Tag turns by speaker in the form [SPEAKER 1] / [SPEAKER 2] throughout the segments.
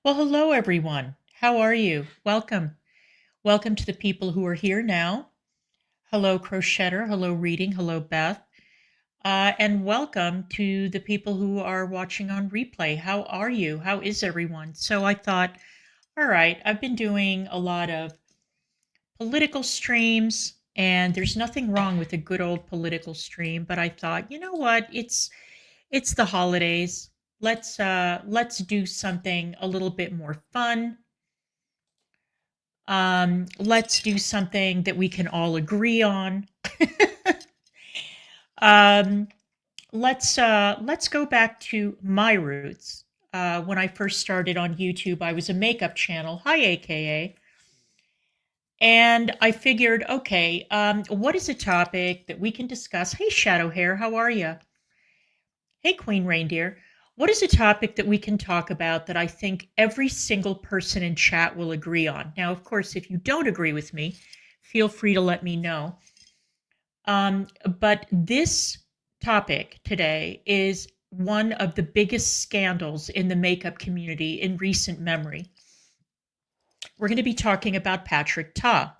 [SPEAKER 1] Well, hello, everyone. How are you? Welcome. Welcome to the people who are here now. Hello, Crochetter. Hello, Reading. Hello, Beth. And welcome to the people who are watching on replay. How are you? How is everyone? So I thought, all right, I've been doing a lot of political streams, and there's nothing wrong with a good old political stream. But I thought, you know what? It's the holidays. Let's do something a little bit more fun. Let's do something that we can all agree on. um, let's go back to my roots. When I first started on YouTube, I was a makeup channel. Hi, AKA. And I figured, okay, what is a topic that we can discuss? Hey, Shadow Hair, how are you? Hey, Queen Reindeer. What is a topic that we can talk about that I think every single person in chat will agree on? Now, of course, if you don't agree with me, feel free to let me know. But this topic today is one of the biggest scandals in the makeup community in recent memory. We're going to be talking about Patrick Ta.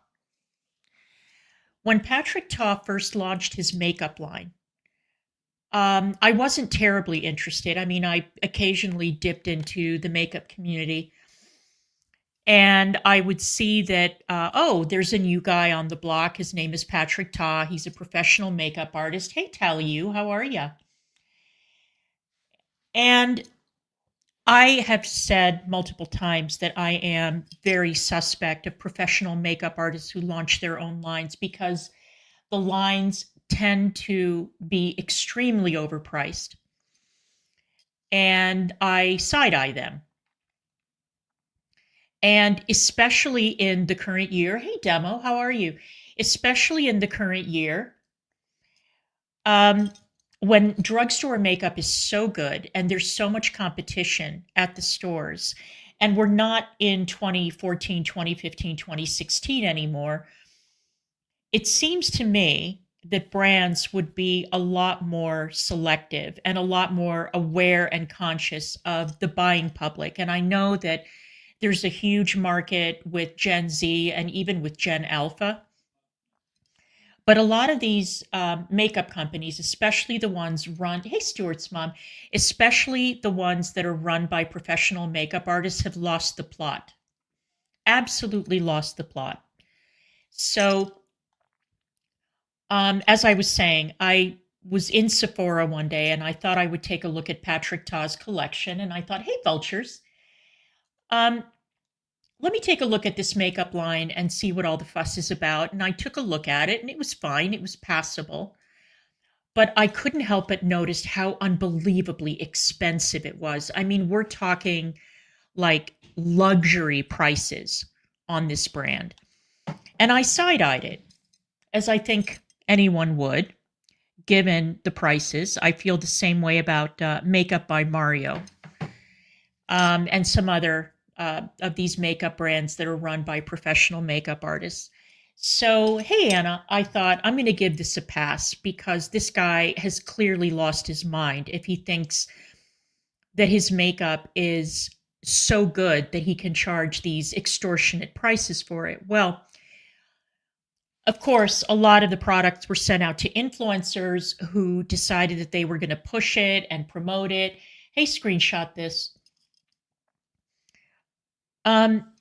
[SPEAKER 1] When Patrick Ta first launched his makeup line, I wasn't terribly interested. I mean, I occasionally dipped into the makeup community and I would see that, oh, there's a new guy on the block. His name is Patrick Ta. He's a professional makeup artist. Hey, Taliu, how are you? And I have said multiple times that I am very suspect of professional makeup artists who launch their own lines because the lines tend to be extremely overpriced. And I side eye them. And especially in the current year, hey, Demo, how are you? Especially in the current year, when drugstore makeup is so good and there's so much competition at the stores, and we're not in 2014, 2015, 2016 anymore, it seems to me that brands would be a lot more selective and a lot more aware and conscious of the buying public. And I know that there's a huge market with Gen Z and even with Gen Alpha. But a lot of these makeup companies, especially the ones run, hey, Stuart's mom, especially the ones that are run by professional makeup artists, have lost the plot. Absolutely lost the plot. So, as I was saying, I was in Sephora one day and I thought I would take a look at Patrick Ta's collection. And I thought, hey, vultures, um, let me take a look at this makeup line and see what all the fuss is about. And I took a look at it and it was fine, it was passable. But I couldn't help but notice how unbelievably expensive it was. I mean, we're talking like luxury prices on this brand. And I side eyed it, as I think anyone would, given the prices. I feel the same way about Makeup by Mario and some other of these makeup brands that are run by professional makeup artists. So, hey, Anna, I thought I'm going to give this a pass because this guy has clearly lost his mind if he thinks that his makeup is so good that he can charge these extortionate prices for it. Well, of course, a lot of the products were sent out to influencers who decided that they were going to push it and promote it. Hey, screenshot this. Um,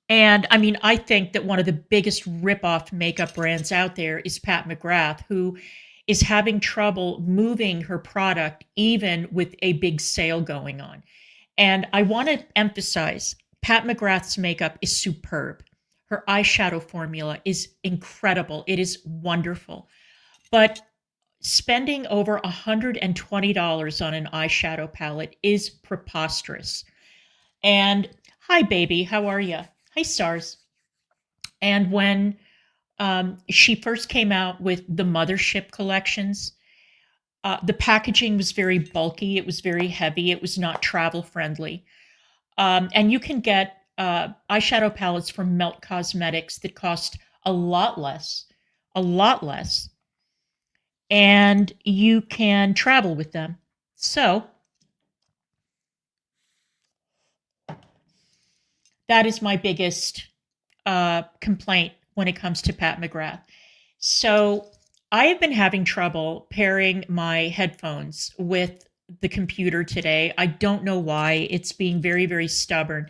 [SPEAKER 1] and I mean, I think that one of the biggest rip-off makeup brands out there is Pat McGrath, who is having trouble moving her product even with a big sale going on. And I want to emphasize Pat McGrath's makeup is superb. Her eyeshadow formula is incredible. It is wonderful. But spending over $120 on an eyeshadow palette is preposterous. And hi, baby, how are you? Hi, Stars. And when she first came out with the Mothership collections, the packaging was very bulky. It was very heavy. It was not travel friendly. And you can get eyeshadow palettes from Melt Cosmetics that cost a a lot less, and you can travel with them. So That is my biggest complaint when it comes to Pat McGrath. So I have been having trouble pairing my headphones with the computer today. I don't know why. It's being very, very stubborn.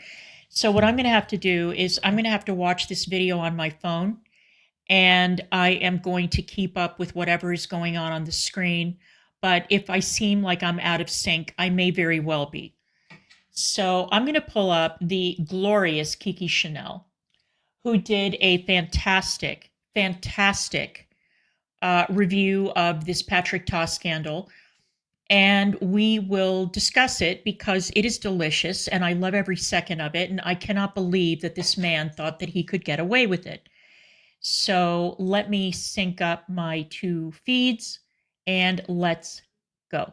[SPEAKER 1] So what I'm going to have to do is I'm going to have to watch this video on my phone, and I am going to keep up with whatever is going on the screen. But if I seem like I'm out of sync, I may very well be. So I'm going to pull up the glorious Kiki Chanel, who did a fantastic, fantastic review of this Patrick Ta scandal. And we will discuss it because it is delicious and I love every second of it. And I cannot believe that this man thought that he could get away with it. So let me sync up my two feeds and let's go.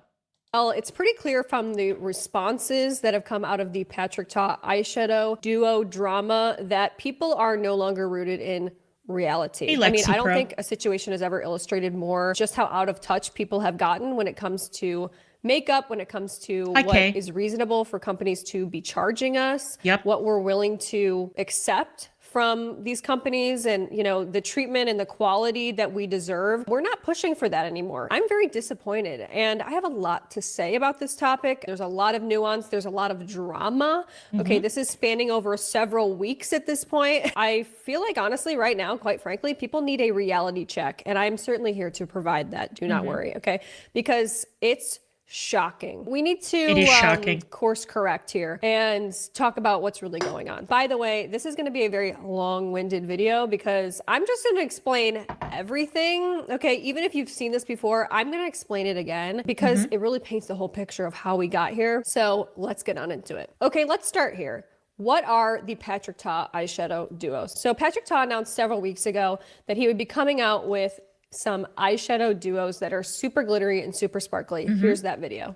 [SPEAKER 2] Well, it's pretty clear from the responses that have come out of the Patrick Ta eyeshadow duo drama that people are no longer rooted in reality.
[SPEAKER 1] Hey,
[SPEAKER 2] I mean, I don't think a situation has ever illustrated more just how out of touch people have gotten when it comes to makeup, when it comes to what is reasonable for companies to be charging us, what we're willing to accept from these companies, and you know, the treatment and the quality that we deserve. We're not pushing for that anymore. I'm very disappointed, and I have a lot to say about this topic. There's a lot of nuance, there's a lot of drama. Okay, this is spanning over several weeks at this point. I feel like honestly right now, quite frankly, people need a reality check, and I'm certainly here to provide that. Do not worry, okay? Because it's shocking. We need to course correct here and talk about what's really going on. By the way, this is going to be a very long-winded video because I'm just going to explain everything. Okay, even if you've seen this before, I'm going to explain it again because it really paints the whole picture of how we got here. So let's get on into it. Okay, let's start here. What are the Patrick Ta eyeshadow duos? So Patrick Ta announced several weeks ago that he would be coming out with some eyeshadow duos that are super glittery and super sparkly. Here's that video.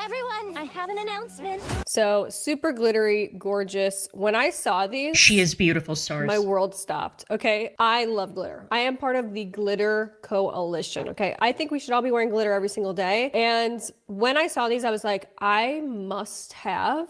[SPEAKER 3] Everyone, I have an announcement.
[SPEAKER 2] So super glittery, gorgeous. When I saw these,
[SPEAKER 1] she is beautiful, stars.
[SPEAKER 2] My world stopped. Okay, I love glitter. I am part of the glitter coalition. Okay, I think we should all be wearing glitter every single day. And when I saw these, I was like, I must have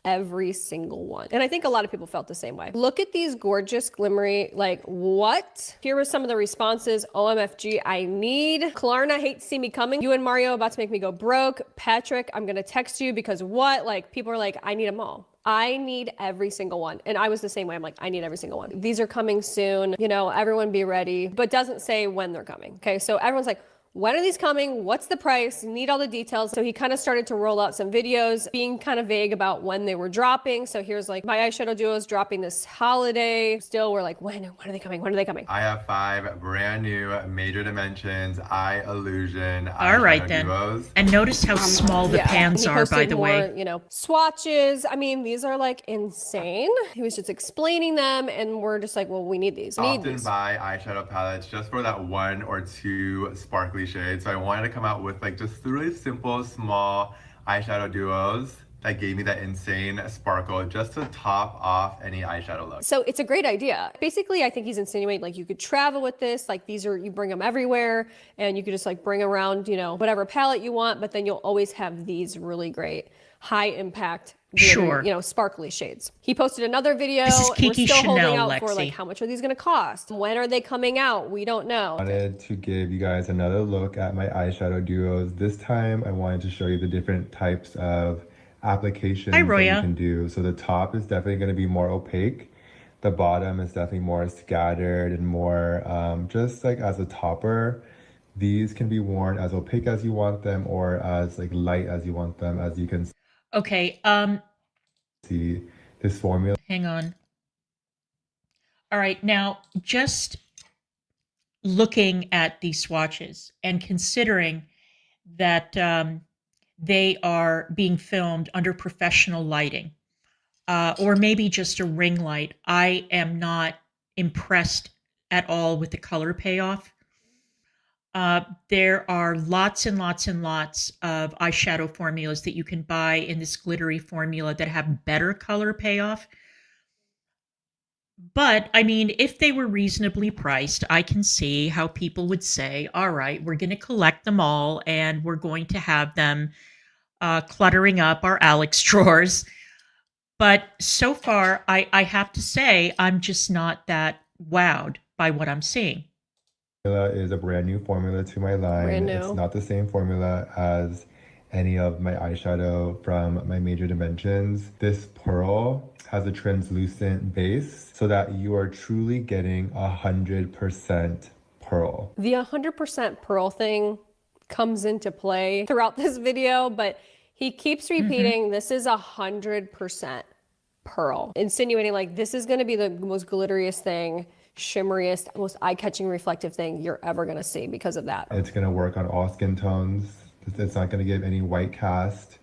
[SPEAKER 2] every single one. And I think a lot of people felt the same way. Look at these gorgeous glimmery, like what? Here were some of the responses. OMFG, I need. Klarna, hate to see me coming. You and Mario about to make me go broke. Patrick, I'm gonna text you because what? Like people are like, I need them all. I need every single one. And I was the same way. I'm like, I need every single one. These are coming soon. You know, everyone be ready, but doesn't say when they're coming. Okay, so everyone's like, when are these coming? What's the price? Need all the details. So he kind of started to roll out some videos being kind of vague about when they were dropping. So here's like my eyeshadow duos dropping this holiday. Still, we're like, when are they coming? When are they coming?
[SPEAKER 4] I have 5 brand new Major Dimensions Eye Illusion
[SPEAKER 1] all right then
[SPEAKER 4] duos.
[SPEAKER 1] And notice how small the pans are, by the way.
[SPEAKER 2] You know, swatches. I mean, these are like insane. He was just explaining them and we're just like, well, we need these.
[SPEAKER 4] Often buy eyeshadow palettes just for that 1 or 2 sparkly shades. So I wanted to come out with like just really simple, small eyeshadow duos that gave me that insane sparkle just to top off any eyeshadow look.
[SPEAKER 2] So it's a great idea. Basically, I think he's insinuating like you could travel with this, like these are, you bring them everywhere and you could just like bring around, you know, whatever palette you want, but then you'll always have these really great high impact, glitter, you know, sparkly shades. He posted another video.
[SPEAKER 1] This is Kiki
[SPEAKER 2] We're still
[SPEAKER 1] Chanel,
[SPEAKER 2] holding out
[SPEAKER 1] Lexi.
[SPEAKER 2] for like how much are these going to cost? When are they coming out? We don't know.
[SPEAKER 4] I wanted to give you guys another look at my eyeshadow duos. This time I wanted to show you the different types of applications that you can do. So the top is definitely going to be more opaque. The bottom is definitely more scattered and more just like as a topper. These can be worn as opaque as you want them or as like light as you want them, as you can see.
[SPEAKER 1] Okay,
[SPEAKER 4] see this formula.
[SPEAKER 1] Hang on. All right, now just looking at these swatches and considering that they are being filmed under professional lighting, or maybe just a ring light, I am not impressed at all with the color payoff. There are lots and lots and lots of eyeshadow formulas that you can buy in this glittery formula that have better color payoff. But I mean, if they were reasonably priced, I can see how people would say, all right, we're going to collect them all and we're going to have them cluttering up our Alex drawers. But so far, I have to say, I'm just not that wowed by what I'm seeing.
[SPEAKER 4] Formula is a brand new formula to my line. It's not the same formula as any of my eyeshadow from my major dimensions. This pearl has a translucent base so that you are truly getting 100% pearl.
[SPEAKER 2] The 100% pearl thing comes into play throughout this video, but he keeps repeating this is 100% pearl, insinuating like this is going to be the most glitteriest thing, shimmeriest, most eye-catching reflective thing you're ever going to see because of that.
[SPEAKER 4] It's going to work on all skin tones. It's not going to give any white cast.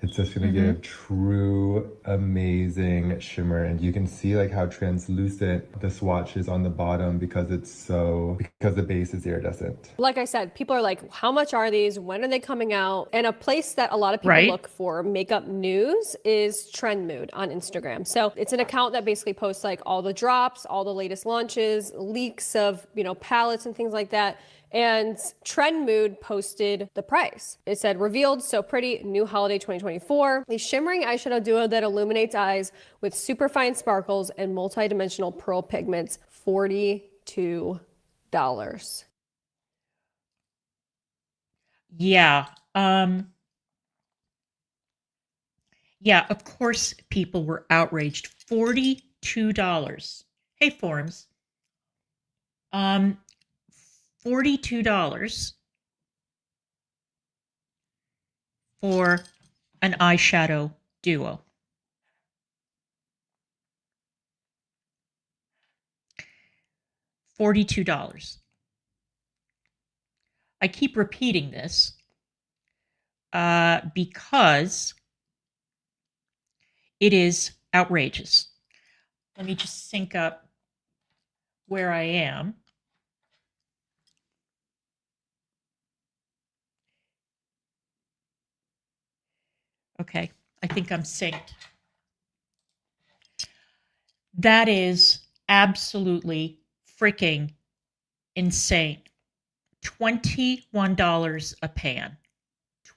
[SPEAKER 4] It's just going to give true amazing shimmer, and you can see like how translucent the swatch is on the bottom because the base is iridescent.
[SPEAKER 2] Like I said, people are like, how much are these? When are they coming out? And a place that a lot of people look for makeup news is Trend Mood on Instagram. So it's an account that basically posts like all the drops, all the latest launches, leaks of, palettes and things like that. And Trend Mood posted the price. It said, revealed, so pretty, new holiday 2024. A shimmering eyeshadow duo that illuminates eyes with superfine sparkles and multi-dimensional pearl pigments, $42.
[SPEAKER 1] Yeah. Yeah, of course people were outraged. $42. Hey, Forms. $42 for an eyeshadow duo. $42. I keep repeating this because it is outrageous. Let me just sync up where I am. Okay, I think I'm synced. That is absolutely freaking insane. $21 a pan.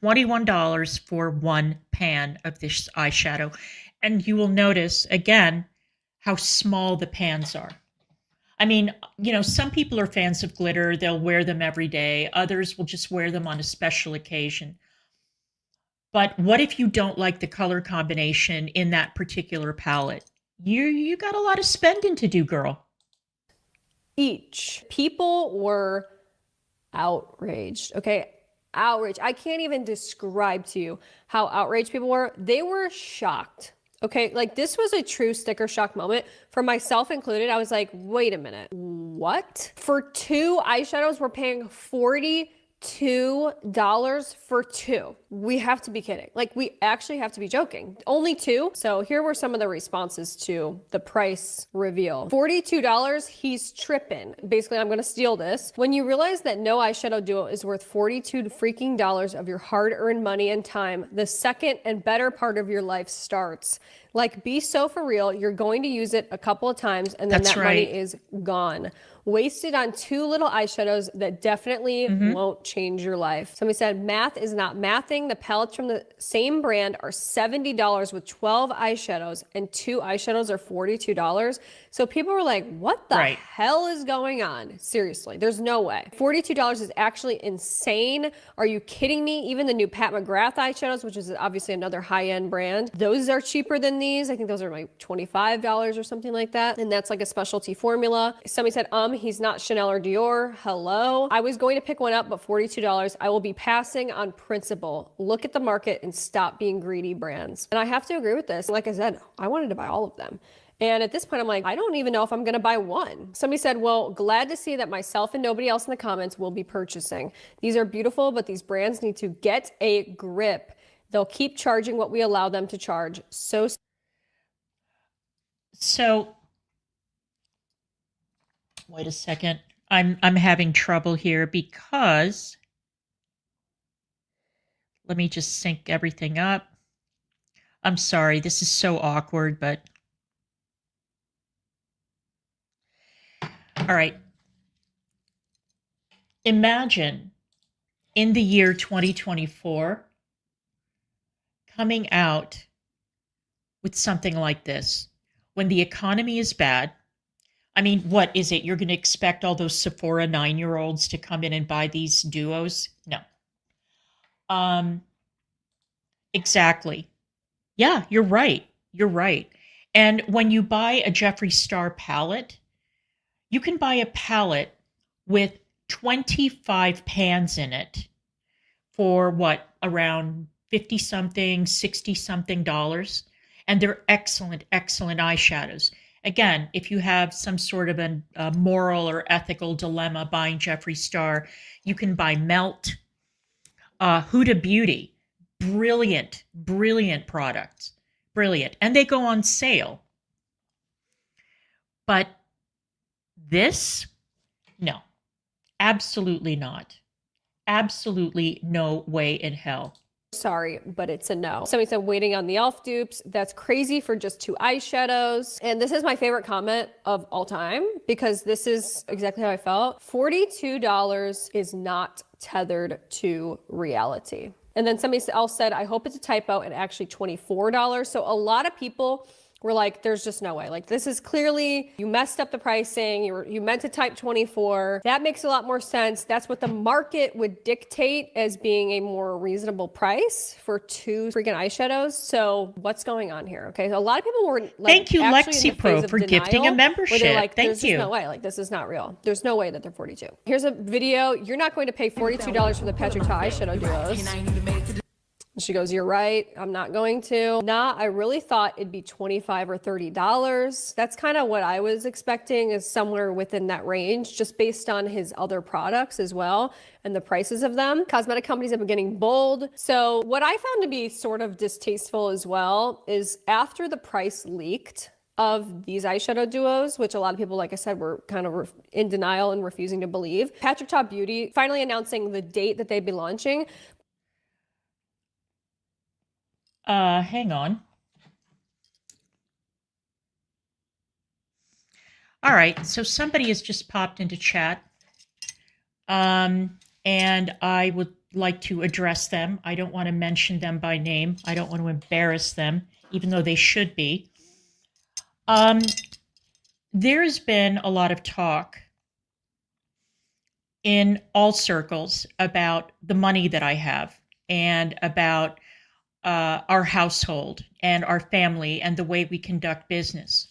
[SPEAKER 1] $21 for one pan of this eyeshadow. And you will notice, again, how small the pans are. I mean, some people are fans of glitter. They'll wear them every day. Others will just wear them on a special occasion. But what if you don't like the color combination in that particular palette? You got a lot of spending to do, girl.
[SPEAKER 2] People were outraged, okay? Outraged. I can't even describe to you how outraged people were. They were shocked, okay? Like, this was a true sticker shock moment for myself included. I was like, wait a minute, what? For two eyeshadows, we're paying $42 for two. We have to be kidding. Like, we actually have to be joking. Only two. So here were some of the responses to the price reveal. $42, he's tripping. Basically, I'm gonna steal this. When you realize that no eyeshadow duo is worth $42 freaking dollars of your hard-earned money and time, the second and better part of your life starts. Like, be so for real. You're going to use it a couple of times and then money is gone. Wasted on two little eyeshadows that definitely won't change your life. Somebody said, math is not mathing. The palettes from the same brand are $70 with 12 eyeshadows, and two eyeshadows are $42. So people were like, what the hell is going on? Seriously, there's no way. $42 is actually insane. Are you kidding me? Even the new Pat McGrath eyeshadows, which is obviously another high-end brand, those are cheaper than these. I think those are like $25 or something like that. And that's like a specialty formula. Somebody said, he's not Chanel or Dior. Hello. I was going to pick one up, but $42. I will be passing on principle. Look at the market and stop being greedy, brands. And I have to agree with this. Like I said, I wanted to buy all of them. And at this point, I'm like, I don't even know if I'm going to buy one. Somebody said, well, glad to see that myself and nobody else in the comments will be purchasing. These are beautiful, but these brands need to get a grip. They'll keep charging what we allow them to charge. So wait a second. I'm having trouble here because let me just sync everything up. I'm sorry, this is so awkward, but all right. Imagine in the year 2024 coming out
[SPEAKER 1] with something like this. When the economy is bad, I mean, what is it? You're going to expect all those Sephora 9-year-olds to come in and buy these duos? No. Exactly. Yeah, you're right. You're right. And when you buy a Jeffree Star palette, you can buy a palette with 25 pans in it for what, around 50 something, 60 something dollars. And they're excellent, excellent eyeshadows. Again, if you have some sort of a moral or ethical dilemma buying Jeffree Star, you can buy Melt, Huda Beauty, brilliant, brilliant products, brilliant. And they go on sale. But this, no, absolutely not. Absolutely no way in hell.
[SPEAKER 2] Sorry, but it's a no. Somebody said waiting on the e.l.f. dupes. That's crazy for just 2 eyeshadows. And this is my favorite comment of all time because this is exactly how I felt. $42 is not tethered to reality. And then somebody else said, I hope it's a typo and actually $24. So a lot of people were like, there's just no way. Like, this is clearly, you messed up the pricing. You meant to type 24. That makes a lot more sense. That's what the market would dictate as being a more reasonable price for 2 freaking eyeshadows. So what's going on here? Okay. So a lot of people were like,
[SPEAKER 1] thank you, LexiPro, for gifting a membership.
[SPEAKER 2] They're like,
[SPEAKER 1] thank
[SPEAKER 2] there's
[SPEAKER 1] you.
[SPEAKER 2] Just no way. Like, this is not real. There's no way that they're 42. Here's a video. You're not going to pay $42 for the Patrick Ta eyeshadow duos. She goes, you're right. I'm not going to. Nah, I really thought it'd be $25 or $30. That's kind of what I was expecting, is somewhere within that range, just based on his other products as well and the prices of them. Cosmetic companies have been getting bold. So what I found to be sort of distasteful as well is after the price leaked of these eyeshadow duos, which a lot of people, like I said, were kind of in denial and refusing to believe, Patrick Ta Beauty finally announcing the date that they'd be launching.
[SPEAKER 1] Hang on. All right, so somebody has just popped into chat. And I would like to address them. I don't want to mention them by name. I don't want to embarrass them, even though they should be. There's been a lot of talk in all circles about the money that I have and about our household and our family and the way we conduct business.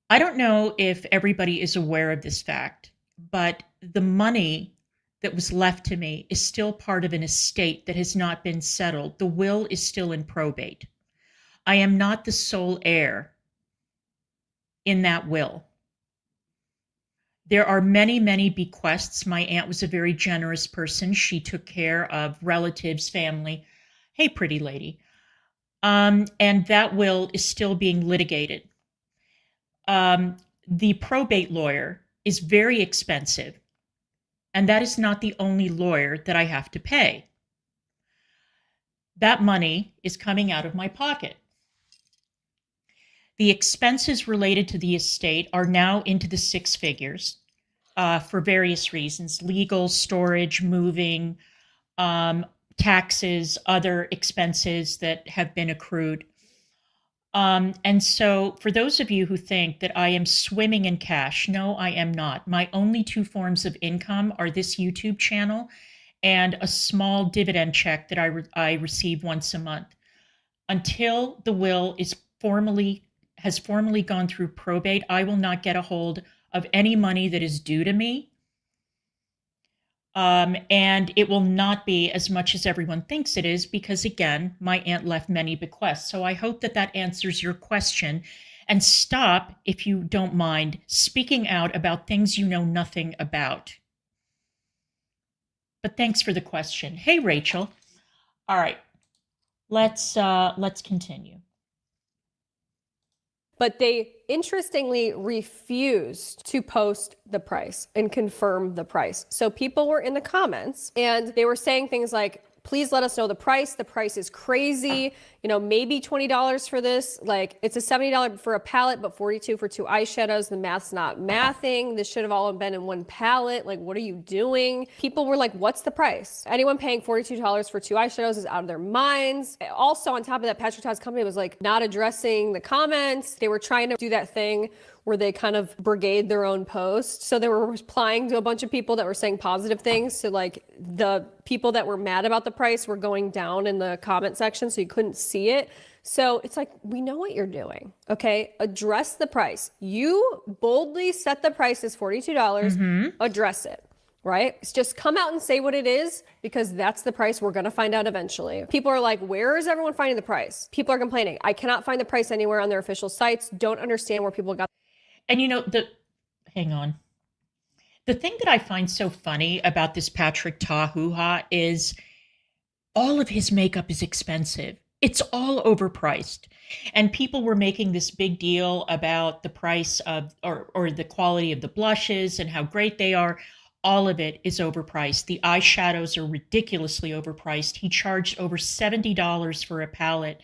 [SPEAKER 1] I don't know if everybody is aware of this fact, but the money that was left to me is still part of an estate that has not been settled. The will is still in probate. I am not the sole heir in that will. There are many, many bequests. My aunt was a very generous person. She took care of relatives, family. Hey, pretty lady. And that will is still being litigated. The probate lawyer is very expensive, and that is not the only lawyer that I have to pay. That money is coming out of my pocket. The expenses related to the estate are now into the 6 figures for various reasons: legal, storage, moving, taxes, other expenses that have been accrued. And so for those of you who think that I am swimming in cash, no, I am not. My only 2 forms of income are this YouTube channel and a small dividend check that I receive once a month. Until the will is has formally gone through probate, I will not get a hold of any money that is due to me. And it will not be as much as everyone thinks it is, because again, my aunt left many bequests. So I hope that that answers your question. And stop, if you don't mind, speaking out about things you know nothing about. But thanks for the question. Hey, Rachel. All right, let's continue.
[SPEAKER 2] But they interestingly refused to post the price and confirm the price. So people were in the comments and they were saying things like, please let us know the price. The price is crazy. you know, maybe $20 for this. Like, it's a $70 for a palette, but $42 for 2 eyeshadows. The math's not mathing. This should have all been in one palette. Like, what are you doing? People were like, what's the price? Anyone paying $42 for 2 eyeshadows is out of their minds. Also, on top of that, Patrick Ta's company was like not addressing the comments. They were trying to do that thing where they kind of brigade their own post. So they were replying to a bunch of people that were saying positive things. So like the people that were mad about the price were going down in the comment section so you couldn't see it. So it's like, we know what you're doing, okay? Address the price. You boldly set the price as $42, address it, right? It's just come out and say what it is, because that's the price we're gonna find out eventually. People are like, where is everyone finding the price? People are complaining. I cannot find the price anywhere on their official sites. Don't understand where people got.
[SPEAKER 1] And you know, hang on. The thing that I find so funny about this Patrick Ta hoo-ha is all of his makeup is expensive. It's all overpriced. And people were making this big deal about the price of, or the quality of the blushes and how great they are. All of it is overpriced. The eyeshadows are ridiculously overpriced. He charged over $70 for a palette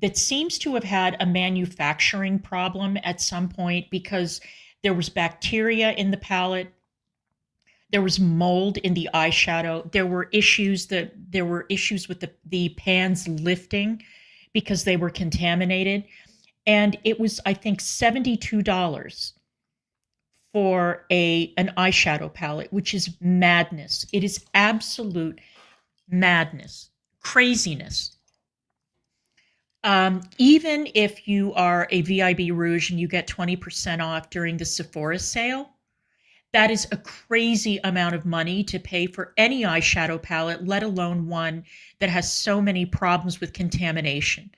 [SPEAKER 1] that seems to have had a manufacturing problem at some point, because there was bacteria in the palette. There was mold in the eyeshadow. There were issues with the pans lifting because they were contaminated. And it was, I think, $72 for an eyeshadow palette, which is madness. It is absolute madness, craziness. Even if you are a VIB Rouge and you get 20% off during the Sephora sale, that is a crazy amount of money to pay for any eyeshadow palette, let alone one that has so many problems with contamination.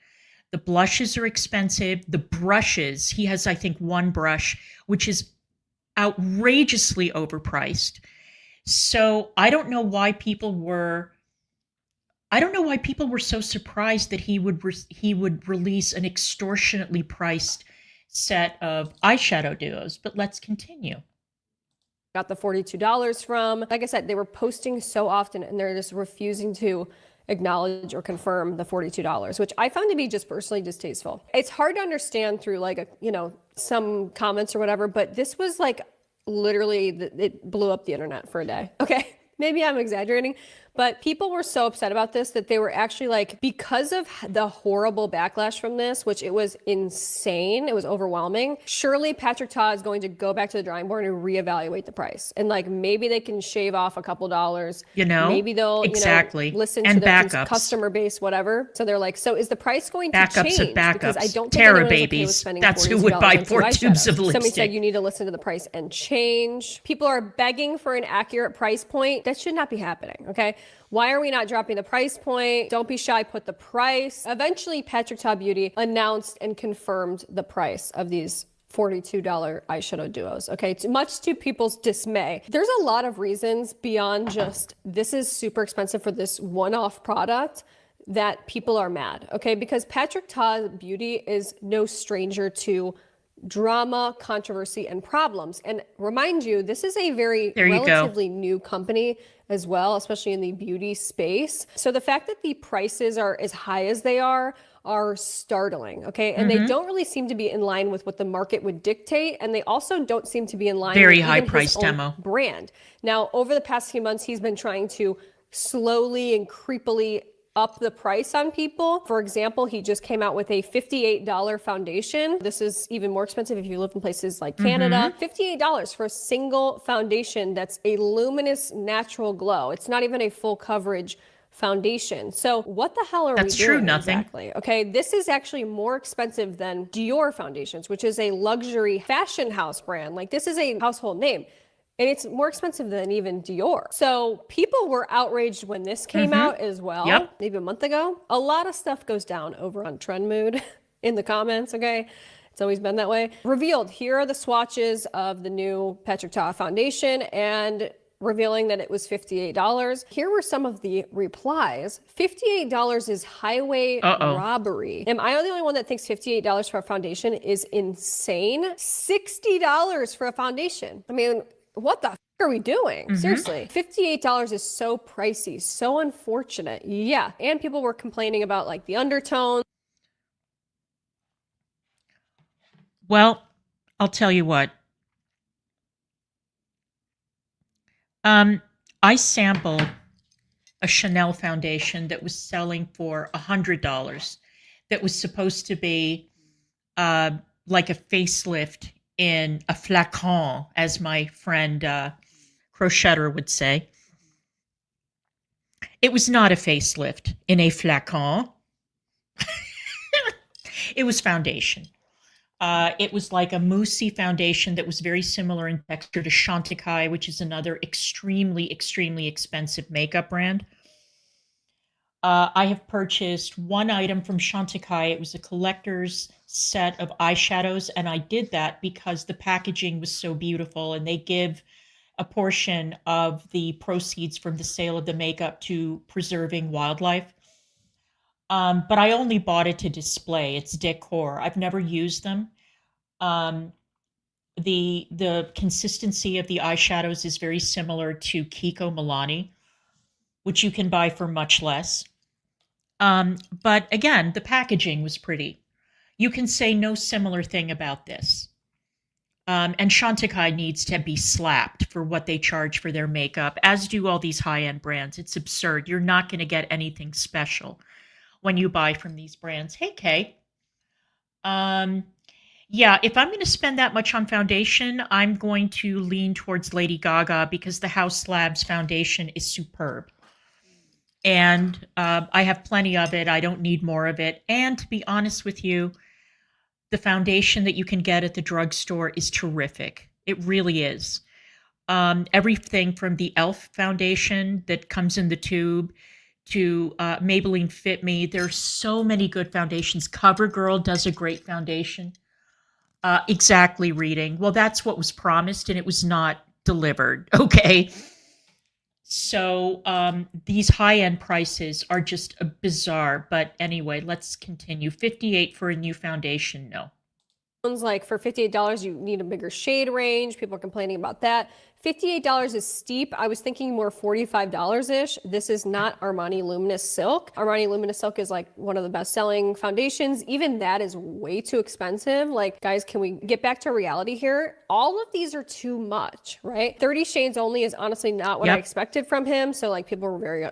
[SPEAKER 1] The blushes are expensive. The brushes, he has, I think, one brush, which is outrageously overpriced. So I don't know why people were so surprised that he would release an extortionately priced set of eyeshadow duos. But let's continue.
[SPEAKER 2] Got the $42 from. Like I said, they were posting so often and they're just refusing to acknowledge or confirm the $42, which I found to be just personally distasteful. It's hard to understand through like some comments or whatever, but this was like literally, it blew up the internet for a day. Okay. Maybe I'm exaggerating, but people were so upset about this that they were actually like, because of the horrible backlash from this, which it was insane, it was overwhelming. Surely Patrick Ta is going to go back to the drawing board and reevaluate the price. And like, maybe they can shave off a couple dollars. Maybe they'll listen to their customer base, whatever. So they're like, so is the price going to change? Because I don't think
[SPEAKER 1] Terror babies. That's who would buy 4 tubes of lipstick.
[SPEAKER 2] Somebody said you need to listen to the price and change. People are begging for an accurate price point. That should not be happening, okay? Why are we not dropping the price point? Don't be shy, put the price. Eventually, Patrick Ta Beauty announced and confirmed the price of these $42 eyeshadow duos, okay? Much to people's dismay. There's a lot of reasons beyond just, this is super expensive for this one-off product, that people are mad, okay? Because Patrick Ta Beauty is no stranger to drama, controversy, and problems. And remind you, this is a very relatively new company as well, especially in the beauty space. So the fact that the prices are as high as they are startling, okay? And they don't really seem to be in line with what the market would dictate. And they also don't seem to be in line with
[SPEAKER 1] high price demo
[SPEAKER 2] brand. Now, over the past few months, he's been trying to slowly and creepily up the price on people. For example, he just came out with a $58 foundation. This is even more expensive if you live in places like Canada. $58 for a single foundation that's a luminous natural glow. It's not even a full coverage foundation. So what the hell are we doing?
[SPEAKER 1] That's true, nothing.
[SPEAKER 2] Exactly. Okay, this is actually more expensive than Dior foundations, which is a luxury fashion house brand. Like, this is a household name. And it's more expensive than even Dior. So people were outraged when this came out as well, maybe a month ago. A lot of stuff goes down over on Trend Mood in the comments, okay? It's always been that way. Revealed, here are the swatches of the new Patrick Ta foundation, and revealing that it was $58. Here were some of the replies. $58 is highway robbery. Am I the only one that thinks $58 for a foundation is insane? $60 for a foundation. I mean, what the f are we doing? Seriously, $58 is so pricey, so unfortunate. Yeah, and people were complaining about like the undertones.
[SPEAKER 1] Well, I'll tell you what. I sampled a Chanel foundation that was selling for $100 that was supposed to be like a facelift in a flacon, as my friend Crochetter would say. It was not a facelift in a flacon. It was foundation. It was like a moussey foundation that was very similar in texture to Chantecaille, which is another extremely, extremely expensive makeup brand. I have purchased one item from Chantecaille. It was a collector's set of eyeshadows, and I did that because the packaging was so beautiful, and they give a portion of the proceeds from the sale of the makeup to preserving wildlife. But I only bought it to display. It's decor. I've never used them. The consistency of the eyeshadows is very similar to Kiko Milani, which you can buy for much less. But again, the packaging was pretty. You can say no similar thing about this. And Chantecaille needs to be slapped for what they charge for their makeup, as do all these high-end brands. It's absurd. You're not going to get anything special when you buy from these brands. Hey, Kay. Yeah, if I'm going to spend that much on foundation, I'm going to lean towards Lady Gaga because the House Labs foundation is superb. And I have plenty of it. I don't need more of it. And to be honest with you, the foundation that you can get at the drugstore is terrific. It really is. Everything from the e.l.f. foundation that comes in the tube to Maybelline Fit Me. There's so many good foundations. CoverGirl does a great foundation. Exactly, Reading. Well, that's what was promised, and it was not delivered. Okay. So these high-end prices are just bizarre. But anyway, let's continue. $58 for a new foundation, no.
[SPEAKER 2] Like for $58, you need a bigger shade range. People are complaining about that. $58 is steep. I was thinking more $45-ish. This is not Armani Luminous Silk. Armani Luminous Silk is like one of the best-selling foundations. Even that is way too expensive. Like, guys, can we get back to reality here? All of these are too much, right? 30 Shades Only is honestly not what I expected from him. So like people were very,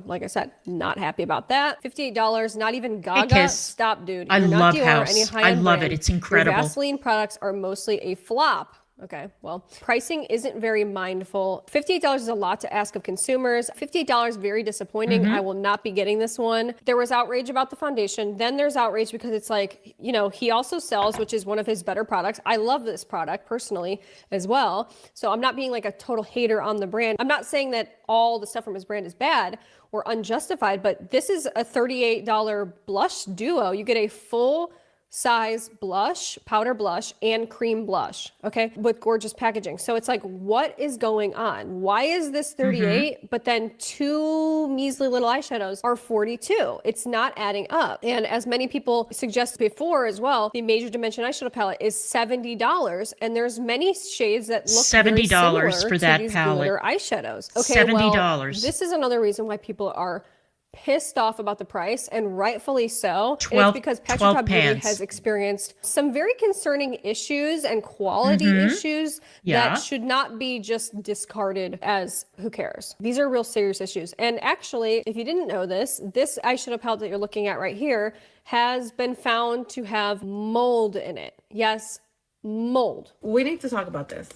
[SPEAKER 2] like I said, not happy about that. $58, not even Gaga.
[SPEAKER 1] Hey,
[SPEAKER 2] Stop, dude.
[SPEAKER 1] I love
[SPEAKER 2] Dior
[SPEAKER 1] House.
[SPEAKER 2] Or any high-end
[SPEAKER 1] I love
[SPEAKER 2] brand.
[SPEAKER 1] it. It's incredible.
[SPEAKER 2] Your Vaseline products are mostly a flop. Okay, well, pricing isn't very mindful. $58 is a lot to ask of consumers. $58, very disappointing. I will not be getting this one. There was outrage about the foundation. Then there's outrage because it's like, he also sells, which is one of his better products. I love this product personally as well. So I'm not being like a total hater on the brand. I'm not saying that all the stuff from his brand is bad or unjustified, but this is a $38 blush duo. You get a full size blush, powder blush, and cream blush, okay, with gorgeous packaging. So it's like, what is going on? Why is this 38, but then two measly little eyeshadows are 42? It's not adding up. And as many people suggested before as well, the Major Dimension eyeshadow palette is $70, and there's many shades that look $70
[SPEAKER 1] for that palette.
[SPEAKER 2] Glitter eyeshadows. Okay,
[SPEAKER 1] $70.
[SPEAKER 2] well, this is another reason why people are pissed off about the price, and rightfully so. It's because Petrotop Beauty has experienced some very concerning issues and quality issues that should not be just discarded as who cares. These are real serious issues. And actually, if you didn't know this eyeshadow palette that you're looking at right here has been found to have mold in it. Yes, mold.
[SPEAKER 5] We need to talk about this.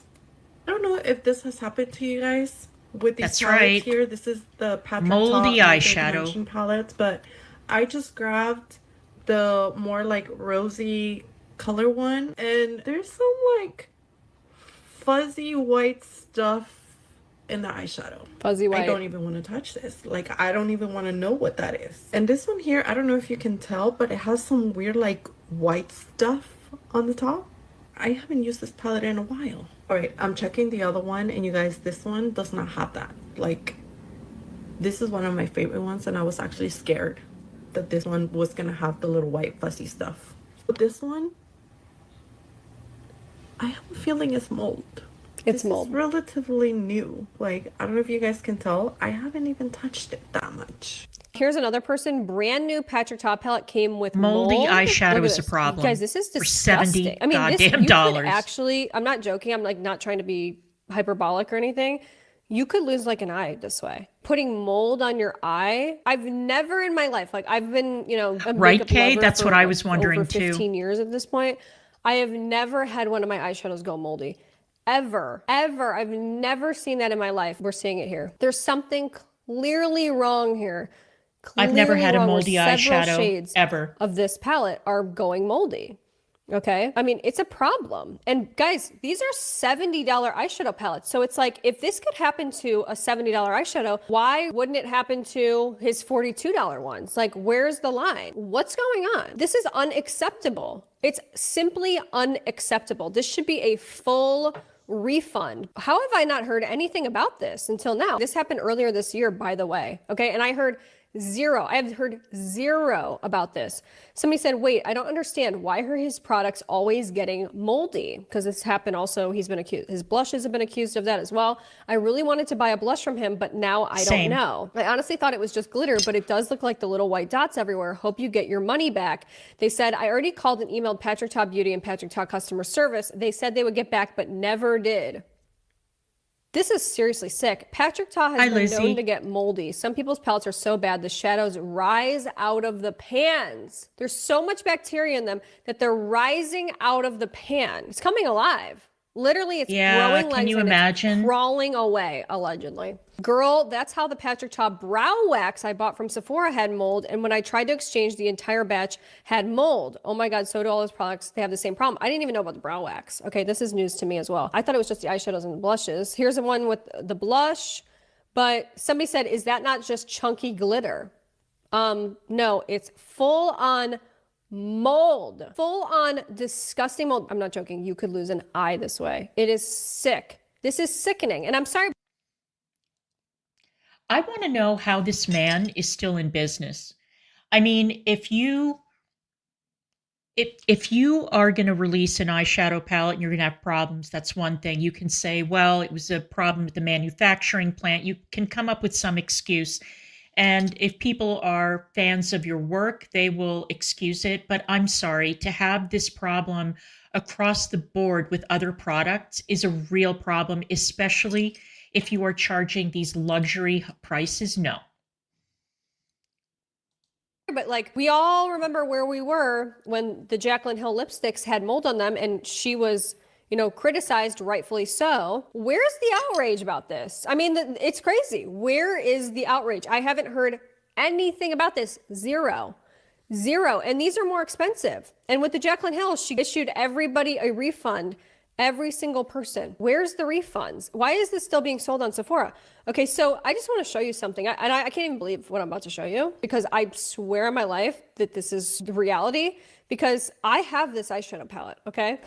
[SPEAKER 5] I don't know if this has happened to you guys. With these palettes here, this is the
[SPEAKER 1] moldy eyeshadow
[SPEAKER 5] palettes, but I just grabbed the more like rosy color one, and there's some like fuzzy white stuff in the eyeshadow.
[SPEAKER 2] Fuzzy white.
[SPEAKER 5] I don't even want to touch this. Like, I don't even want to know what that is. And this one here, I don't know if you can tell, but it has some weird like white stuff on the top. I haven't used this palette in a while. All right, I'm checking the other one, and you guys, this one does not have that. Like, this is one of my favorite ones, and I was actually scared that this one was gonna have the little white fuzzy stuff. But this one, I have a feeling it's mold.
[SPEAKER 2] It's
[SPEAKER 5] this
[SPEAKER 2] mold.
[SPEAKER 5] is relatively new. Like, I don't know if you guys can tell, I haven't even touched it that much.
[SPEAKER 2] Here's another person. Brand new Patrick Ta palette came with
[SPEAKER 1] moldy
[SPEAKER 2] mold.
[SPEAKER 1] eyeshadow is a problem.
[SPEAKER 2] Guys, this is
[SPEAKER 1] For
[SPEAKER 2] disgusting.
[SPEAKER 1] $70
[SPEAKER 2] I mean, this,
[SPEAKER 1] goddamn
[SPEAKER 2] you
[SPEAKER 1] dollars.
[SPEAKER 2] could actually, I'm not joking. I'm like not trying to be hyperbolic or anything. You could lose like an eye this way. Putting mold on your eye. I've never in my life, like I've been, you know, a
[SPEAKER 1] right,
[SPEAKER 2] makeup
[SPEAKER 1] Kay?
[SPEAKER 2] lover
[SPEAKER 1] That's
[SPEAKER 2] for
[SPEAKER 1] what I
[SPEAKER 2] like
[SPEAKER 1] was wondering
[SPEAKER 2] over
[SPEAKER 1] too.
[SPEAKER 2] 15 years at this point. I have never had one of my eyeshadows go moldy. Ever. I've never seen that in my life. We're seeing it here. There's something clearly wrong here.
[SPEAKER 1] I've never had a moldy eyeshadow
[SPEAKER 2] shades
[SPEAKER 1] ever
[SPEAKER 2] of this palette are going moldy. Okay. I mean, it's a problem. And guys, these are $70 eyeshadow palettes. So it's like, if this could happen to a $70 eyeshadow, why wouldn't it happen to his $42 ones? Like, where's the line? What's going on? This is unacceptable. It's simply unacceptable. This should be a full refund. How have I not heard anything about this until now? This happened earlier this year, by the way. Okay. And I heard zero. I have heard zero about this. Somebody said, wait, I don't understand. Why are his products always getting moldy? Because this happened also. He's been accused. His blushes have been accused of that as well. I really wanted to buy a blush from him, but now I don't know. I honestly thought it was just glitter, but it does look like the little white dots everywhere. Hope you get your money back. They said, I already called and emailed Patrick Ta Beauty and Patrick Ta Customer Service. They said they would get back, but never did. This is seriously sick. Patrick Ta has been known to get moldy. Some people's palettes are so bad, the shadows rise out of the pans. There's so much bacteria in them that they're rising out of the pan. It's coming alive. Literally, it's growing legs.
[SPEAKER 1] Can you
[SPEAKER 2] and
[SPEAKER 1] imagine?
[SPEAKER 2] It's crawling away, allegedly. Girl, that's how the Patrick Ta brow wax I bought from Sephora had mold. And when I tried to exchange, the entire batch had mold. Oh my God, so do all his products. They have the same problem. I didn't even know about the brow wax. Okay, this is news to me as well. I thought it was just the eyeshadows and the blushes. Here's the one with the blush. But somebody said, is that not just chunky glitter? No, it's full on mold. Full on disgusting mold. I'm not joking. You could lose an eye this way. It is sick. This is sickening. And I'm sorry.
[SPEAKER 1] I want to know how this man is still in business. I mean, if you are going to release an eyeshadow palette and you're going to have problems, that's one thing. You can say, well, it was a problem with the manufacturing plant. You can come up with some excuse. And if people are fans of your work, they will excuse it. But I'm sorry, to have this problem across the board with other products is a real problem, especially if you are charging these luxury prices. No.
[SPEAKER 2] But like, we all remember where we were when the Jaclyn Hill lipsticks had mold on them and she was, you know, criticized, rightfully so. Where's the outrage about this? I mean, it's crazy. Where is the outrage? I haven't heard anything about this. Zero. And these are more expensive. And with the Jaclyn Hill, she issued everybody a refund. Every single person. Where's the refunds? Why is this still being sold on Sephora? Okay, so I just want to show you something. I can't even believe what I'm about to show you because I swear on my life that this is the reality because I have this eyeshadow palette, okay?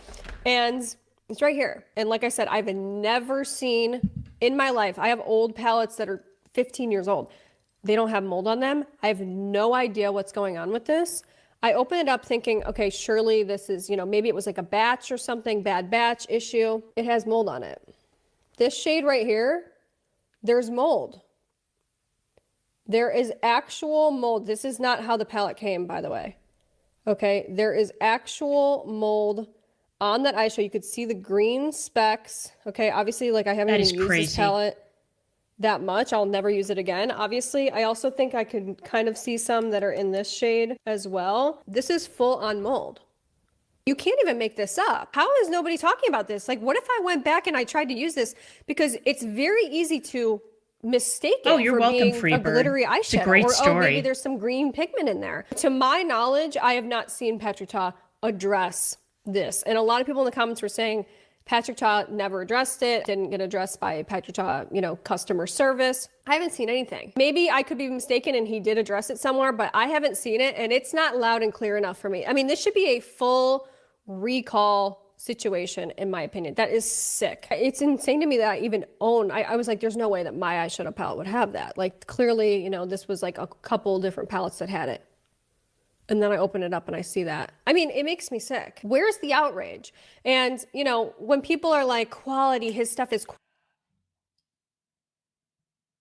[SPEAKER 2] And it's right here. And like I said, I've never seen in my life, I have old palettes that are 15 years old. They don't have mold on them. I have no idea what's going on with this. I opened it up thinking, okay, surely this is, you know, maybe it was like a batch or something, bad batch issue. It has mold on it. This shade right here, there's mold. There is actual mold. This is not how the palette came, by the way. Okay, there is actual mold on that eyeshadow. You could see the green specks. Okay, obviously, like I haven't even used this palette that much. I'll never use it again. Obviously, I also think I could kind of see some that are in this shade as well. This is full on mold. You can't even make this up. How is nobody talking about this? Like, what if I went back and I tried to use this? Because it's very easy to mistake it
[SPEAKER 1] you're
[SPEAKER 2] for
[SPEAKER 1] welcome,
[SPEAKER 2] being
[SPEAKER 1] Freebird.
[SPEAKER 2] a glittery eyeshadow.
[SPEAKER 1] It's a great story.
[SPEAKER 2] Oh, maybe there's some green pigment in there. To my knowledge, I have not seen Patrick Ta address this. And a lot of people in the comments were saying, Patrick Ta never addressed it, didn't get addressed by Patrick Ta, you know, customer service. I haven't seen anything. Maybe I could be mistaken and he did address it somewhere, but I haven't seen it and it's not loud and clear enough for me. I mean, this should be a full recall situation, in my opinion. That is sick. It's insane to me that I even own, I was like, there's no way that my eyeshadow palette would have that. Like, clearly, you know, this was like a couple different palettes that had it. And then I open it up and I see that. I mean, it makes me sick. Where's the outrage? And, you know, when people are like, quality, his stuff is...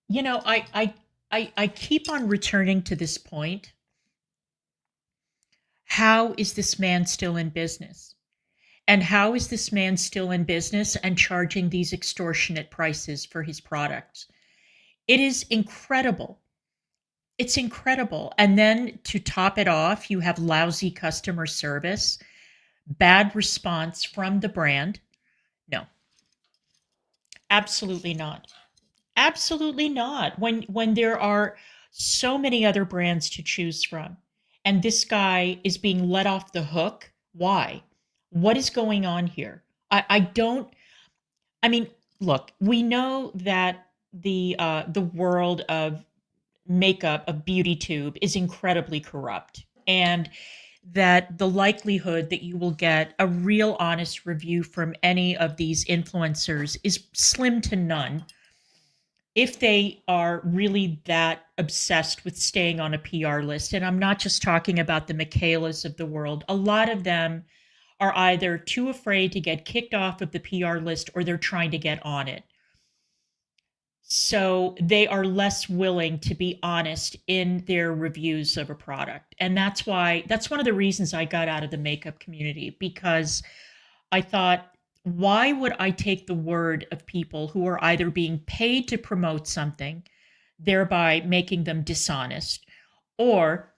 [SPEAKER 1] You know, I keep on returning to this point. How is this man still in business? And how is this man still in business and charging these extortionate prices for his products? It is incredible. It's incredible. And then to top it off, you have lousy customer service, bad response from the brand. No, absolutely not. Absolutely not. When there are so many other brands to choose from, and this guy is being let off the hook, why? What is going on here? I mean, look, we know that the world of makeup, of beauty tube, is incredibly corrupt, and that the likelihood that you will get a real honest review from any of these influencers is slim to none if they are really that obsessed with staying on a PR list. And I'm not just talking about the Michaelas of the world. A lot of them are either too afraid to get kicked off of the PR list or they're trying to get on it. So they are less willing to be honest in their reviews of a product. And that's one of the reasons I got out of the makeup community, because I thought, why would I take the word of people who are either being paid to promote something, thereby making them dishonest, or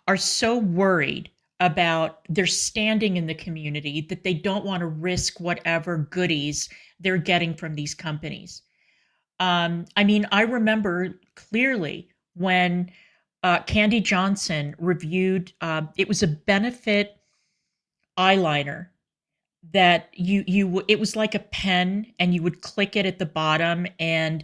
[SPEAKER 1] are so worried about their standing in the community that they don't want to risk whatever goodies they're getting from these companies? I mean, I remember clearly when Candy Johnson reviewed, it was a benefit eyeliner that it was like a pen, and you would click it at the bottom and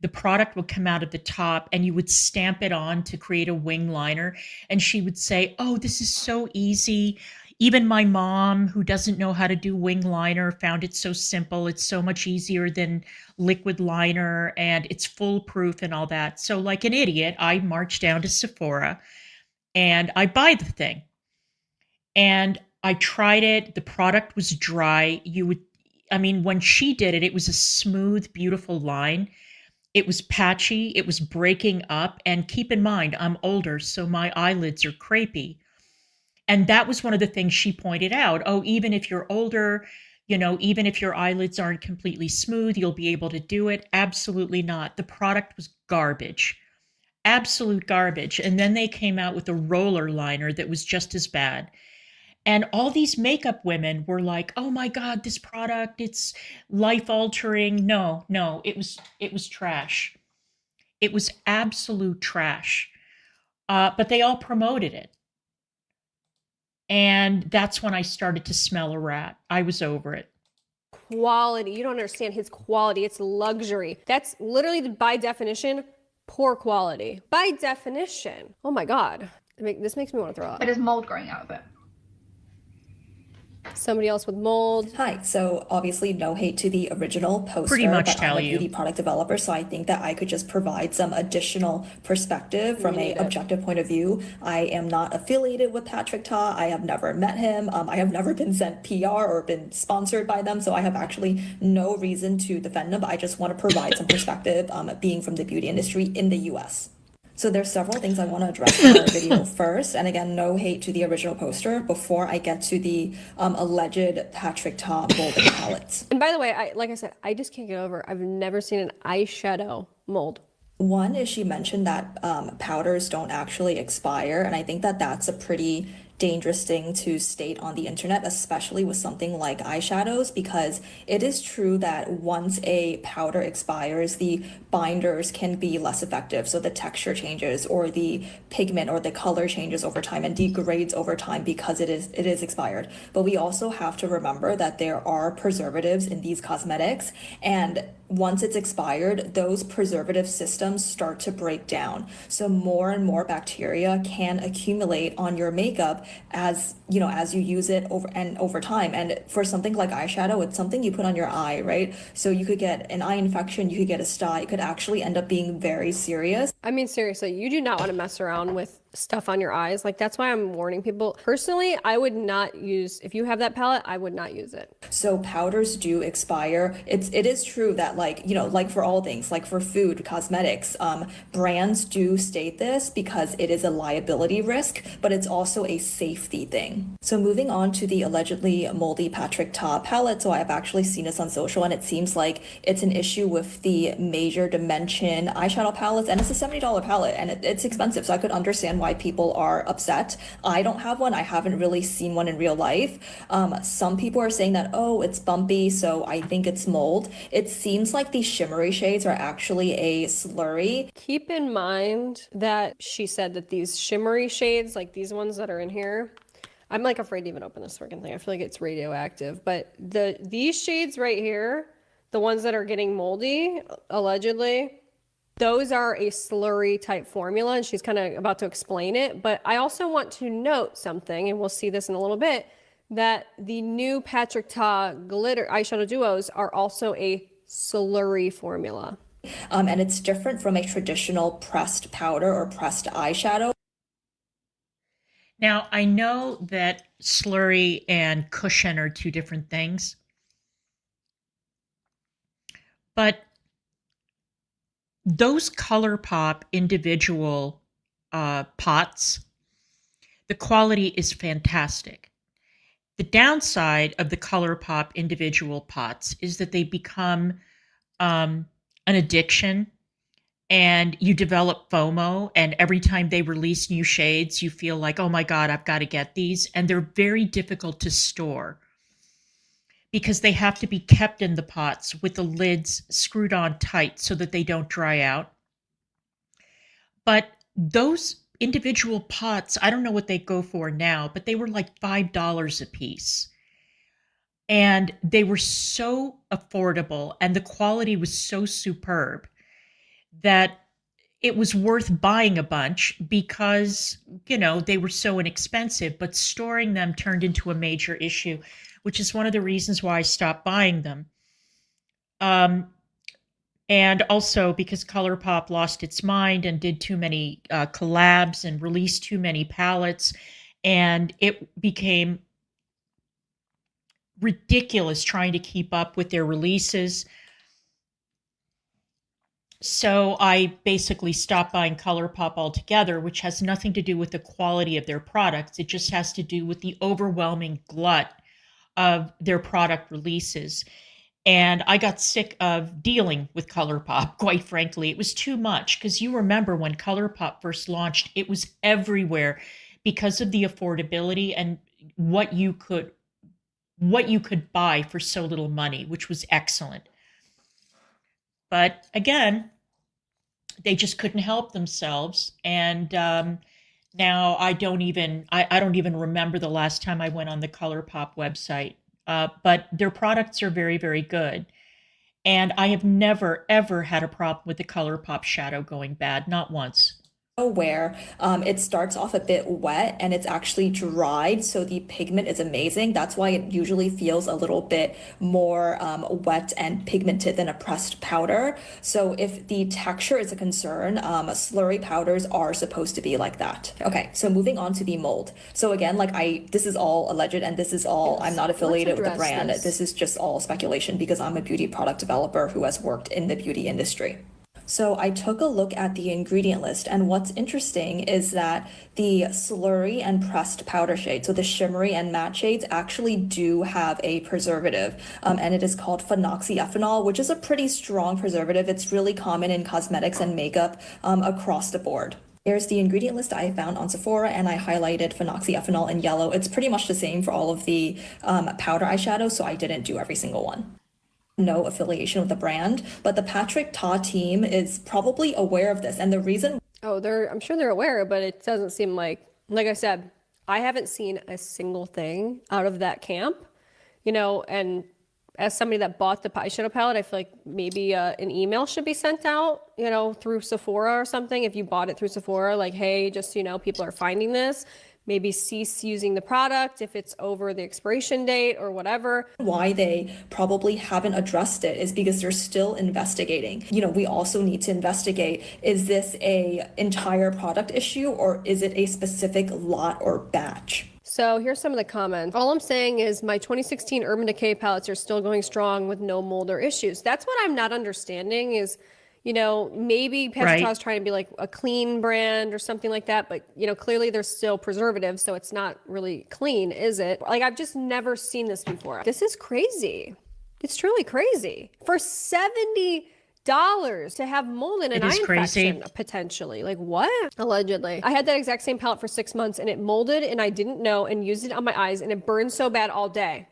[SPEAKER 1] the product would come out at the top, and you would stamp it on to create a wing liner. And she would say, oh, this is so easy. Even my mom, who doesn't know how to do wing liner, found it so simple. It's so much easier than liquid liner, and it's foolproof and all that. So like an idiot, I marched down to Sephora and I buy the thing. And I tried it. The product was dry. When she did it, it was a smooth, beautiful line. It was patchy. It was breaking up. And keep in mind, I'm older, so my eyelids are crepey. And that was one of the things she pointed out. Oh, even if you're older, even if your eyelids aren't completely smooth, you'll be able to do it. Absolutely not. The product was garbage. Absolute garbage. And then they came out with a roller liner that was just as bad. And all these makeup women were like, oh my God, this product, it's life altering. No, it was trash. It was absolute trash. But they all promoted it. And that's when I started to smell a rat. I was over it.
[SPEAKER 2] Quality. You don't understand his quality. It's luxury. That's literally, by definition, poor quality. By definition. Oh my God. This makes me want to throw up.
[SPEAKER 6] But there's mold growing out of it.
[SPEAKER 2] Somebody else with mold.
[SPEAKER 7] Hi. So obviously no hate to the original poster,
[SPEAKER 1] pretty much
[SPEAKER 7] but
[SPEAKER 1] tell
[SPEAKER 7] I'm a
[SPEAKER 1] you.
[SPEAKER 7] beauty product developer, so I think that I could just provide some additional perspective from an objective point of view. I am not affiliated with Patrick Ta. I have never met him. I have never been sent PR or been sponsored by them, so I have actually no reason to defend them, but I just want to provide some perspective being from the beauty industry in the US. So there's several things I want to address in our video first. And again, no hate to the original poster before I get to the alleged Patrick Ta molding palettes.
[SPEAKER 2] And by the way, like I said, I just can't get over, I've never seen an eyeshadow mold.
[SPEAKER 7] One is she mentioned that powders don't actually expire. And I think that that's a pretty dangerous thing to state on the internet, especially with something like eyeshadows, because it is true that once a powder expires, the binders can be less effective. So the texture changes, or the pigment or the color changes over time and degrades over time because it is expired. But we also have to remember that there are preservatives in these cosmetics, and once it's expired, those preservative systems start to break down. So more and more bacteria can accumulate on your makeup as you use it over time. And for something like eyeshadow, it's something you put on your eye, right? So you could get an eye infection, you could get a sty, it could actually end up being very serious.
[SPEAKER 2] I mean, seriously, you do not want to mess around with stuff on your eyes. Like, that's why I'm warning people. Personally, I would not use, if you have that palette, I would not use it.
[SPEAKER 7] So powders do expire. It is true that, like, you know, like for all things, like for food, cosmetics, brands do state this because it is a liability risk, but it's also a safety thing. So moving on to the allegedly moldy Patrick Ta palette. So I've actually seen this on social, and it seems like it's an issue with the major dimension eyeshadow palettes, and it's a $70 palette, and it's expensive. So I could understand why people are upset. I don't have one. I haven't really seen one in real life. Some people are saying that, oh, it's bumpy, so I think it's mold. It seems like these shimmery shades are actually a slurry.
[SPEAKER 2] Keep in mind that she said that these shimmery shades, like these ones that are in here, I'm like afraid to even open this freaking thing. I feel like it's radioactive, but these shades right here, the ones that are getting moldy, allegedly, those are a slurry type formula, and she's kind of about to explain it. But I also want to note something, and we'll see this in a little bit, that the new Patrick Ta glitter eyeshadow duos are also a slurry formula.
[SPEAKER 7] And it's different from a traditional pressed powder or pressed eyeshadow.
[SPEAKER 1] Now, I know that slurry and cushion are two different things, but those ColourPop individual pots, the quality is fantastic. The downside of the ColourPop individual pots is that they become an addiction, and you develop FOMO, and every time they release new shades, you feel like, oh my God, I've got to get these. And they're very difficult to store because they have to be kept in the pots with the lids screwed on tight so that they don't dry out. But those individual pots, I don't know what they go for now, but they were like $5 a piece. And they were so affordable, and the quality was so superb that it was worth buying a bunch because, you know, they were so inexpensive, but storing them turned into a major issue, which is one of the reasons why I stopped buying them. And also because ColourPop lost its mind and did too many collabs and released too many palettes, and it became ridiculous trying to keep up with their releases. So I basically stopped buying ColourPop altogether, which has nothing to do with the quality of their products. It just has to do with the overwhelming glut of their product releases. And I got sick of dealing with ColourPop, quite frankly. It was too much, because you remember when ColourPop first launched, it was everywhere because of the affordability and what you could buy for so little money, which was excellent. But again, they just couldn't help themselves. And now I don't even remember the last time I went on the ColourPop website. But their products are very, very good. And I have never, ever had a problem with the ColourPop shadow going bad, not once.
[SPEAKER 7] Where it starts off a bit wet and it's actually dried, so the pigment is amazing. That's why it usually feels a little bit more wet and pigmented than a pressed powder. So if the texture is a concern, slurry powders are supposed to be like that. Okay, so moving on to the mold. So again, like this is all alleged, and this is all, I'm not affiliated with the brand. This is just all speculation because I'm a beauty product developer who has worked in the beauty industry. So I took a look at the ingredient list, and what's interesting is that the slurry and pressed powder shades, so the shimmery and matte shades, actually do have a preservative, and it is called phenoxyethanol, which is a pretty strong preservative. It's really common in cosmetics and makeup across the board. Here's the ingredient list I found on Sephora, and I highlighted phenoxyethanol in yellow. It's pretty much the same for all of the powder eyeshadows, so I didn't do every single one. No affiliation with the brand, but the Patrick Ta team is probably aware of this, and the reason—
[SPEAKER 2] I'm sure they're aware, but it doesn't seem like I said, I haven't seen a single thing out of that camp, you know. And as somebody that bought the eyeshadow palette, I feel like maybe an email should be sent out, you know, through Sephora or something. If you bought it through Sephora, like, hey, just, you know, people are finding this, maybe cease using the product if it's over the expiration date or whatever.
[SPEAKER 7] Why they probably haven't addressed it is because they're still investigating. You know, we also need to investigate, is this a entire product issue or is it a specific lot or batch?
[SPEAKER 2] So here's some of the comments. All I'm saying is my 2016 Urban Decay palettes are still going strong with no mold or issues. That's what I'm not understanding is, you know, maybe Patrick is trying to be like a clean brand or something like that, but you know, clearly there's still preservatives, so it's not really clean, is it? Like, I've just never seen this before. This is crazy. It's truly crazy. For $70 to have mold in an eye infection, potentially. Like, what? Allegedly. I had that exact same palette for 6 months and it molded and I didn't know and used it on my eyes and it burned so bad all day.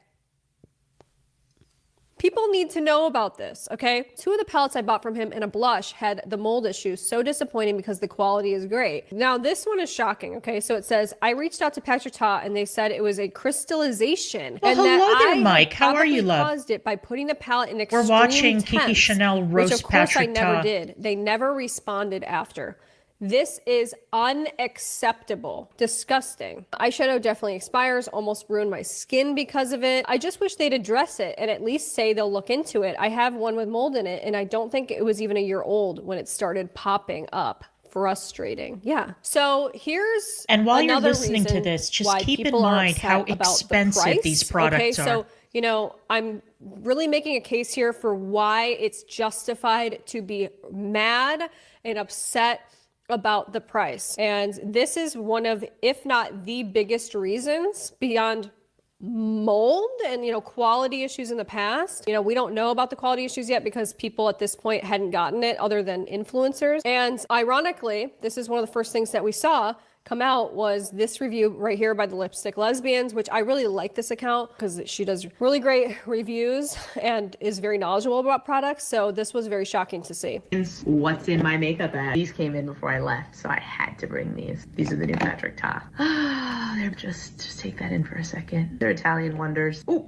[SPEAKER 2] People need to know about this, okay? 2 of the palettes I bought from him and a blush had the mold issue. So disappointing because the quality is great. Now, this one is shocking, okay? So it says, I reached out to Patrick Ta and they said it was a crystallization.
[SPEAKER 1] Well,
[SPEAKER 2] and
[SPEAKER 1] hello
[SPEAKER 2] that
[SPEAKER 1] there,
[SPEAKER 2] I
[SPEAKER 1] Mike. How are you, love?
[SPEAKER 2] Caused it by putting the palette in extreme
[SPEAKER 1] We're watching
[SPEAKER 2] temps,
[SPEAKER 1] Kiki Chanel roast
[SPEAKER 2] which of course
[SPEAKER 1] Patrick
[SPEAKER 2] I never
[SPEAKER 1] Ta.
[SPEAKER 2] did. They never responded after. This is unacceptable. Disgusting. Eyeshadow definitely expires, almost ruined my skin because of it. I just wish they'd address it and at least say they'll look into it. I have one with mold in it and I don't think it was even a year old when it started popping up. Frustrating. Yeah. So here's
[SPEAKER 1] and while you're listening to this, just keep in mind how expensive these products are.
[SPEAKER 2] So, you know, I'm really making a case here for why it's justified to be mad and upset about the price. And this is one of, if not the biggest reasons beyond mold and, you know, quality issues in the past. You know, we don't know about the quality issues yet because people at this point hadn't gotten it other than influencers. And ironically, this is one of the first things that we saw come out was this review right here by the Lipstick Lesbians, which I really like this account because she does really great reviews and is very knowledgeable about products. So this was very shocking to see.
[SPEAKER 6] What's in my makeup bag? These came in before I left, so I had to bring these. These are the new Patrick Ta. They're just take that in for a second. They're Italian wonders. Ooh.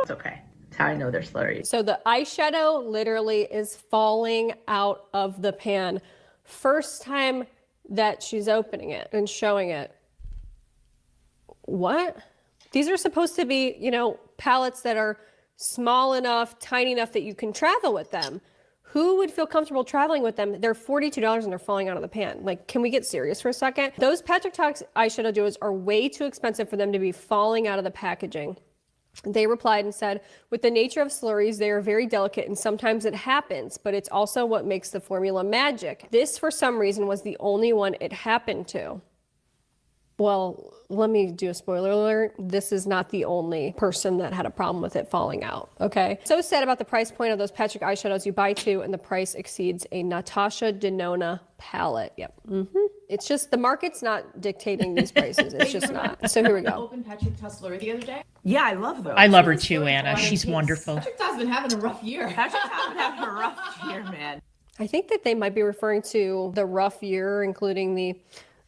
[SPEAKER 6] It's okay. That's how I know they're slurry.
[SPEAKER 2] So the eyeshadow literally is falling out of the pan. First time that she's opening it and showing it. What? These are supposed to be, you know, palettes that are small enough, tiny enough that you can travel with them. Who would feel comfortable traveling with them? They're $42 and they're falling out of the pan. Like, can we get serious for a second? Those Patrick Ta eyeshadow duos are way too expensive for them to be falling out of the packaging. They replied and said, with the nature of slurries, they are very delicate and sometimes it happens, but it's also what makes the formula magic. This, for some reason, was the only one it happened to. Well, let me do a spoiler alert. This is not the only person that had a problem with it falling out, okay? So sad about the price point of those Patrick eyeshadows. You buy 2 and the price exceeds a Natasha Denona palette. Yep. It's just the market's not dictating these prices. It's just not. So here we go.
[SPEAKER 8] Opened Patrick Ta Slurry the other day.
[SPEAKER 6] Yeah, I love those.
[SPEAKER 1] I love her too, Anna. She's wonderful.
[SPEAKER 8] Patrick Ta's been having a rough year.
[SPEAKER 6] Patrick Ta's been having a rough year, man.
[SPEAKER 2] I think that they might be referring to the rough year, including the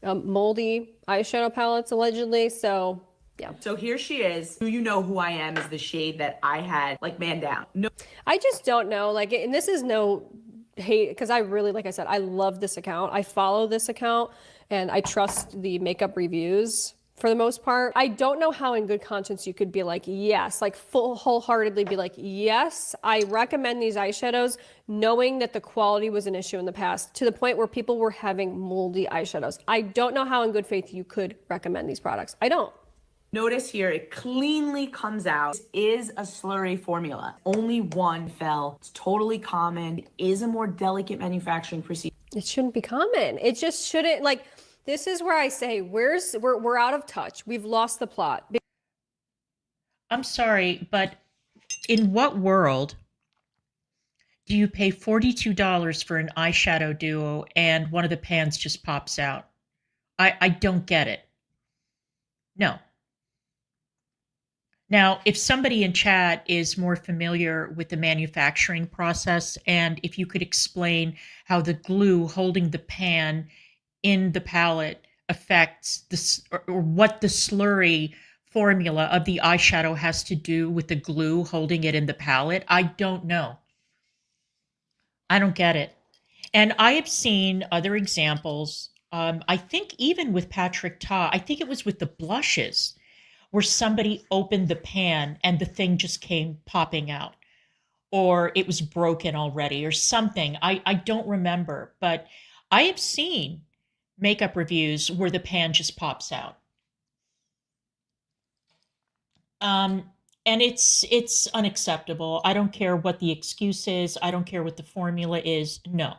[SPEAKER 2] moldy eyeshadow palettes, allegedly. So, yeah.
[SPEAKER 6] So here she is. Do you know who I am is the shade that I had, like, man down. No.
[SPEAKER 2] I just don't know. Like, and this is no hate, because I really, like I said, I love this account. I follow this account and I trust the makeup reviews for the most part. I don't know how in good conscience you could be like, yes, like wholeheartedly be like, yes, I recommend these eyeshadows, knowing that the quality was an issue in the past to the point where people were having moldy eyeshadows. I don't know how in good faith you could recommend these products. I don't.
[SPEAKER 6] Notice here, it cleanly comes out. This is a slurry formula. Only one fell. It's totally common. It is a more delicate manufacturing procedure.
[SPEAKER 2] It shouldn't be common. It just shouldn't, like, this is where I say, we're out of touch. We've lost the plot.
[SPEAKER 1] I'm sorry, but in what world do you pay $42 for an eyeshadow duo and one of the pans just pops out? I don't get it. No. Now, if somebody in chat is more familiar with the manufacturing process, and if you could explain how the glue holding the pan in the palette affects this, or what the slurry formula of the eyeshadow has to do with the glue holding it in the palette, I don't know. I don't get it. And I have seen other examples I think even with Patrick Ta, I think it was with the blushes where somebody opened the pan and the thing just came popping out, or it was broken already or something. I don't remember, but I have seen makeup reviews where the pan just pops out. And it's unacceptable. I don't care what the excuse is. I don't care what the formula is. No.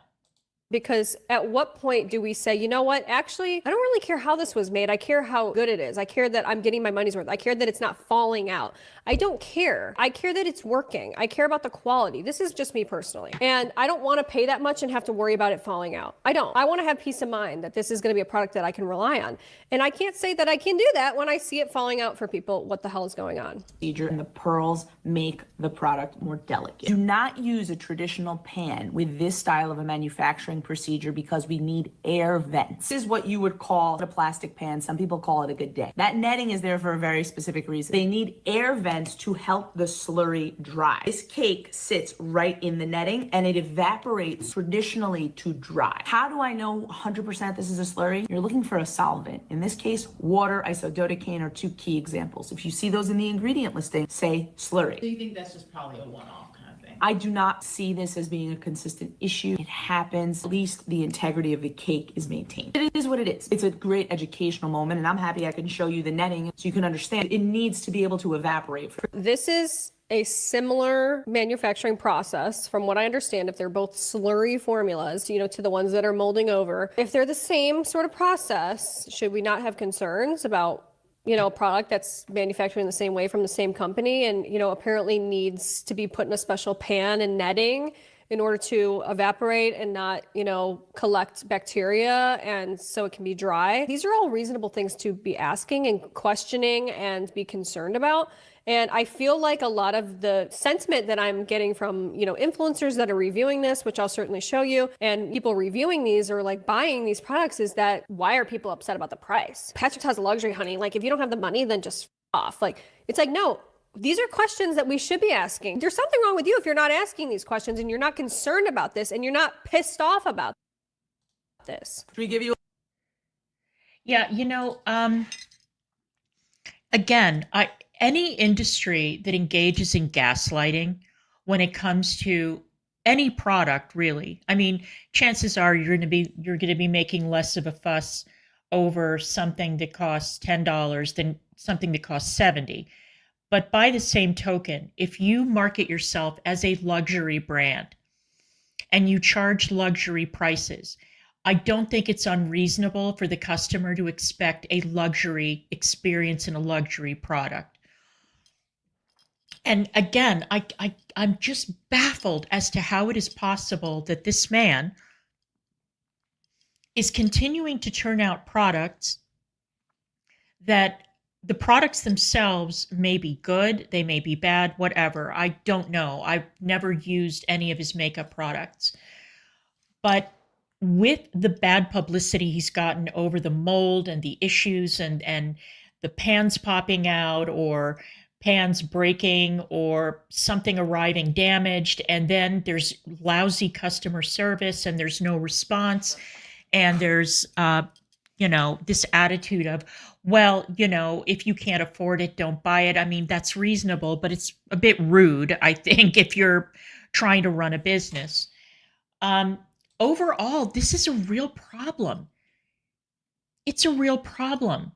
[SPEAKER 2] Because at what point do we say, you know what, actually, I don't really care how this was made. I care how good it is. I care that I'm getting my money's worth. I care that it's not falling out. I don't care. I care that it's working. I care about the quality. This is just me personally. And I don't want to pay that much and have to worry about it falling out. I don't. I want to have peace of mind that this is going to be a product that I can rely on. And I can't say that I can do that when I see it falling out for people. What the hell is going on?
[SPEAKER 6] And the pearls make the product more delicate. Do not use a traditional pan with this style of a manufacturing procedure because we need air vents. This is what you would call a plastic pan. Some people call it a good day. That netting is there for a very specific reason. They need air vents to help the slurry dry. This cake sits right in the netting and it evaporates traditionally to dry. How do I know 100% this is a slurry? You're looking for a solvent. In this case, water, isododecane are two key examples. If you see those in the ingredient listing, say slurry.
[SPEAKER 8] So you think that's just probably a one-off kind of thing?
[SPEAKER 6] I do not see this as being a consistent issue. It happens. At least the integrity of the cake is maintained. It is what it is. It's a great educational moment, and I'm happy I can show you the netting so you can understand it needs to be able to evaporate.
[SPEAKER 2] This is a similar manufacturing process, from what I understand, if they're both slurry formulas, you know, to the ones that are molding over. If they're the same sort of process, should we not have concerns about, you know, a product that's manufactured in the same way from the same company and, you know, apparently needs to be put in a special pan and netting in order to evaporate and not, you know, collect bacteria and so it can be dry? These are all reasonable things to be asking and questioning and be concerned about. And I feel like a lot of the sentiment that I'm getting from, you know, influencers that are reviewing this, which I'll certainly show you, and people reviewing these or like buying these products is that, why are people upset about the price? Patrick has luxury, honey. Like, if you don't have the money, then just off. Like, it's like, no, these are questions that we should be asking. There's something wrong with you if you're not asking these questions and you're not concerned about this and you're not pissed off about this.
[SPEAKER 6] Should we give you?
[SPEAKER 1] Yeah, you know, again, any industry that engages in gaslighting when it comes to any product, really, I mean, chances are you're going to be making less of a fuss over something that costs $10 than something that costs $70. But by the same token, if you market yourself as a luxury brand and you charge luxury prices, I don't think it's unreasonable for the customer to expect a luxury experience in a luxury product. And again, I'm just baffled as to how it is possible that this man is continuing to turn out products that the products themselves may be good, they may be bad, whatever. I don't know. I've never used any of his makeup products. But with the bad publicity he's gotten over the mold and the issues and the pans popping out or pans breaking or something arriving damaged, and then there's lousy customer service and there's no response, and there's you know, this attitude of, well, you know, if you can't afford it, don't buy it. I mean, that's reasonable, but it's a bit rude, I think, if you're trying to run a business. Overall, this is a real problem. It's a real problem.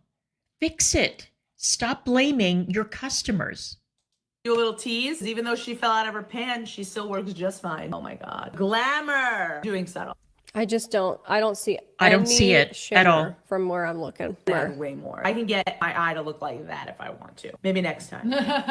[SPEAKER 1] Fix it. Stop blaming your customers.
[SPEAKER 6] A little tease. Even though she fell out of her pan, she still works just fine. Oh my God. Glamour. Doing subtle.
[SPEAKER 2] I don't see
[SPEAKER 1] it at all
[SPEAKER 2] from where I'm looking.
[SPEAKER 6] Way more. I can get my eye to look like that if I want to. Maybe next time.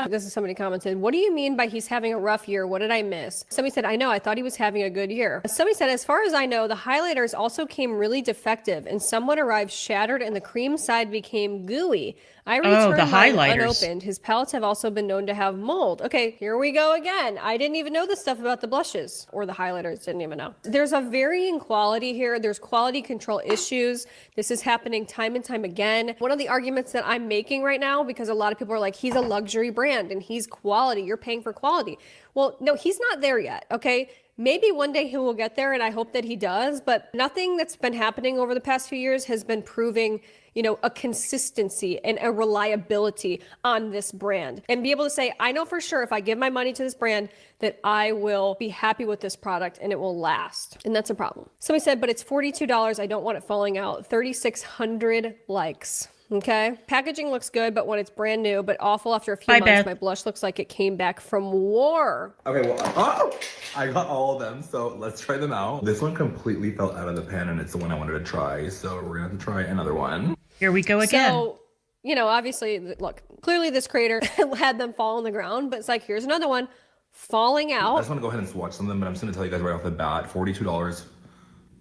[SPEAKER 2] This is somebody commented, what do you mean by he's having a rough year? What did I miss? Somebody said, I know, I thought he was having a good year. Somebody said, as far as I know, the highlighters also came really defective and someone arrived shattered and the cream side became gooey. I returned mine unopened. His palettes have also been known to have mold. Okay, here we go again. I didn't even know this stuff about the blushes, or the highlighters, didn't even know. There's a varying quality here. There's quality control issues. This is happening time and time again. One of the arguments that I'm making right now, because a lot of people are like, he's a luxury brand and he's quality. You're paying for quality. Well, no, he's not there yet, okay? maybe one day he will get there, and I hope that he does, but nothing that's been happening over the past few years has been proving, you know, a consistency and a reliability on this brand. And be able to say, I know for sure if I give my money to this brand that I will be happy with this product and it will last. And that's a problem. Somebody said, but it's $42. I don't want it falling out. 3,600 likes. Okay. Packaging looks good, but when it's brand new, but awful after a few months, Beth. My blush looks like it came back from war.
[SPEAKER 9] Okay, well, I got all of them, so let's try them out. This one completely fell out of the pan, and it's the one I wanted to try, so we're gonna have to try another one.
[SPEAKER 1] Here we go again.
[SPEAKER 2] So, you know, obviously, look, clearly this creator had them fall on the ground, but it's like, here's another one falling out.
[SPEAKER 9] I just want to go ahead and swatch some of them, but I'm just gonna tell you guys right off the bat, $42.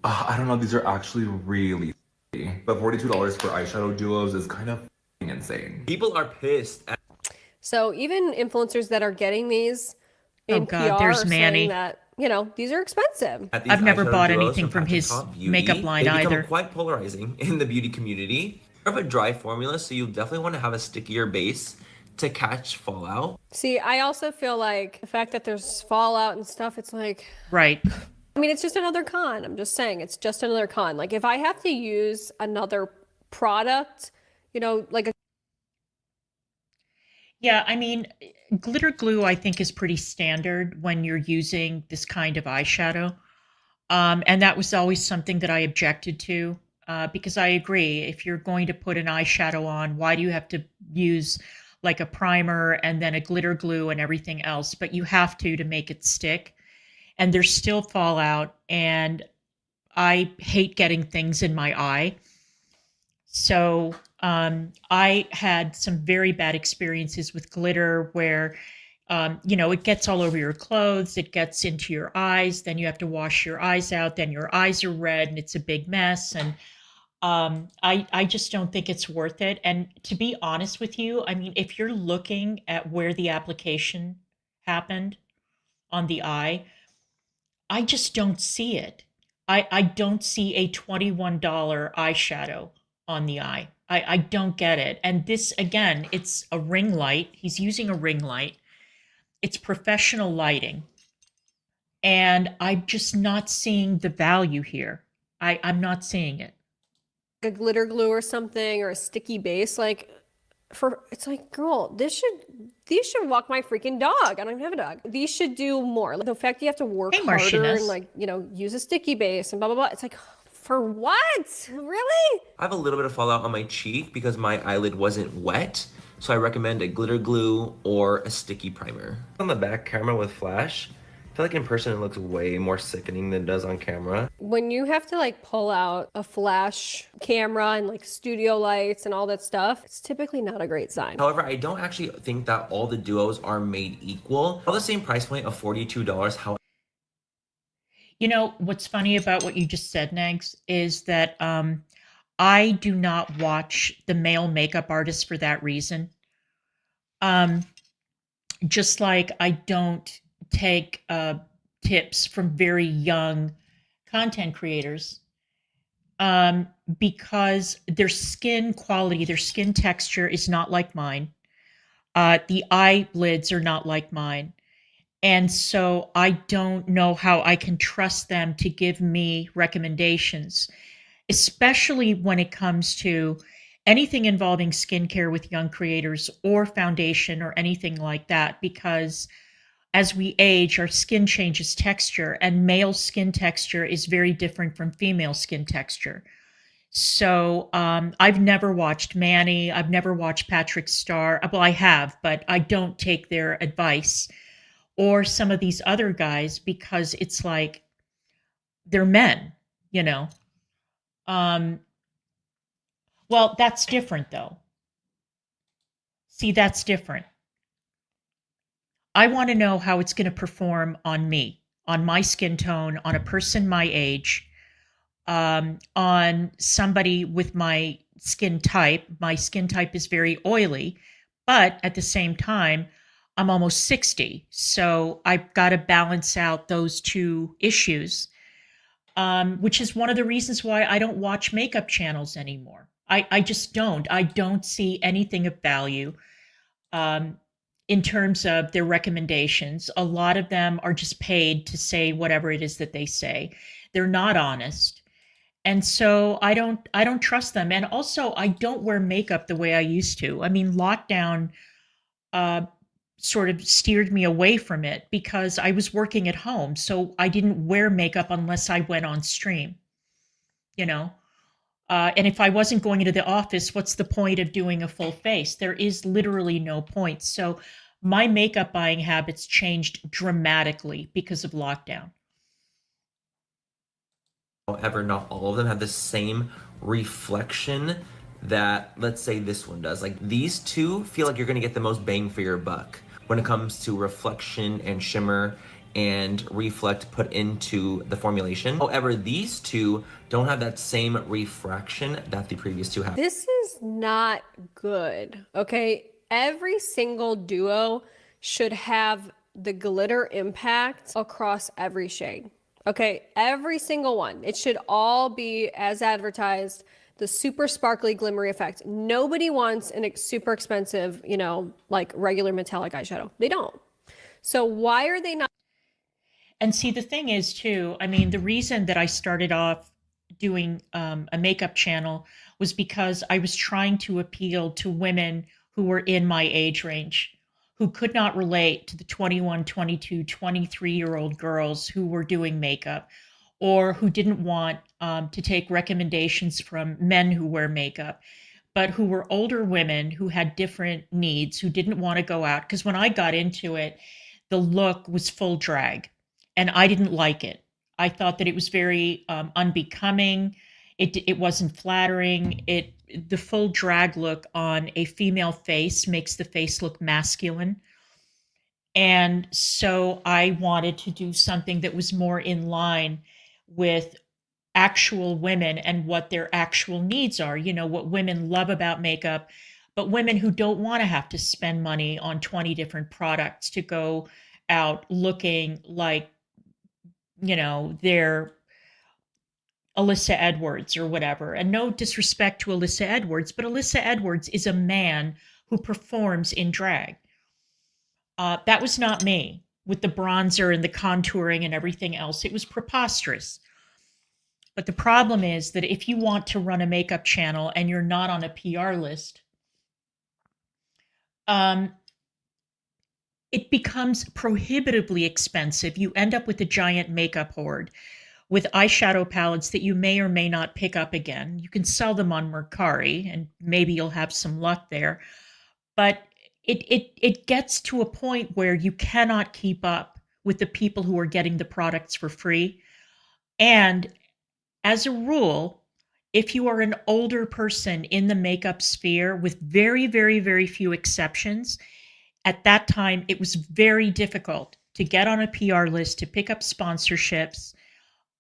[SPEAKER 9] I don't know, these are actually really, but $42 for eyeshadow duos is kind of insane.
[SPEAKER 10] People are pissed.
[SPEAKER 2] So even influencers that are getting these in PR are saying that, you know, these are expensive.
[SPEAKER 1] I've never bought anything from his makeup line either.
[SPEAKER 10] They become quite polarizing in the beauty community. More of a dry formula, so you definitely want to have a stickier base to catch fallout.
[SPEAKER 2] See, I also feel like the fact that there's fallout and stuff, it's like...
[SPEAKER 1] Right.
[SPEAKER 2] I mean, it's just another con. I'm just saying, it's just another con. Like, if I have to use another product, you know, like a...
[SPEAKER 1] Yeah, I mean, glitter glue, I think, is pretty standard when you're using this kind of eyeshadow. And that was always something that I objected to, because I agree, if you're going to put an eyeshadow on, why do you have to use like a primer and then a glitter glue and everything else? But you have to make it stick. And there's still fallout, and I hate getting things in my eye. So I had some very bad experiences with glitter where, you know, it gets all over your clothes, it gets into your eyes, then you have to wash your eyes out, then your eyes are red and it's a big mess. And I just don't think it's worth it. And to be honest with you, I mean, if you're looking at where the application happened on the eye, I just don't see it. I don't see a $21 eyeshadow on the eye. I don't get it. And this, again, it's a ring light. He's using a ring light. It's professional lighting. And I'm just not seeing the value here. I'm not seeing it.
[SPEAKER 2] A glitter glue or something, or a sticky base, like... it's like, girl, these should walk my freaking dog. I don't even have a dog. These should do more. Like, the fact that you have to work harder and, like, you know, use a sticky base and blah, blah, blah. It's like, for what? Really?
[SPEAKER 10] I have a little bit of fallout on my cheek because my eyelid wasn't wet. So I recommend a glitter glue or a sticky primer. On the back camera with flash, I feel like in person it looks way more sickening than it does on camera.
[SPEAKER 2] When you have to like pull out a flash camera and like studio lights and all that stuff, it's typically not a great sign.
[SPEAKER 10] However, I don't actually think that all the duos are made equal. All the same price point of $42. How
[SPEAKER 1] You know, what's funny about what you just said, Negs, is that I do not watch the male makeup artists for that reason. Just like I don't take tips from very young content creators because their skin quality, their skin texture is not like mine. The eyelids are not like mine. And so I don't know how I can trust them to give me recommendations, especially when it comes to anything involving skincare with young creators or foundation or anything like that, because as we age, our skin changes texture, and male skin texture is very different from female skin texture. So I've never watched Manny. I've never watched Patrick Starr. Well, I have, but I don't take their advice, or some of these other guys, because it's like they're men, you know. Well, that's different, though. See, that's different. I want to know how it's going to perform on me, on my skin tone, on a person my age, on somebody with my skin type. My skin type is very oily, but at the same time, I'm almost 60. So I've got to balance out those two issues, which is one of the reasons why I don't watch makeup channels anymore. I just don't. I don't see anything of value. in terms of their recommendations. A lot of them are just paid to say whatever it is that they say. They're not honest. And so I don't trust them. And also I don't wear makeup the way I used to. I mean, lockdown sort of steered me away from it because I was working at home. So I didn't wear makeup unless I went on stream, you know? And if I wasn't going into the office, what's the point of doing a full face? There is literally no point. So my makeup buying habits changed dramatically because of lockdown.
[SPEAKER 10] However, not all of them have the same reflection that, let's say, this one does. Like, these two feel like you're gonna get the most bang for your buck when it comes to reflection and shimmer and reflect put into the formulation. However, these two don't have that same refraction that the previous two have.
[SPEAKER 2] This is not good, okay? Every single duo should have the glitter impact across every shade, okay? Every single one. It should all be as advertised, the super sparkly glimmery effect. Nobody wants a super expensive, you know, like regular metallic eyeshadow. They don't. So why are they not?
[SPEAKER 1] And see, the thing is too, I mean, the reason that I started off doing a makeup channel was because I was trying to appeal to women who were in my age range, who could not relate to the 21, 22, 23-year-old girls who were doing makeup, or who didn't want to take recommendations from men who wear makeup, but who were older women who had different needs, who didn't want to go out. Because when I got into it, the look was full drag. And I didn't like it. I thought that it was very unbecoming. It wasn't flattering. The full drag look on a female face makes the face look masculine. And so I wanted to do something that was more in line with actual women and what their actual needs are. You know, what women love about makeup, but women who don't want to have to spend money on 20 different products to go out looking like, you know, they're Alyssa Edwards or whatever. And no disrespect to Alyssa Edwards, but Alyssa Edwards is a man who performs in drag. That was not me with the bronzer and the contouring and everything else. It was preposterous. But the problem is that if you want to run a makeup channel and you're not on a PR list, it becomes prohibitively expensive. You end up with a giant makeup hoard with eyeshadow palettes that you may or may not pick up again. You can sell them on Mercari and maybe you'll have some luck there. But it gets to a point where you cannot keep up with the people who are getting the products for free. And as a rule, if you are an older person in the makeup sphere, with very, very, very few exceptions, at that time, it was very difficult to get on a PR list, to pick up sponsorships.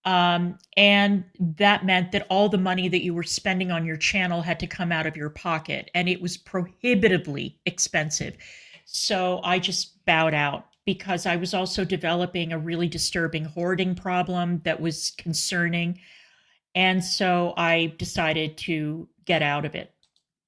[SPEAKER 1] And that meant that all the money that you were spending on your channel had to come out of your pocket. And it was prohibitively expensive. So I just bowed out because I was also developing a really disturbing hoarding problem that was concerning. And so I decided to get out of it.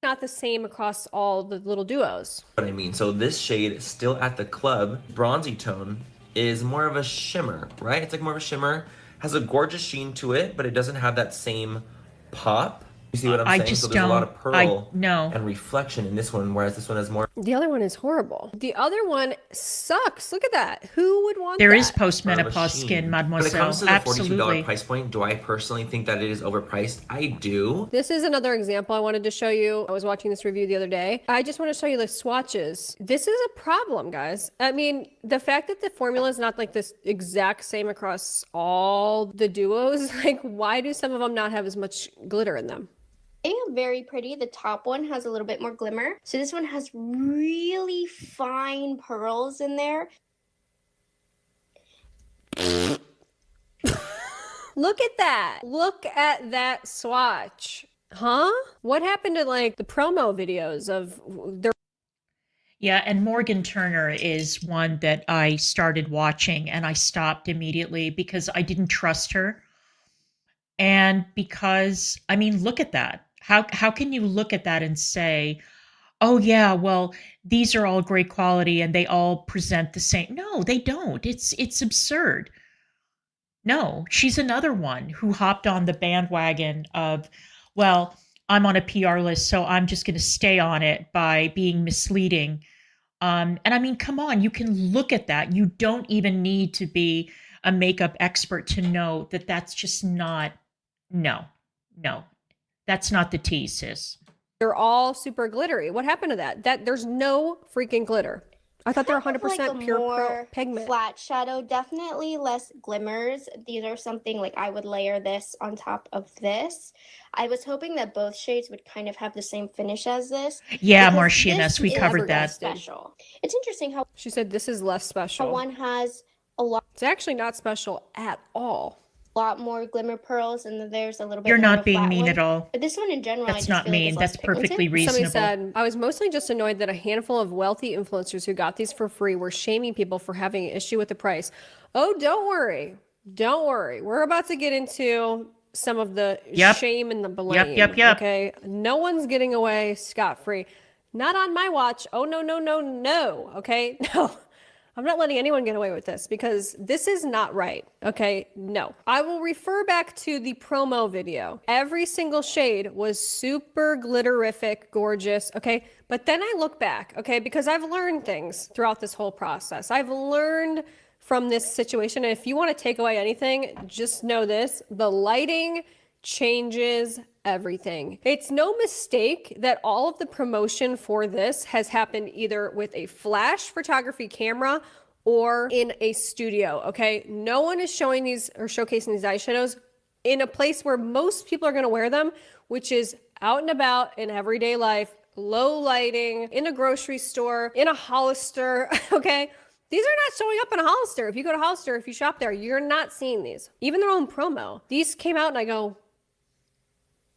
[SPEAKER 2] Not the same across all the little duos.
[SPEAKER 10] What I mean, so this shade, Still at the Club, bronzy tone, is more of a shimmer, right? It's like more of a shimmer, has a gorgeous sheen to it, but it doesn't have that same pop. You see what I'm saying? So there's a lot of pearl and reflection in this one, whereas this one has more.
[SPEAKER 2] The other one is horrible. The other one sucks. Look at that. Who would want
[SPEAKER 1] There
[SPEAKER 2] that?
[SPEAKER 1] is postmenopause skin, mademoiselle.
[SPEAKER 10] When it comes to the
[SPEAKER 1] Absolutely.
[SPEAKER 10] $42 price point, do I personally think that it is overpriced? I do.
[SPEAKER 2] This is another example I wanted to show you. I was watching this review the other day. I just want to show you the swatches. This is a problem, guys. I mean, the fact that the formula is not like this exact same across all the duos, like why do some of them not have as much glitter in them?
[SPEAKER 3] Very pretty. The top one has a little bit more glimmer. So this one has really fine pearls in there.
[SPEAKER 2] Look at that. Look at that swatch. Huh? What happened to like the promo videos of their...
[SPEAKER 1] Yeah, and Morgan Turner is one that I started watching and I stopped immediately because I didn't trust her. And because, I mean, look at that. How can you look at that and say, Oh yeah, well, these are all great quality and they all present the same. No, they don't. It's absurd. No, she's another one who hopped on the bandwagon of, well, I'm on a PR list, so I'm just going to stay on it by being misleading. And I mean, come on, you can look at that. You don't even need to be a makeup expert to know that that's just not, no, no, that's not the tea, sis.
[SPEAKER 2] They're all super glittery. What happened to that? There's no freaking glitter. I thought they're 100%
[SPEAKER 3] like
[SPEAKER 2] pure
[SPEAKER 3] more
[SPEAKER 2] pigment.
[SPEAKER 3] Flat shadow, definitely less glimmers. These are something like I would layer this on top of this. I was hoping that both shades would kind of have the same finish as this.
[SPEAKER 1] Yeah, Marcianess, we
[SPEAKER 3] is
[SPEAKER 1] covered that.
[SPEAKER 3] Special. It's interesting how
[SPEAKER 2] she said this is less special.
[SPEAKER 3] one has a lot.
[SPEAKER 2] It's actually not special at all.
[SPEAKER 3] Lot more glimmer pearls, and then there's a little bit.
[SPEAKER 1] You're
[SPEAKER 3] more
[SPEAKER 1] not being mean
[SPEAKER 3] one.
[SPEAKER 1] at all.
[SPEAKER 3] But this one in general,
[SPEAKER 1] that's not mean. Like that's perfectly reasonable.
[SPEAKER 2] Somebody said, I was mostly just annoyed that a handful of wealthy influencers who got these for free were shaming people for having an issue with the price. Oh, don't worry. Don't worry. We're about to get into some of the shame and the blame.
[SPEAKER 1] Yep.
[SPEAKER 2] Okay. No one's getting away scot-free. Not on my watch. Oh, no. Okay. No. I'm not letting anyone get away with this because this is not right. Okay, no. I will refer back to the promo video. Every single shade was super glitterific, gorgeous, okay? But then I look back, okay, because I've learned things throughout this whole process. I've learned from this situation, and if you want to take away anything, just know this, the lighting changes everything. It's no mistake that all of the promotion for this has happened either with a flash photography camera or in a studio, okay? No one is showing these or showcasing these eyeshadows in a place where most people are gonna wear them, which is out and about in everyday life, low lighting, in a grocery store, in a Hollister, okay? These are not showing up in a Hollister. If you go to Hollister, if you shop there, you're not seeing these. Even their own promo. These came out and I go,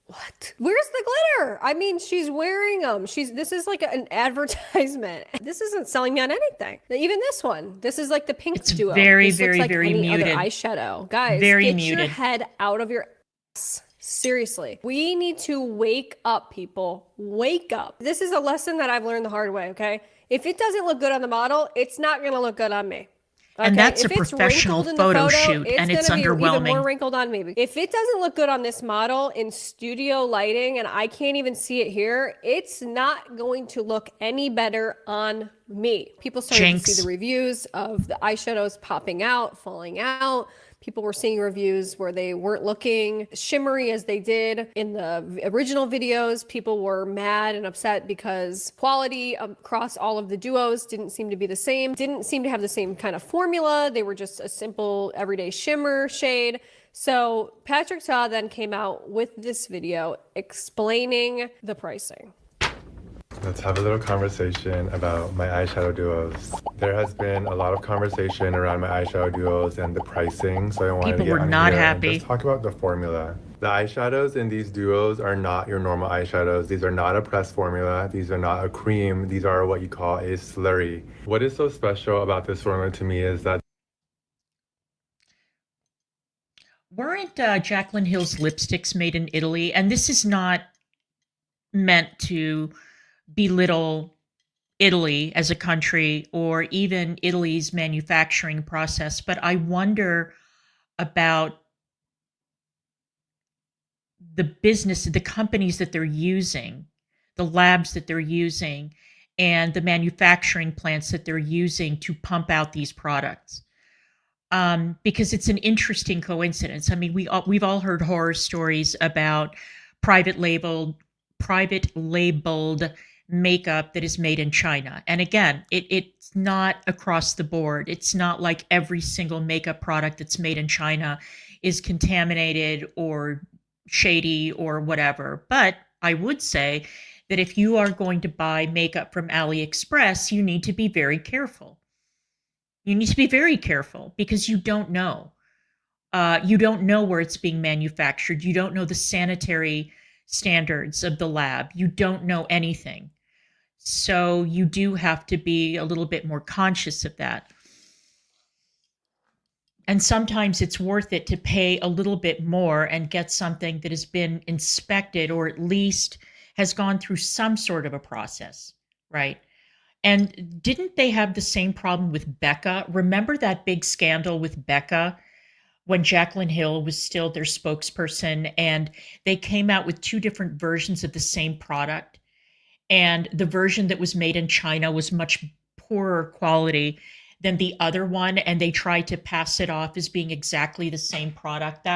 [SPEAKER 2] what? Where's the glitter? I mean, she's wearing them. This is like an advertisement. This isn't selling me on anything. Even this one. This is like the pink duo.
[SPEAKER 1] Very,
[SPEAKER 2] this
[SPEAKER 1] very,
[SPEAKER 2] looks like
[SPEAKER 1] very
[SPEAKER 2] any
[SPEAKER 1] muted.
[SPEAKER 2] Other eyeshadow. Guys,
[SPEAKER 1] very
[SPEAKER 2] get
[SPEAKER 1] muted.
[SPEAKER 2] Your head out of your ass. Seriously. We need to wake up, people. Wake up. This is a lesson that I've learned the hard way, okay? If it doesn't look good on the model, it's not going to look good on me. Okay?
[SPEAKER 1] And that's
[SPEAKER 2] if
[SPEAKER 1] a professional photo shoot, and it's underwhelming.
[SPEAKER 2] Even more wrinkled on me. If it doesn't look good on this model in studio lighting, and I can't even see it here, it's not going to look any better on me. People started to see the reviews of the eyeshadows popping out, falling out. People were seeing reviews where they weren't looking shimmery as they did in the original videos. People were mad and upset because quality across all of the duos didn't seem to be the same, didn't seem to have the same kind of formula. They were just a simple everyday shimmer shade. So Patrick Ta then came out with this video explaining the pricing.
[SPEAKER 4] Let's have a little conversation about my eyeshadow duos. There has been a lot of conversation around my eyeshadow duos and the pricing, so I wanted to get on here and just talk about the formula. The eyeshadows in these duos are not your normal eyeshadows. These are not a pressed formula. These are not a cream. These are what you call a slurry. What is so special about this formula to me is that
[SPEAKER 1] weren't Jaclyn Hill's lipsticks made in Italy? And this is not meant to belittle Italy as a country or even Italy's manufacturing process, but I wonder about the business, the companies that they're using, the labs that they're using, and the manufacturing plants that they're using to pump out these products. Because it's an interesting coincidence. I mean, we've all heard horror stories about private labeled makeup that is made in China. And again, it's not across the board. It's not like every single makeup product that's made in China is contaminated or shady or whatever. But I would say that if you are going to buy makeup from AliExpress, you need to be very careful. You need to be very careful because you don't know. You don't know where it's being manufactured. You don't know the sanitary standards of the lab. You don't know anything. So you do have to be a little bit more conscious of that. And sometimes it's worth it to pay a little bit more and get something that has been inspected or at least has gone through some sort of a process, right? And didn't they have the same problem with Becca? Remember that big scandal with Becca when Jaclyn Hill was still their spokesperson, and they came out with two different versions of the same product? And the version that was made in China was much poorer quality than the other one, and they tried to pass it off as being exactly the same product.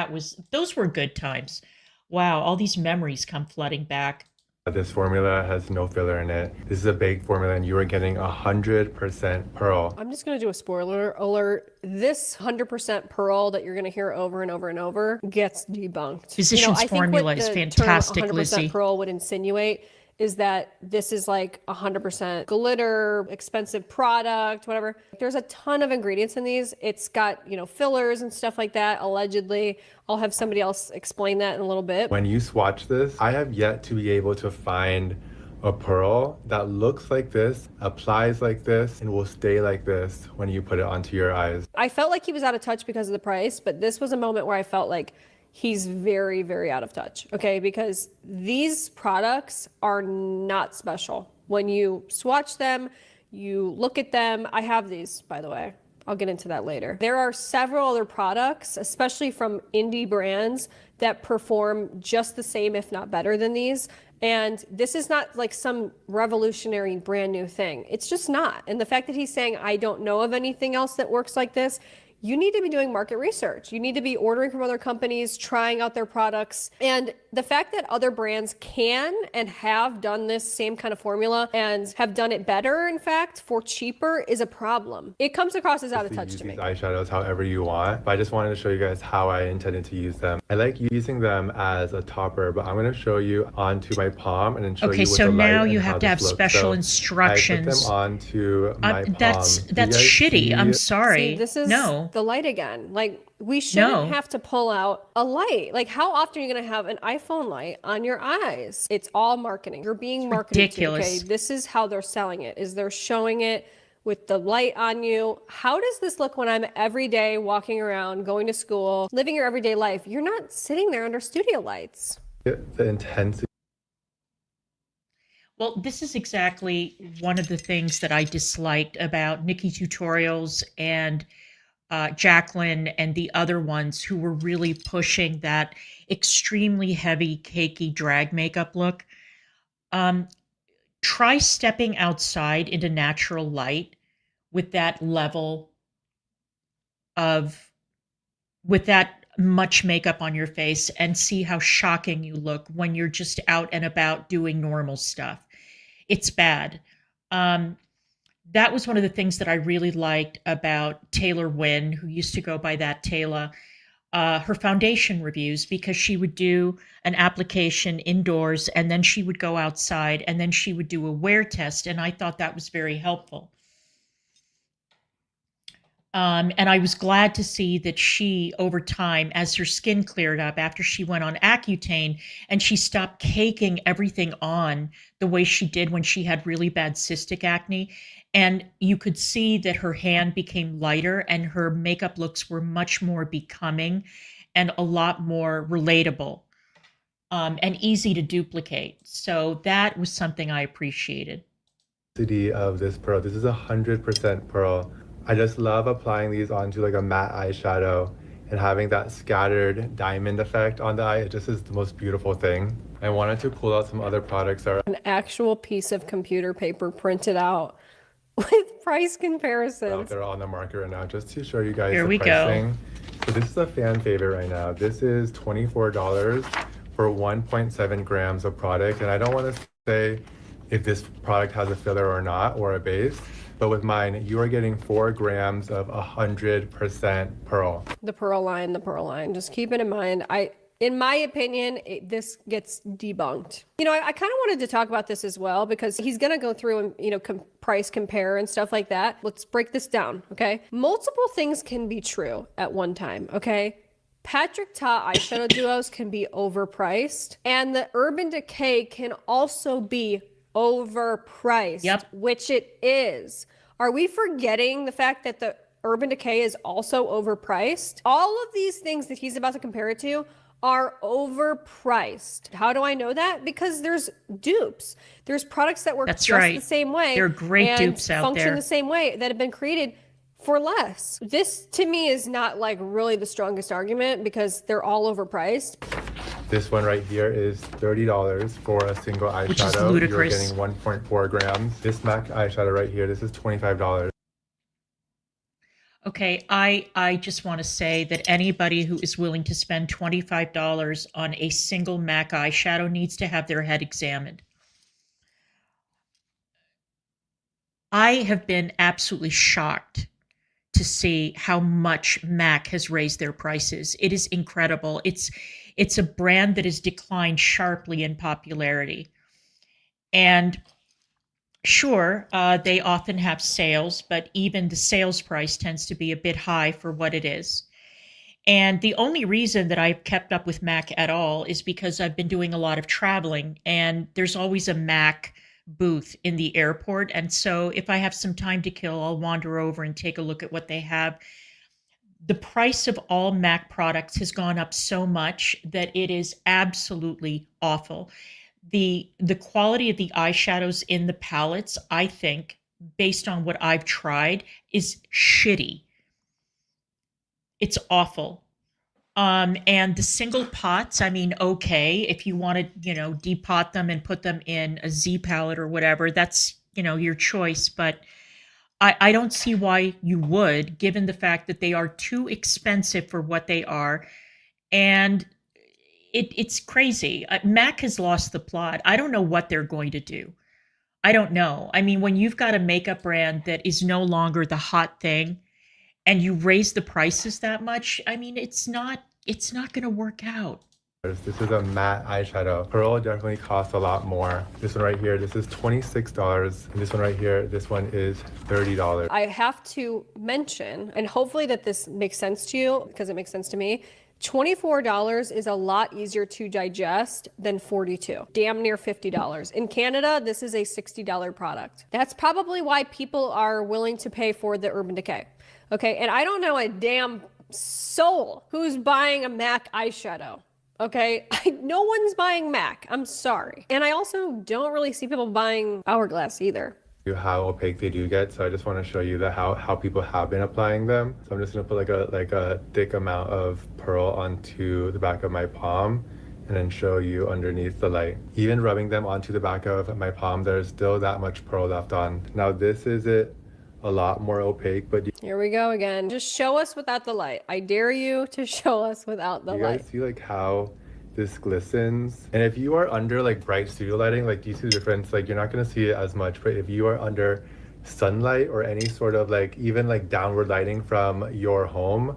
[SPEAKER 1] Those were good times. Wow, all these memories come flooding back.
[SPEAKER 4] This formula has no filler in it. This is a baked formula and you are getting 100% pearl.
[SPEAKER 2] I'm just going to do a spoiler alert. This 100% pearl that you're going to hear over and over and over gets debunked.
[SPEAKER 1] Physician's formula is fantastic, Lizzie.
[SPEAKER 2] 100% pearl would insinuate is that this is like 100% glitter, expensive product, whatever. There's a ton of ingredients in these. It's got, fillers and stuff like that, allegedly. I'll have somebody else explain that in a little bit.
[SPEAKER 4] When you swatch this, I have yet to be able to find a pearl that looks like this, applies like this, and will stay like this when you put it onto your eyes.
[SPEAKER 2] I felt like he was out of touch because of the price, but this was a moment where I felt like he's very, very out of touch, okay? Because these products are not special. When you swatch them, you look at them. I have these, by the way. I'll get into that later. There are several other products, especially from indie brands, that perform just the same, if not better than these. And this is not like some revolutionary brand new thing. It's just not. And the fact that he's saying, I don't know of anything else that works like this, you need to be doing market research. You need to be ordering from other companies, trying out their products. And the fact that other brands can and have done this same kind of formula and have done it better, in fact, for cheaper is a problem. It comes across as out of touch to me.
[SPEAKER 4] These eyeshadows however you want, but I just wanted to show you guys how I intended to use them. I like using them as a topper, but I'm going to show you onto my palm and then show you with the light.
[SPEAKER 1] Okay, so now you have to have special instructions.
[SPEAKER 4] I put them onto my palm.
[SPEAKER 1] That's shitty. I'm sorry.
[SPEAKER 2] See, this is the light again. Like, we shouldn't have to pull out a light. Like, how often are you going to have an iPhone light on your eyes? It's all marketing. You're being marketed
[SPEAKER 1] ridiculous.
[SPEAKER 2] to. Okay, this is how they're selling it. Is they're showing it with the light on you. How does this look when I'm every day walking around, going to school, living your everyday life? You're not sitting there under studio lights.
[SPEAKER 4] The intensity.
[SPEAKER 1] Well, this is exactly one of the things that I disliked about Nikki Tutorials and Jaclyn and the other ones who were really pushing that extremely heavy, cakey drag makeup look. Try stepping outside into natural light with that level of, with that much makeup on your face and see how shocking you look when you're just out and about doing normal stuff. It's bad. That was one of the things that I really liked about Taylor Wynn, who used to go by that Taylor, her foundation reviews, because she would do an application indoors and then she would go outside and then she would do a wear test. And I thought that was very helpful. And I was glad to see that she, over time, as her skin cleared up after she went on Accutane and she stopped caking everything on the way she did when she had really bad cystic acne. And you could see that her hand became lighter and her makeup looks were much more becoming and a lot more relatable and easy to duplicate. So that was something I appreciated.
[SPEAKER 4] Of this pearl. This is 100% pearl. I just love applying these onto like a matte eyeshadow and having that scattered diamond effect on the eye. It just is the most beautiful thing. I wanted to pull out some other products that are
[SPEAKER 2] an actual piece of computer paper printed out with price comparisons
[SPEAKER 4] that are on the market right now, just to show you guys
[SPEAKER 1] the pricing.
[SPEAKER 4] Go. So this is a fan favorite right now. This is $24 for 1.7 grams of product. And I don't want to say if this product has a filler or not, or a base. But with mine, you are getting 4 grams of 100% pearl.
[SPEAKER 2] The pearl line. Just keep it in mind. In my opinion, this gets debunked. I kind of wanted to talk about this as well because he's going to go through and, price compare and stuff like that. Let's break this down, okay? Multiple things can be true at one time, okay? Patrick Ta eyeshadow duos can be overpriced, and the Urban Decay can also be overpriced, which it is. Are we forgetting the fact that the Urban Decay is also overpriced? All of these things that he's about to compare it to are overpriced. How do I know that? Because there's dupes. There's products that work
[SPEAKER 1] That's
[SPEAKER 2] just
[SPEAKER 1] right.
[SPEAKER 2] the same way.
[SPEAKER 1] There are great
[SPEAKER 2] and
[SPEAKER 1] dupes out
[SPEAKER 2] function
[SPEAKER 1] there.
[SPEAKER 2] the same way that have been created for less. This to me is not like really the strongest argument because they're all overpriced.
[SPEAKER 4] This one right here is $30 for a single eyeshadow.
[SPEAKER 1] Which is ludicrous.
[SPEAKER 4] You're getting 1.4 grams. This MAC eyeshadow right here, this is $25.
[SPEAKER 1] Okay, I just want to say that anybody who is willing to spend $25 on a single MAC eyeshadow needs to have their head examined. I have been absolutely shocked to see how much MAC has raised their prices. It is incredible. It's a brand that has declined sharply in popularity. And sure, they often have sales, but even the sales price tends to be a bit high for what it is. And the only reason that I've kept up with MAC at all is because I've been doing a lot of traveling, and there's always a MAC booth in the airport. And so if I have some time to kill, I'll wander over and take a look at what they have. The price of all MAC products has gone up so much that it is absolutely awful. The quality of the eyeshadows in the palettes, I think, based on what I've tried, is shitty. It's awful. And the single pots, I mean, okay, if you want to, depot them and put them in a Z palette or whatever, that's, your choice. But I don't see why you would, given the fact that they are too expensive for what they are. And it's crazy. MAC has lost the plot. I don't know what they're going to do. I don't know. I mean, when you've got a makeup brand that is no longer the hot thing and you raise the prices that much, I mean, it's not going to work out.
[SPEAKER 4] This is a matte eyeshadow. Pearl definitely costs a lot more. This one right here, this is $26. And this one right here, this one is $30.
[SPEAKER 2] I have to mention, and hopefully that this makes sense to you because it makes sense to me, $24 is a lot easier to digest than $42, damn near $50. In Canada, this is a $60 product. That's probably why people are willing to pay for the Urban Decay. Okay, and I don't know a damn soul who's buying a MAC eyeshadow. Okay, no one's buying MAC. I'm sorry. And I also don't really see people buying Hourglass either.
[SPEAKER 4] How opaque they do get, so I just want to show you that how people have been applying them. So I'm just gonna put like a thick amount of pearl onto the back of my palm and then show you underneath the light. Even rubbing them onto the back of my palm, there's still that much pearl left on. Now this is a lot more opaque, but
[SPEAKER 2] here we go again. Just show us without the light. I dare you to show us without the light.
[SPEAKER 4] You guys see like how this glistens? And if you are under like bright studio lighting, like, do you see the difference? Like, you're not gonna see it as much, but if you are under sunlight or any sort of like even like downward lighting from your home.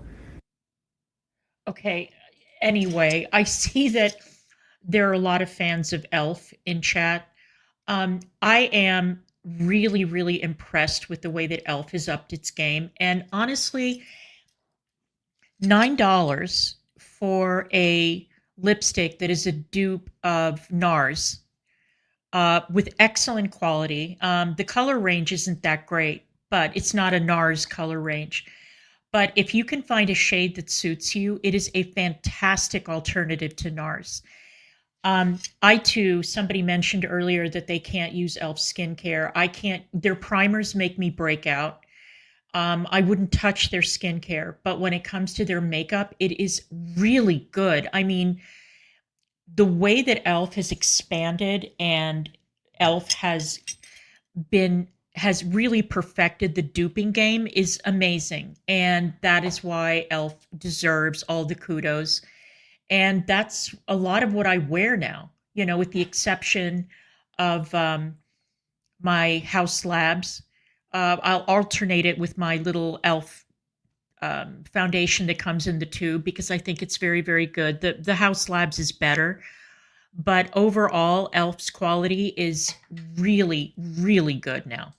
[SPEAKER 1] Okay, anyway, I see that there are a lot of fans of e.l.f. in chat. I am really, really impressed with the way that e.l.f. has upped its game. And honestly, $9 for a lipstick that is a dupe of NARS with excellent quality. The color range isn't that great, but it's not a NARS color range. But if you can find a shade that suits you, it is a fantastic alternative to NARS. Somebody mentioned earlier that they can't use e.l.f. skincare. I can't, their primers make me break out. I wouldn't touch their skincare, but when it comes to their makeup, it is really good. I mean, the way that e.l.f. has expanded and e.l.f. has really perfected the duping game is amazing. And that is why e.l.f. deserves all the kudos. And that's a lot of what I wear now, with the exception of my House Labs. I'll alternate it with my little e.l.f. Foundation that comes in the tube because I think it's very, very good. The House Labs is better, but overall, e.l.f.'s quality is really, really good now.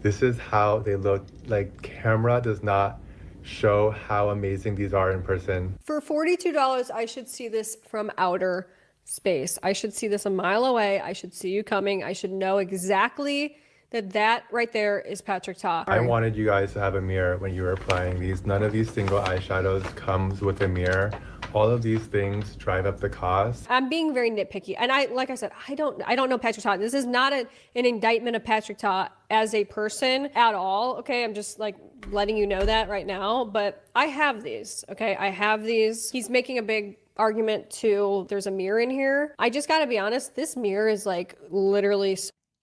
[SPEAKER 4] This is how they look. Like, camera does not show how amazing these are in person.
[SPEAKER 2] For $42, I should see this from outer space. I should see this a mile away. I should see you coming. I should know exactly that right there is Patrick Ta.
[SPEAKER 4] I wanted you guys to have a mirror when you were applying these. None of these single eyeshadows comes with a mirror. All of these things drive up the cost.
[SPEAKER 2] I'm being very nitpicky. And like I said, I don't know Patrick Ta. This is not an indictment of Patrick Ta as a person at all. Okay. I'm just like letting you know that right now. But I have these. Okay. I have these. He's making a big argument to there's a mirror in here. I just got to be honest. This mirror is like literally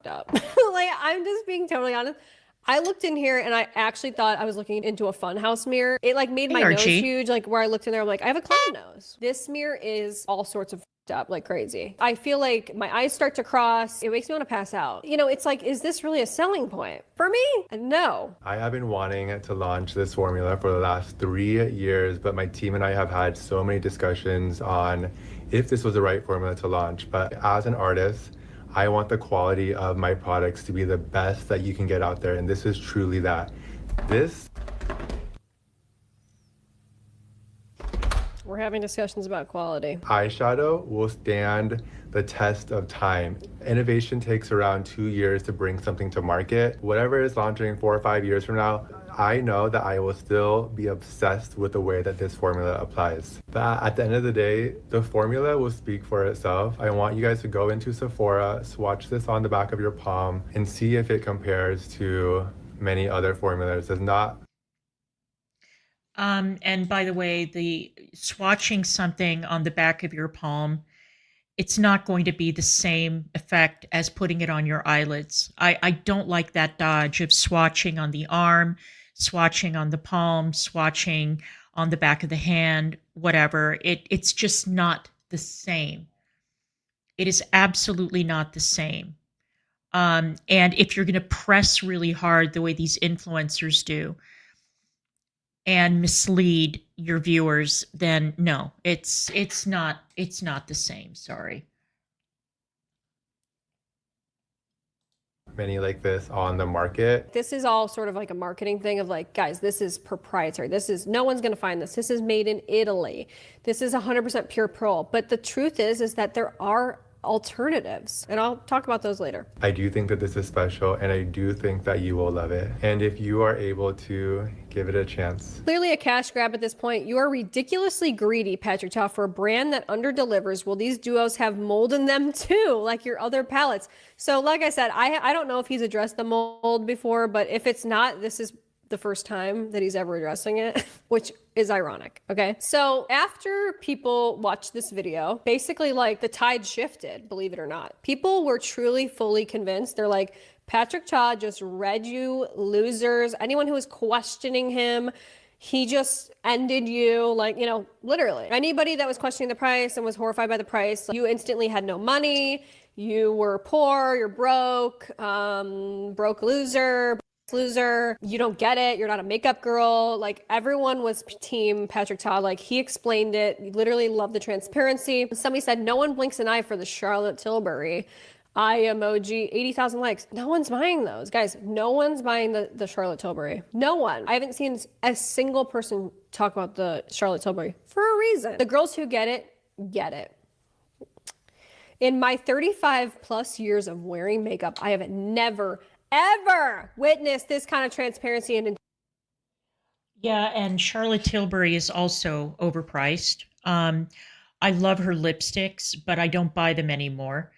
[SPEAKER 2] up. Like, I'm just being totally honest. I looked in here and I actually thought I was looking into a funhouse mirror. It like made my nose huge. Like where I looked in there, I'm like, I have a clown nose. This mirror is all sorts of up like crazy. I feel like my eyes start to cross. It makes me want to pass out. You know, it's like, is this really a selling point for me? No.
[SPEAKER 4] I have been wanting to launch this formula for the last 3 years, but my team and I have had so many discussions on if this was the right formula to launch. But as an artist, I want the quality of my products to be the best that you can get out there. And this is truly that.
[SPEAKER 2] We're having discussions about quality.
[SPEAKER 4] Eyeshadow will stand the test of time. Innovation takes around 2 years to bring something to market. Whatever is launching 4 or 5 years from now, I know that I will still be obsessed with the way that this formula applies. But at the end of the day, the formula will speak for itself. I want you guys to go into Sephora, swatch this on the back of your palm, and see if it compares to many other formulas. Does not.
[SPEAKER 1] And by the way, the swatching something on the back of your palm, it's not going to be the same effect as putting it on your eyelids. I don't like that dodge of swatching on the arm, swatching on the palm, swatching on the back of the hand, whatever. It's just not the same. It is absolutely not the same. And if you're going to press really hard the way these influencers do and mislead your viewers, then no, it's not the same. Sorry.
[SPEAKER 4] Many like this on the market.
[SPEAKER 2] This is all sort of like a marketing thing of like, guys, this is proprietary. This is, no one's going to find this. This is made in Italy. This is 100% pure pearl. But the truth is that there are alternatives, and I'll talk about those later.
[SPEAKER 4] I do think that this is special, and I do think that you will love it. And if you are able to give it a chance.
[SPEAKER 2] Clearly a cash grab at this point. You are ridiculously greedy, Patrick Ta, for a brand that under-delivers. Well, these duos have mold in them too, like your other palettes. So like I said, I don't know if he's addressed the mold before, but if it's not, this is the first time that he's ever addressing it, which is ironic. Okay. So after people watched this video, basically like the tide shifted, believe it or not. People were truly fully convinced. They're like, Patrick Ta just read you losers. Anyone who was questioning him, he just ended you, like, you know, literally. Anybody that was questioning the price and was horrified by the price, you instantly had no money. You were poor, you're broke loser, you don't get it, you're not a makeup girl. Like, everyone was team Patrick Ta. Like, he explained it. You literally love the transparency. Somebody said no one blinks an eye for the Charlotte Tilbury eye emoji, 80,000 likes. No one's buying those, guys. No one's buying the Charlotte Tilbury. No one. I haven't seen a single person talk about the Charlotte Tilbury for a reason. The girls who get it, get it. In my 35 plus years of wearing makeup, I have never ever witnessed this kind of transparency. And
[SPEAKER 1] yeah, and Charlotte Tilbury is also overpriced. I love her lipsticks, but I don't buy them anymore.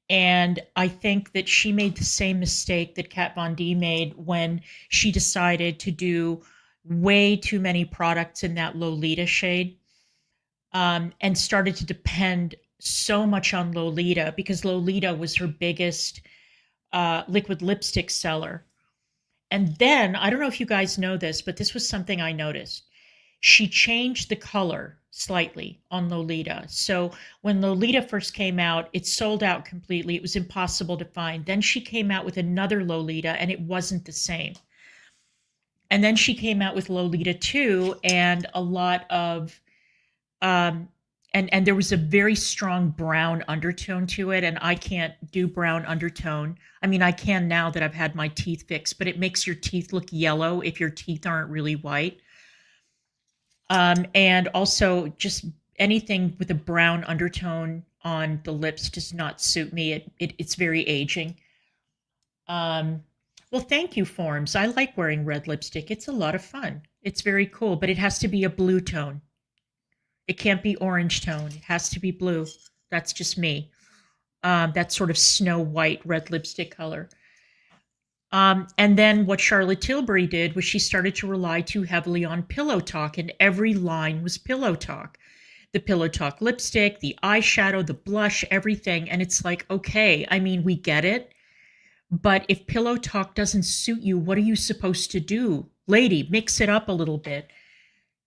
[SPEAKER 1] And I think that she made the same mistake that Kat Von D made when she decided to do way too many products in that Lolita shade, and started to depend so much on Lolita, because Lolita was her biggest liquid lipstick seller. And then, I don't know if you guys know this, but this was something I noticed. She changed the color slightly on Lolita. So when Lolita first came out, it sold out completely. It was impossible to find. Then she came out with another Lolita, and it wasn't the same. And then she came out with Lolita 2, and a lot of and there was a very strong brown undertone to it, and I can't do brown undertone. I mean, I can now that I've had my teeth fixed, but it makes your teeth look yellow if your teeth aren't really white. And also just anything with a brown undertone on the lips does not suit me. It's very aging. Well, thank you, Forms. I like wearing red lipstick. It's a lot of fun. It's very cool, but it has to be a blue tone. It can't be orange tone. It has to be blue. That's just me. That sort of snow white red lipstick color. And then what Charlotte Tilbury did was she started to rely too heavily on Pillow Talk, and every line was Pillow Talk. The Pillow Talk lipstick, the eyeshadow, the blush, everything. And it's like, okay, I mean, we get it. But if Pillow Talk doesn't suit you, what are you supposed to do? Lady, mix it up a little bit.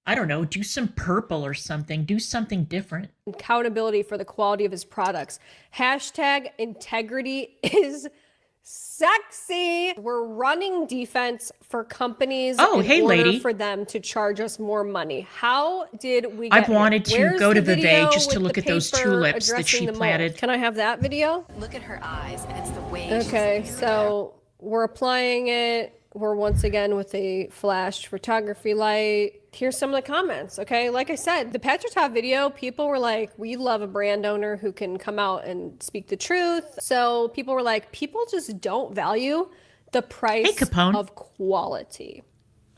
[SPEAKER 1] I don't know, do some purple or something. Do something different.
[SPEAKER 2] Accountability for the quality of his products. Hashtag integrity is sexy. We're running defense for companies in order for them to charge us more money. How did we get
[SPEAKER 1] I've wanted
[SPEAKER 2] here?
[SPEAKER 1] to go to Vevey just to look at those tulips that she planted.
[SPEAKER 2] Can I have that video?
[SPEAKER 11] Look at her eyes, and it's the way.
[SPEAKER 2] Okay, so we're applying it. We're once again with a flash photography light. Here's some of the comments, okay? Like I said, the Patrick Top video, people were like, we love a brand owner who can come out and speak the truth. So people were like, people just don't value the price of quality.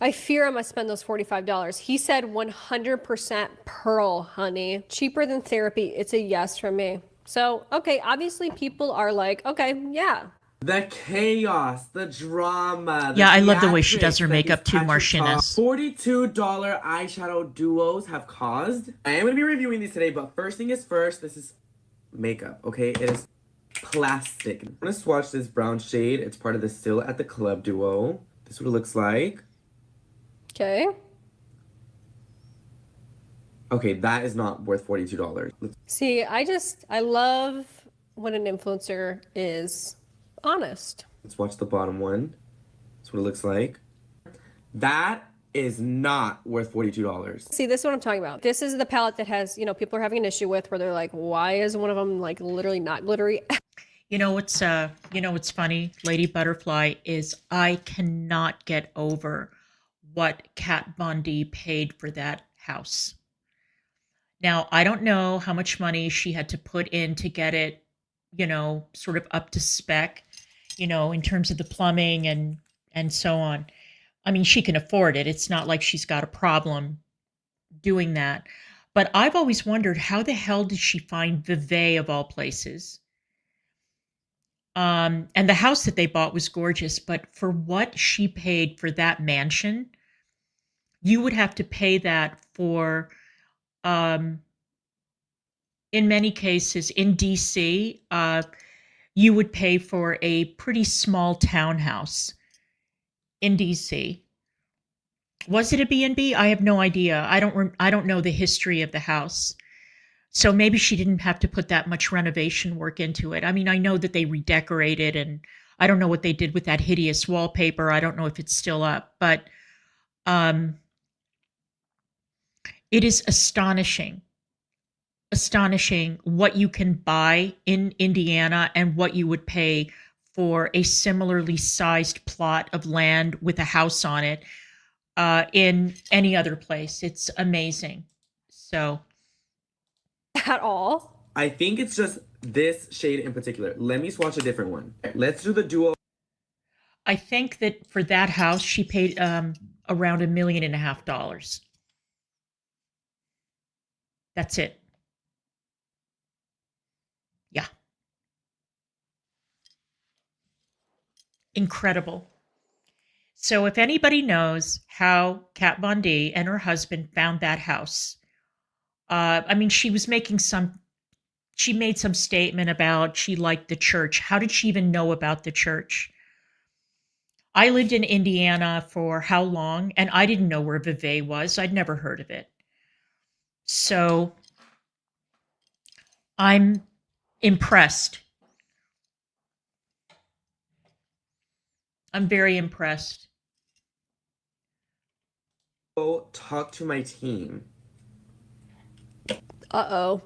[SPEAKER 2] I fear I must spend those $45. He said 100% pearl, honey. Cheaper than therapy. It's a yes from me. So, okay, obviously people are like, okay, yeah.
[SPEAKER 12] The chaos, the drama.
[SPEAKER 1] Yeah, I love the way she does her makeup too, Marchioness.
[SPEAKER 12] $42 eyeshadow duos have caused. I am going to be reviewing these today, but first thing is first, this is makeup, okay? It is plastic. I'm going to swatch this brown shade. It's part of the Still at the Club duo. This is what it looks like.
[SPEAKER 2] Okay.
[SPEAKER 12] Okay, that is not worth $42.
[SPEAKER 2] See, I love when an influencer is honest.
[SPEAKER 12] Let's watch the bottom one. That's what it looks like. That is not worth $42.
[SPEAKER 2] See, this is what I'm talking about. This is the palette that has, you know, people are having an issue with where they're like, why is one of them like literally not glittery?
[SPEAKER 1] You know what's funny, Lady Butterfly, is I cannot get over what Kat Von D paid for that house. Now, I don't know how much money she had to put in to get it, you know, sort of up to spec, you know, in terms of the plumbing and so on. I mean, she can afford it. It's not like she's got a problem doing that. But I've always wondered, how the hell did she find Vevey of all places? And the house that they bought was gorgeous, but for what she paid for that mansion, you would have to pay that for, in many cases, in DC, you would pay for a pretty small townhouse in DC. Was it a B&B? I have no idea. I don't know the history of the house. So maybe she didn't have to put that much renovation work into it. I mean, I know that they redecorated, and I don't know what they did with that hideous wallpaper. I don't know if it's still up, but it is astonishing what you can buy in Indiana and what you would pay for a similarly sized plot of land with a house on it in any other place. It's amazing. So.
[SPEAKER 2] At all?
[SPEAKER 12] I think it's just this shade in particular. Let me swatch a different one. Let's do the duo.
[SPEAKER 1] I think that for that house, she paid around $1.5 million. That's it. Yeah. Incredible. So if anybody knows how Kat Von D and her husband found that house, I mean, she made some statement about she liked the church. How did she even know about the church? I lived in Indiana for how long? And I didn't know where Vevey was. I'd never heard of it. So I'm impressed. I'm very impressed.
[SPEAKER 12] Go talk to my team.
[SPEAKER 2] Uh-oh.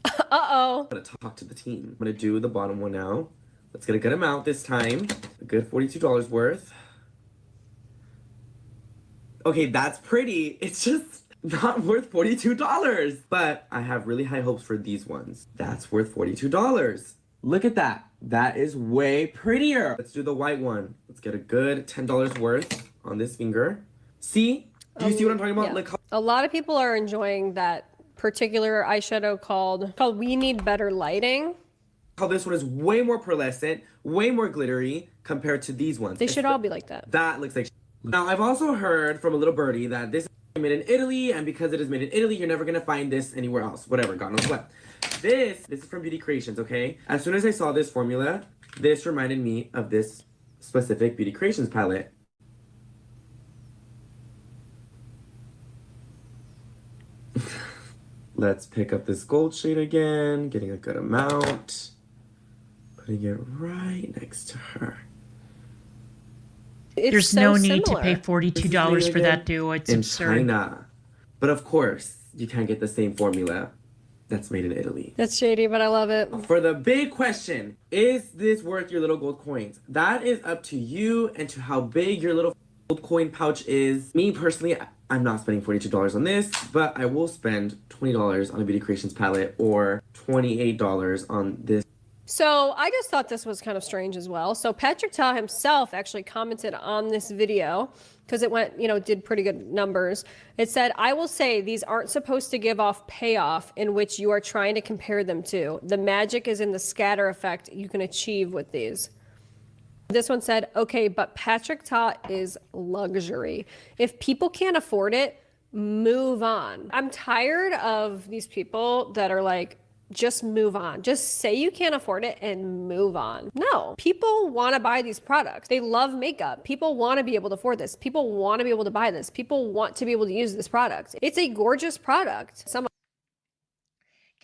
[SPEAKER 2] Uh-oh.
[SPEAKER 12] I'm gonna talk to the team. I'm gonna do the bottom one now. Let's get a good amount this time. A good $42 worth. Okay, that's pretty. It's just not worth $42. But I have really high hopes for these ones. That's worth $42. Look at that. That is way prettier. Let's do the white one. Let's get a good $10 worth on this finger. See? Do you see what I'm talking about?
[SPEAKER 2] Yeah.
[SPEAKER 12] Like
[SPEAKER 2] a lot of people are enjoying that particular eyeshadow called We Need Better Lighting.
[SPEAKER 12] How this one is way more pearlescent, way more glittery compared to these ones.
[SPEAKER 2] They should all be like that.
[SPEAKER 12] That looks like Now, I've also heard from a little birdie that this is made in Italy, and because it is made in Italy, you're never gonna find this anywhere else. Whatever, God knows what. This is from Beauty Creations, okay? As soon as I saw this formula, this reminded me of this specific Beauty Creations palette. Let's pick up this gold shade again, getting a good amount. Putting it right next to her.
[SPEAKER 1] There's
[SPEAKER 2] so
[SPEAKER 1] no need
[SPEAKER 2] similar.
[SPEAKER 1] to pay $42 for that duo. It's
[SPEAKER 12] in
[SPEAKER 1] absurd.
[SPEAKER 12] China. But of course, you can't get the same formula that's made in Italy.
[SPEAKER 2] That's shady, but I love it.
[SPEAKER 12] For the big question, is this worth your little gold coins? That is up to you and to how big your little gold coin pouch is. Me personally, I'm not spending $42 on this, but I will spend $20 on a Beauty Creations palette or $28 on this.
[SPEAKER 2] So I just thought this was kind of strange as well. So Patrick Ta himself actually commented on this video because it went, did pretty good numbers. It said, I will say these aren't supposed to give off payoff in which you are trying to compare them to. The magic is in the scatter effect you can achieve with these. This one said, okay, but Patrick Ta is luxury. If people can't afford it, move on. I'm tired of these people that are like, just move on. Just say you can't afford it and move on. No, people want to buy these products. They love makeup. People want to be able to afford this. People want to be able to buy this. People want to be able to use this product. It's a gorgeous product.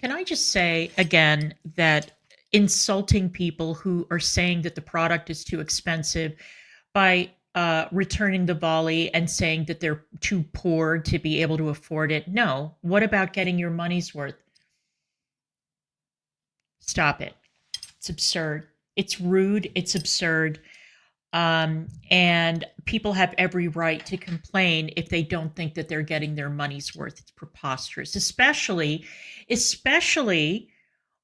[SPEAKER 1] Can I just say again that insulting people who are saying that the product is too expensive by returning the volley and saying that they're too poor to be able to afford it? No. What about getting your money's worth? Stop it. It's absurd. It's rude. It's absurd. And people have every right to complain if they don't think that they're getting their money's worth. It's preposterous, especially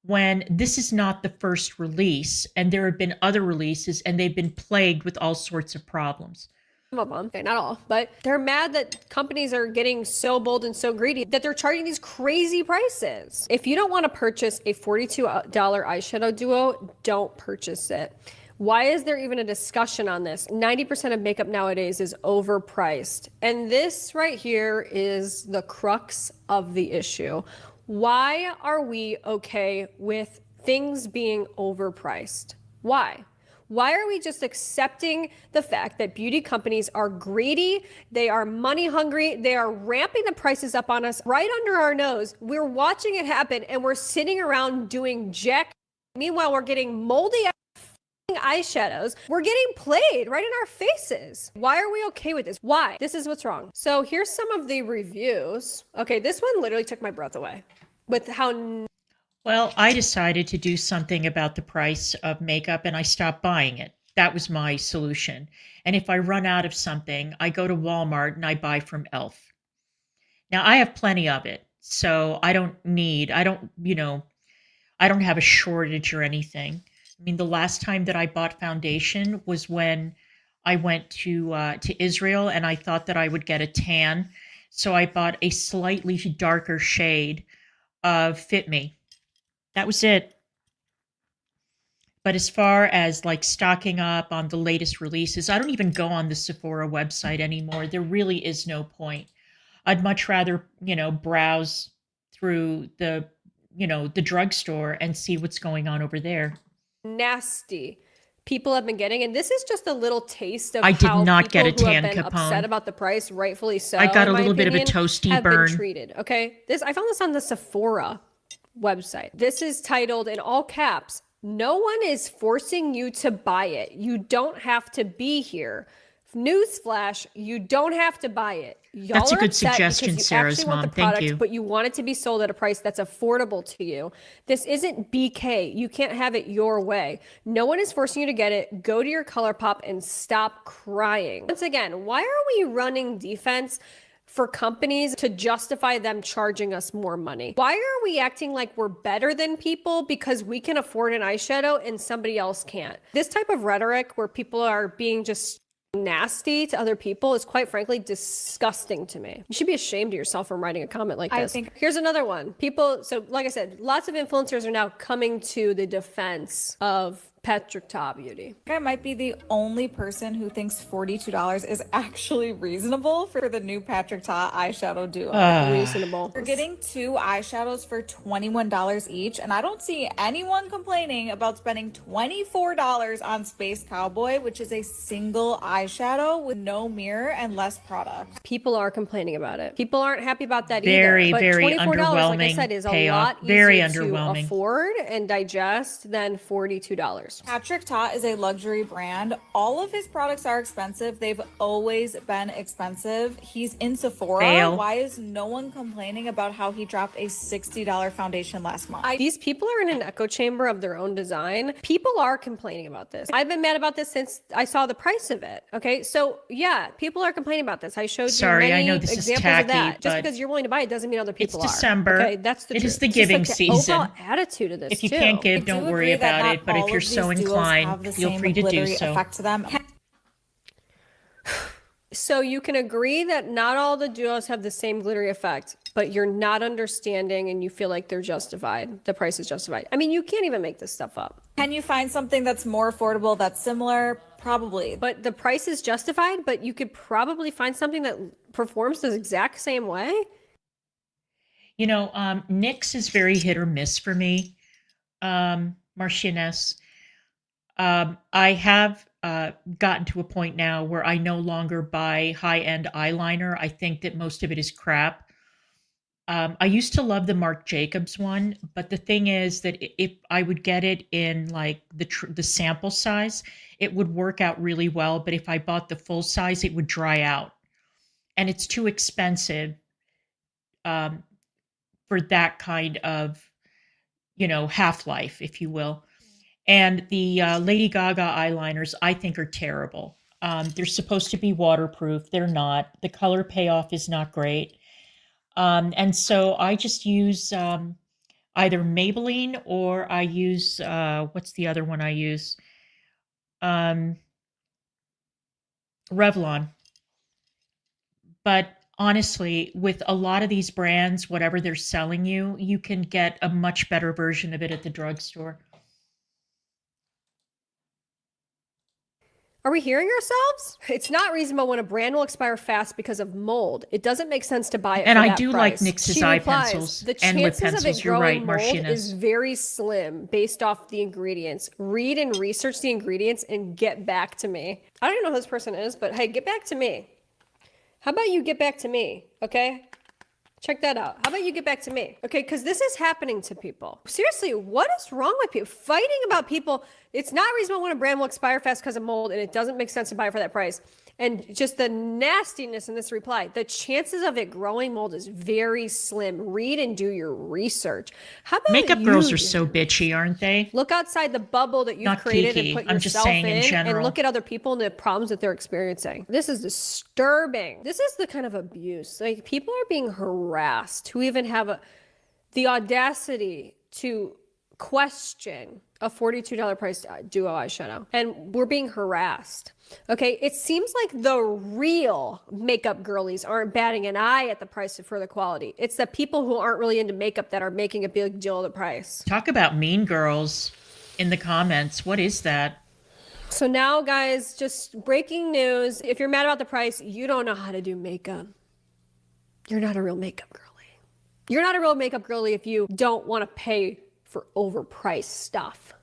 [SPEAKER 1] when this is not the first release and there have been other releases and they've been plagued with all sorts of problems.
[SPEAKER 2] Some of them, okay, not all, but they're mad that companies are getting so bold and so greedy that they're charging these crazy prices. If you don't want to purchase a $42 eyeshadow duo, don't purchase it. Why is there even a discussion on this? 90% of makeup nowadays is overpriced. And this right here is the crux of the issue. Why are we okay with things being overpriced? Why? Why are we just accepting the fact that beauty companies are greedy, they are money hungry, they are ramping the prices up on us right under our nose? We're watching it happen and we're sitting around doing jack. Meanwhile, we're getting moldy eyeshadows. We're getting played right in our faces. Why are we okay with this? Why? This is what's wrong. So here's some of the reviews. Okay, this one literally took my breath away with how...
[SPEAKER 1] Well, I decided to do something about the price of makeup and I stopped buying it. That was my solution. And if I run out of something, I go to Walmart and I buy from e.l.f. Now, I have plenty of it, so I don't have a shortage or anything. I mean, the last time that I bought foundation was when I went to Israel and I thought that I would get a tan. So I bought a slightly darker shade of Fit Me. That was it. But as far as like stocking up on the latest releases, I don't even go on the Sephora website anymore. There really is no point. I'd much rather, browse through the drugstore and see what's going on over there.
[SPEAKER 2] Nasty people have been getting, and this is just a little taste of
[SPEAKER 1] I did
[SPEAKER 2] how
[SPEAKER 1] not get a
[SPEAKER 2] people who
[SPEAKER 1] tan
[SPEAKER 2] have been
[SPEAKER 1] Capone.
[SPEAKER 2] upset about the price, rightfully so.
[SPEAKER 1] I got a
[SPEAKER 2] in my
[SPEAKER 1] little bit of a
[SPEAKER 2] opinion,
[SPEAKER 1] toasty
[SPEAKER 2] have
[SPEAKER 1] burn.
[SPEAKER 2] been treated. Okay, I found this on the Sephora website. This is titled in all caps, "No one is forcing you to buy it. You don't have to be here. Newsflash, you don't have to buy it." Y'all
[SPEAKER 1] That's a
[SPEAKER 2] are
[SPEAKER 1] good
[SPEAKER 2] upset
[SPEAKER 1] suggestion,
[SPEAKER 2] because you
[SPEAKER 1] Sarah's
[SPEAKER 2] actually want
[SPEAKER 1] mom.
[SPEAKER 2] the
[SPEAKER 1] Thank
[SPEAKER 2] product,
[SPEAKER 1] you.
[SPEAKER 2] but you want it to be sold at a price that's affordable to you. This isn't BK. You can't have it your way. No one is forcing you to get it. Go to your ColourPop and stop crying. Once again, why are we running defense for companies to justify them charging us more money? Why are we acting like we're better than people because we can afford an eyeshadow and somebody else can't? This type of rhetoric where people are being just nasty to other people is quite frankly disgusting to me. You should be ashamed of yourself for writing a comment like this. Here's another one. People, so like I said, lots of influencers are now coming to the defense of Patrick Ta Beauty.
[SPEAKER 13] I might be the only person who thinks $42 is actually reasonable for the new Patrick Ta eyeshadow duo.
[SPEAKER 2] Reasonable.
[SPEAKER 13] We're getting 2 eyeshadows for $21 each, and I don't see anyone complaining about spending $24 on Space Cowboy, which is a single eyeshadow with no mirror and less product.
[SPEAKER 2] People are complaining about it. People aren't happy about that
[SPEAKER 1] very,
[SPEAKER 2] either. But
[SPEAKER 1] very
[SPEAKER 2] $24,
[SPEAKER 1] underwhelming
[SPEAKER 2] like I said, is a
[SPEAKER 1] payoff.
[SPEAKER 2] lot
[SPEAKER 1] Very
[SPEAKER 2] easier to
[SPEAKER 1] underwhelming.
[SPEAKER 2] afford and digest than $42.
[SPEAKER 13] Patrick Ta is a luxury brand. All of his products are expensive. They've always been expensive. He's in Sephora.
[SPEAKER 1] Fail.
[SPEAKER 13] Why is no one complaining about how he dropped a $60 foundation last month?
[SPEAKER 2] These people are in an echo chamber of their own design. People are complaining about this. I've been mad about this since I saw the price of it. Okay, so yeah, people are complaining about this. I showed you many
[SPEAKER 1] I know this is
[SPEAKER 2] examples
[SPEAKER 1] tacky,
[SPEAKER 2] of that. Just
[SPEAKER 1] but
[SPEAKER 2] because you're willing to buy it doesn't mean other people
[SPEAKER 1] it's
[SPEAKER 2] are.
[SPEAKER 1] December.
[SPEAKER 2] Okay, that's the
[SPEAKER 1] It
[SPEAKER 2] truth.
[SPEAKER 1] is the
[SPEAKER 2] It's just
[SPEAKER 1] giving
[SPEAKER 2] like the
[SPEAKER 1] season.
[SPEAKER 2] overall attitude of this
[SPEAKER 1] If you
[SPEAKER 2] too.
[SPEAKER 1] can't give,
[SPEAKER 13] I
[SPEAKER 1] don't
[SPEAKER 13] do
[SPEAKER 1] worry
[SPEAKER 13] agree that
[SPEAKER 1] about
[SPEAKER 13] not
[SPEAKER 1] it. But
[SPEAKER 13] all
[SPEAKER 1] if you're
[SPEAKER 13] of
[SPEAKER 1] so
[SPEAKER 13] these duos
[SPEAKER 1] inclined,
[SPEAKER 13] have the
[SPEAKER 1] feel
[SPEAKER 13] same
[SPEAKER 1] free to do
[SPEAKER 13] glittery
[SPEAKER 1] so.
[SPEAKER 13] effect to them.
[SPEAKER 2] So you can agree that not all the duos have the same glittery effect, but you're not understanding and you feel like they're justified. The price is justified. I mean, you can't even make this stuff up.
[SPEAKER 13] Can you find something that's more affordable, that's similar? Probably.
[SPEAKER 2] But the price is justified, but you could probably find something that performs the exact same way.
[SPEAKER 1] You know, NYX is very hit or miss for me. Marchioness. I have gotten to a point now where I no longer buy high-end eyeliner. I think that most of it is crap. I used to love the Marc Jacobs one, but the thing is that if I would get it in like the sample size, it would work out really well. But if I bought the full size, it would dry out, and it's too expensive for that kind of, half-life, if you will. And the Lady Gaga eyeliners, I think, are terrible. They're supposed to be waterproof. They're not. The color payoff is not great. And so I just use either Maybelline or I use, what's the other one I use? Revlon. But honestly, with a lot of these brands, whatever they're selling you, you can get a much better version of it at the drugstore.
[SPEAKER 2] Are we hearing ourselves? It's not reasonable when a brand will expire fast because of mold. It doesn't make sense to buy it
[SPEAKER 1] And
[SPEAKER 2] for
[SPEAKER 1] I
[SPEAKER 2] that
[SPEAKER 1] do
[SPEAKER 2] price.
[SPEAKER 1] like NYX's
[SPEAKER 2] She
[SPEAKER 1] eye
[SPEAKER 2] replies,
[SPEAKER 1] pencils
[SPEAKER 2] the
[SPEAKER 1] and lip
[SPEAKER 2] chances of
[SPEAKER 1] pencils.
[SPEAKER 2] it
[SPEAKER 1] You're
[SPEAKER 2] growing
[SPEAKER 1] right,
[SPEAKER 2] mold
[SPEAKER 1] Marchioness.
[SPEAKER 2] is very slim based off the ingredients. Read and research the ingredients and get back to me. I don't even know who this person is, but hey, get back to me. How about you get back to me, okay? Check that out. How about you get back to me? Okay, because this is happening to people. Seriously, what is wrong with people? Fighting about people. It's not reasonable when a brand will expire fast because of mold and it doesn't make sense to buy it for that price. And just the nastiness in this reply. The chances of it growing mold is very slim. Read and do your research. How about
[SPEAKER 1] Makeup
[SPEAKER 2] you
[SPEAKER 1] girls are so bitchy, aren't they?
[SPEAKER 2] look outside the bubble that you've
[SPEAKER 1] Not
[SPEAKER 2] created
[SPEAKER 1] geeky.
[SPEAKER 2] and put
[SPEAKER 1] I'm just
[SPEAKER 2] yourself
[SPEAKER 1] saying in
[SPEAKER 2] in and
[SPEAKER 1] general.
[SPEAKER 2] look at other people and the problems that they're experiencing. This is disturbing. This is the kind of abuse. Like, people are being harassed who even have the audacity to question a $42 price duo eyeshadow. And we're being harassed. Okay, it seems like the real makeup girlies aren't batting an eye at the price for the quality. It's the people who aren't really into makeup that are making a big deal of the price.
[SPEAKER 1] Talk about mean girls in the comments. What is that?
[SPEAKER 2] So now, guys, just breaking news. If you're mad about the price, you don't know how to do makeup. You're not a real makeup girly. You're not a real makeup girly if you don't want to pay for overpriced stuff.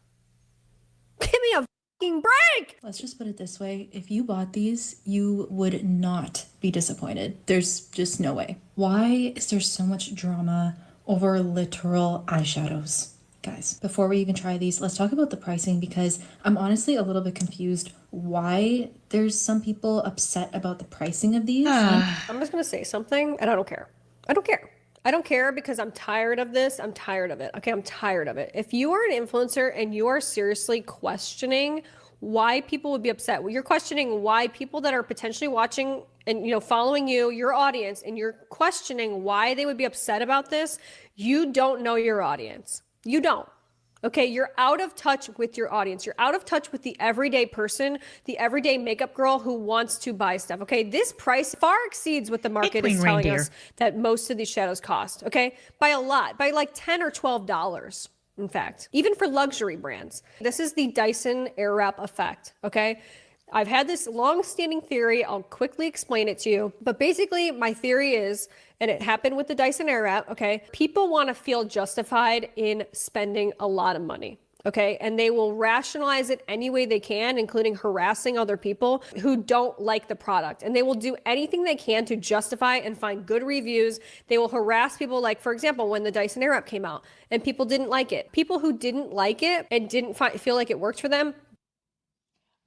[SPEAKER 2] Give me a fucking break!
[SPEAKER 14] Let's just put it this way. If you bought these, you would not be disappointed. There's just no way. Why is there so much drama over literal eyeshadows? Guys, before we even try these, let's talk about the pricing, because I'm honestly a little bit confused why there's some people upset about the pricing of these.
[SPEAKER 2] I'm just going to say something, and I don't care. I don't care. I don't care because I'm tired of this. I'm tired of it. Okay, I'm tired of it. If you are an influencer and you are seriously questioning why people would be upset, well, you're questioning why people that are potentially watching and following you, your audience, and you're questioning why they would be upset about this, you don't know your audience. You don't. Okay, you're out of touch with your audience. You're out of touch with the everyday person, the everyday makeup girl who wants to buy stuff. Okay, this price far exceeds what the market is telling us that most of these shadows cost. Okay, by a lot, by like $10 or $12. In fact, even for luxury brands. This is the Dyson Airwrap effect. Okay. I've had this long-standing theory. I'll quickly explain it to you. But basically, my theory is, and it happened with the Dyson Airwrap, okay? People want to feel justified in spending a lot of money, okay? And they will rationalize it any way they can, including harassing other people who don't like the product. And they will do anything they can to justify and find good reviews. They will harass people, like, for example, when the Dyson Airwrap came out and people didn't like it. People who didn't like it and didn't feel like it worked for them.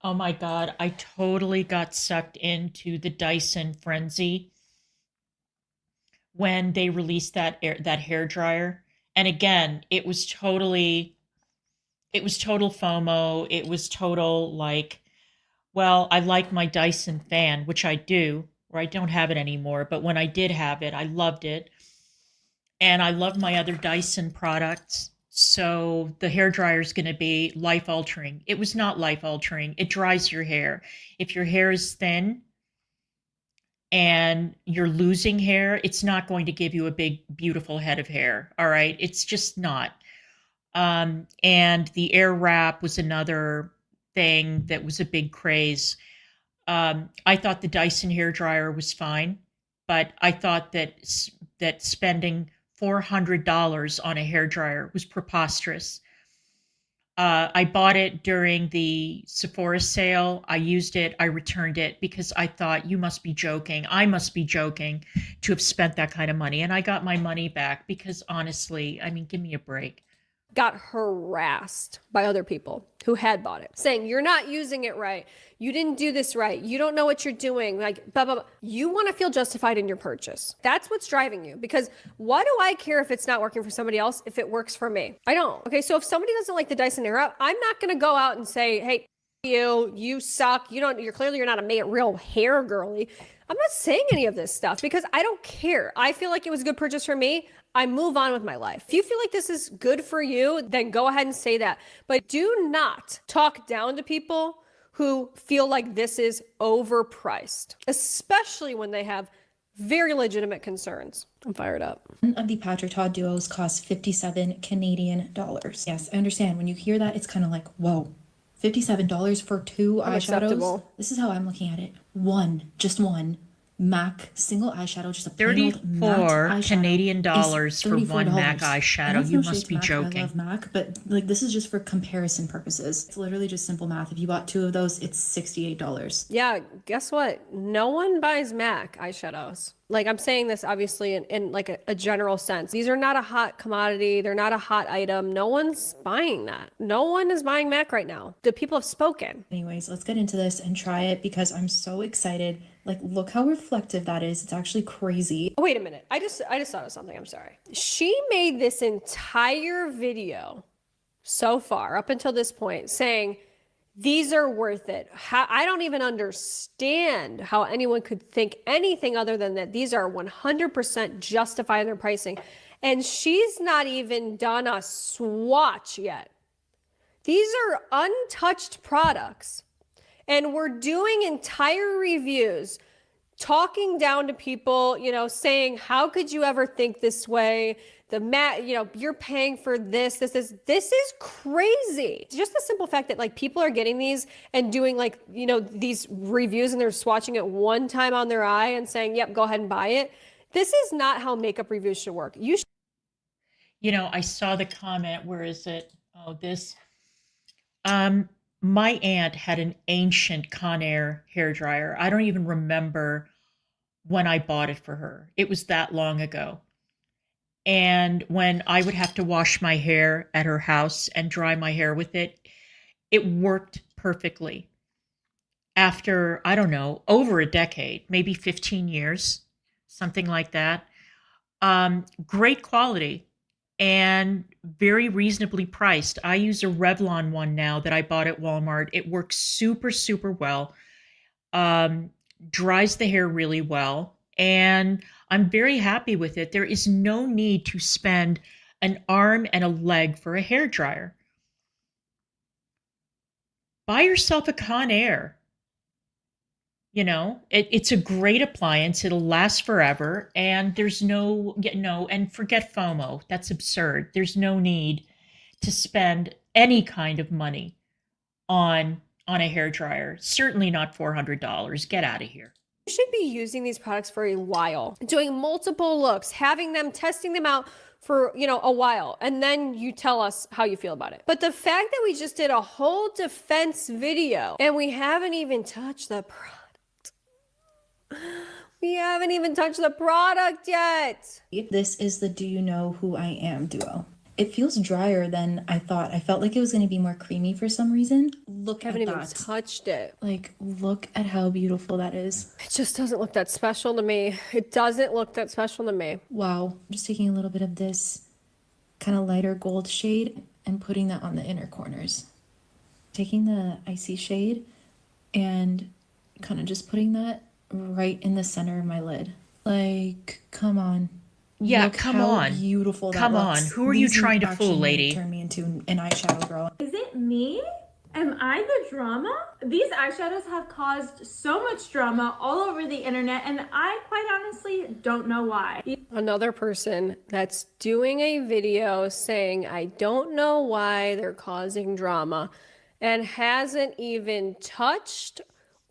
[SPEAKER 1] Oh my God, I totally got sucked into the Dyson frenzy when they released that hair dryer. And again, it was total FOMO. It was total like, well, I like my Dyson fan, which I do, or I don't have it anymore. But when I did have it, I loved it. And I love my other Dyson products. So the hair dryer is going to be life-altering. It was not life-altering. It dries your hair. If your hair is thin and you're losing hair, it's not going to give you a big, beautiful head of hair. All right? It's just not. And the air wrap was another thing that was a big craze. I thought the Dyson hair dryer was fine, but I thought that spending $400 on a hairdryer was preposterous. I bought it during the Sephora sale. I used it. I returned it because I thought, you must be joking. I must be joking to have spent that kind of money. And I got my money back because honestly, I mean, give me a break.
[SPEAKER 2] Got harassed by other people who had bought it, saying, you're not using it right. You didn't do this right. You don't know what you're doing. Like, blah, blah, blah. You want to feel justified in your purchase. That's what's driving you. Because why do I care if it's not working for somebody else if it works for me? I don't. Okay, so if somebody doesn't like the Dyson Airwrap, I'm not going to go out and say, hey, you suck. You're not a real hair girly. I'm not saying any of this stuff because I don't care. I feel like it was a good purchase for me. I move on with my life. If you feel like this is good for you, then go ahead and say that. But do not talk down to people who feel like this is overpriced, especially when they have very legitimate concerns. I'm fired up.
[SPEAKER 14] One of the Patrick Ta duos costs 57 Canadian dollars. Yes, I understand. When you hear that, it's kind of like, whoa, $57 for two eyeshadows? This is how I'm looking at it. Just one MAC single eyeshadow, just a plain old matte eyeshadow.
[SPEAKER 1] Canadian dollars for one MAC eyeshadow. You must be
[SPEAKER 14] MAC,
[SPEAKER 1] joking.
[SPEAKER 14] I love MAC, but like this is just for comparison purposes. It's literally just simple math. If you bought two of those, it's $68.
[SPEAKER 2] Yeah, guess what? No one buys MAC eyeshadows. Like, I'm saying this obviously in like a general sense. These are not a hot commodity. They're not a hot item. No one's buying that. No one is buying MAC right now. The people have spoken.
[SPEAKER 14] Anyways, let's get into this and try it because I'm so excited. Like, look how reflective that is. It's actually crazy.
[SPEAKER 2] Oh, wait a minute. I just thought of something. I'm sorry. She made this entire video so far up until this point saying, these are worth it. I don't even understand how anyone could think anything other than that these are 100% justified in their pricing. And she's not even done a swatch yet. These are untouched products. And we're doing entire reviews, talking down to people, saying, how could you ever think this way? You're paying for this is crazy. Just the simple fact that like people are getting these and doing these reviews and they're swatching it one time on their eye and saying, yep, go ahead and buy it. This is not how makeup reviews should work.
[SPEAKER 1] I saw the comment, where is it? Oh, this. My aunt had an ancient Conair hairdryer. I don't even remember when I bought it for her. It was that long ago. And when I would have to wash my hair at her house and dry my hair with it, it worked perfectly. After, I don't know, over a decade, maybe 15 years, something like that. Great quality and very reasonably priced. I use a Revlon one now that I bought at Walmart. It works super, super well. Dries the hair really well. And I'm very happy with it. There is no need to spend an arm and a leg for a hairdryer. buy yourself a Conair. You know, it's a great appliance. It'll last forever. And there's no, and forget FOMO. That's absurd. There's no need to spend any kind of money on a hairdryer. Certainly not $400. Get out of here.
[SPEAKER 2] You should be using these products for a while, doing multiple looks, having them, testing them out for, a while, and then you tell us how you feel about it. But the fact that we just did a whole defense video and we haven't even touched the product. We haven't even touched the product yet.
[SPEAKER 14] This is the Do You Know Who I Am duo. It feels drier than I thought. I felt like it was going to be more creamy for some reason. Look at that.
[SPEAKER 2] Haven't even touched it.
[SPEAKER 14] Like, look at how beautiful that is.
[SPEAKER 2] It just doesn't look that special to me. It doesn't look that special to me.
[SPEAKER 14] Wow. I'm just taking a little bit of this kind of lighter gold shade and putting that on the inner corners. Taking the icy shade and kind of just putting that right in the center of my lid. Like, come on.
[SPEAKER 1] Yeah,
[SPEAKER 14] look
[SPEAKER 1] come
[SPEAKER 14] how
[SPEAKER 1] on.
[SPEAKER 14] Beautiful that
[SPEAKER 1] come
[SPEAKER 14] looks.
[SPEAKER 1] on. Who are you trying to fool, lady?
[SPEAKER 14] Turn me into an eyeshadow girl.
[SPEAKER 15] Is it me? Am I the drama? These eyeshadows have caused so much drama all over the internet, and I quite honestly don't know why.
[SPEAKER 2] Another person that's doing a video saying, I don't know why they're causing drama, and hasn't even touched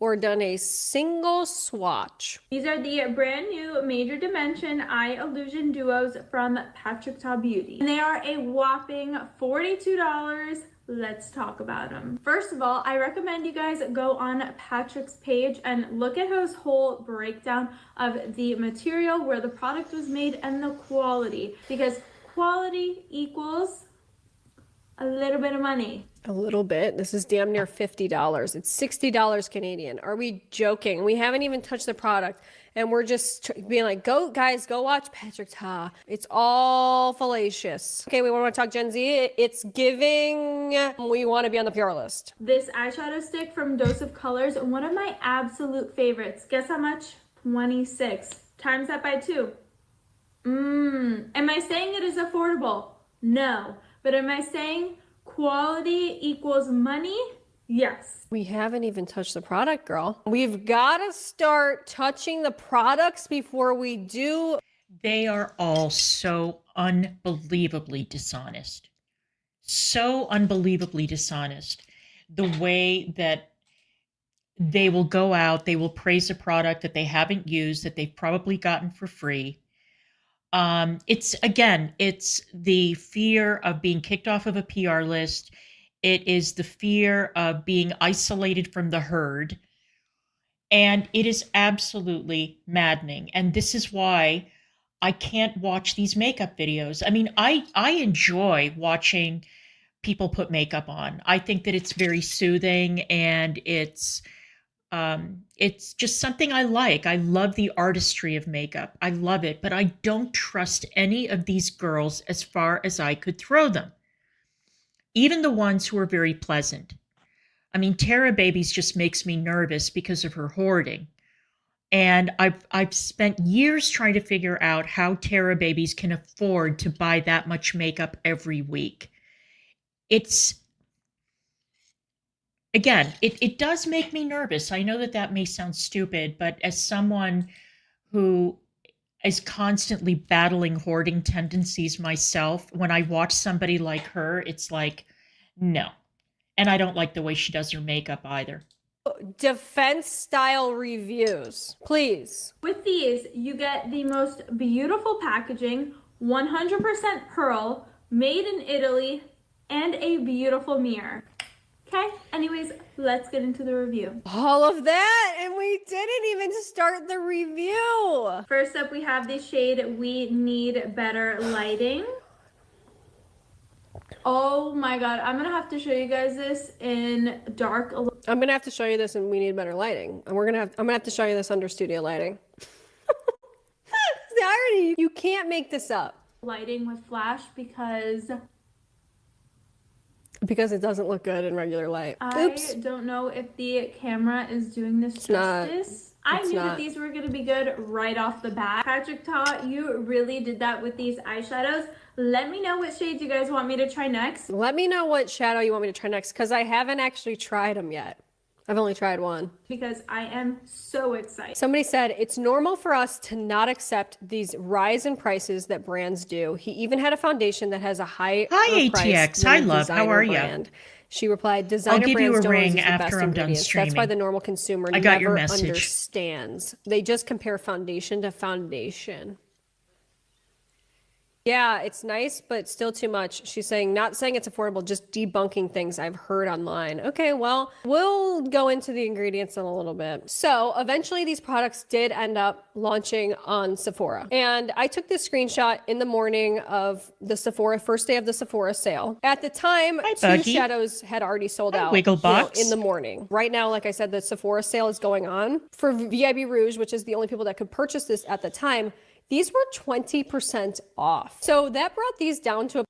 [SPEAKER 2] or done a single swatch.
[SPEAKER 15] These are the brand new Major Dimension Eye Illusion Duos from Patrick Ta Beauty. And they are a whopping $42. Let's talk about them. First of all, I recommend you guys go on Patrick's page and look at his whole breakdown of the material, where the product was made, and the quality, because quality equals a little bit of money.
[SPEAKER 2] A little bit. This is damn near $50. It's $60 Canadian. Are we joking? We haven't even touched the product, and we're just being like, go guys, go watch Patrick Ta. It's all fallacious. Okay, we want to talk Gen Z. It's giving, we want to be on the PR list.
[SPEAKER 15] This eyeshadow stick from Dose of Colors, one of my absolute favorites. Guess how much? 26. Times that by 2. Am I saying it is affordable? No. But am I saying quality equals money? Yes.
[SPEAKER 2] We haven't even touched the product, girl. We've got to start touching the products before we do.
[SPEAKER 1] They are all so unbelievably dishonest. So unbelievably dishonest. The way that they will go out, they will praise a product that they haven't used, that they've probably gotten for free. It's the fear of being kicked off of a PR list. It is the fear of being isolated from the herd. And it is absolutely maddening. And this is why I can't watch these makeup videos. I mean, I enjoy watching people put makeup on. I think that it's very soothing, and it's just something I like. I love the artistry of makeup. I love it, but I don't trust any of these girls as far as I could throw them. Even the ones who are very pleasant. I mean, Tara Babies just makes me nervous because of her hoarding. And I've spent years trying to figure out how Tara Babies can afford to buy that much makeup every week. It does make me nervous. I know that may sound stupid, but as someone who is constantly battling hoarding tendencies myself, when I watch somebody like her, it's like, no. And I don't like the way she does her makeup either.
[SPEAKER 2] Defense style reviews, please.
[SPEAKER 15] With these, you get the most beautiful packaging, 100% pearl, made in Italy, and a beautiful mirror. Okay, anyways, let's get into the review.
[SPEAKER 2] All of that, and we didn't even start the review.
[SPEAKER 15] First up, we have the shade We Need Better Lighting. Oh my god, I'm gonna have to show you guys this in dark.
[SPEAKER 2] I'm gonna have to show you this, and We Need Better Lighting. And I'm gonna have to show you this under studio lighting. The irony, you can't make this up.
[SPEAKER 15] Lighting with flash because
[SPEAKER 2] it doesn't look good in regular light.
[SPEAKER 15] I don't know if the camera is doing this justice. I knew that these were going to be good right off the bat. Patrick Ta, you really did that with these eyeshadows. Let me know what shades you guys want me to try next.
[SPEAKER 2] Let me know what shadow you want me to try next, because I haven't actually tried them yet. I've only tried one.
[SPEAKER 15] Because I am so excited.
[SPEAKER 2] Somebody said, it's normal for us to not accept these rise in prices that brands do. He even had a foundation that has a high
[SPEAKER 1] Hi,
[SPEAKER 2] price
[SPEAKER 1] ATX.
[SPEAKER 2] than
[SPEAKER 1] Hi,
[SPEAKER 2] a
[SPEAKER 1] love. How
[SPEAKER 2] designer
[SPEAKER 1] are you?
[SPEAKER 2] brand. She replied, designer
[SPEAKER 1] give you
[SPEAKER 2] brands
[SPEAKER 1] a
[SPEAKER 2] don't always
[SPEAKER 1] ring
[SPEAKER 2] use the
[SPEAKER 1] after
[SPEAKER 2] best
[SPEAKER 1] I'm done
[SPEAKER 2] ingredients. That's why
[SPEAKER 1] streaming.
[SPEAKER 2] the normal consumer
[SPEAKER 1] I got your
[SPEAKER 2] never
[SPEAKER 1] message.
[SPEAKER 2] understands. They just compare foundation to foundation. Yeah, it's nice, but still too much. She's saying, not saying it's affordable, just debunking things I've heard online. Okay, well, we'll go into the ingredients in a little bit. So eventually these products did end up launching on Sephora. And I took this screenshot in the morning of the Sephora, first day of the Sephora sale. At the time, two
[SPEAKER 1] Buggy.
[SPEAKER 2] shadows had already sold out
[SPEAKER 1] Wigglebox.
[SPEAKER 2] in the morning. Right now, like I said, the Sephora sale is going on. For VIB Rouge, which is the only people that could purchase this at the time, these were 20% off. So that brought these down to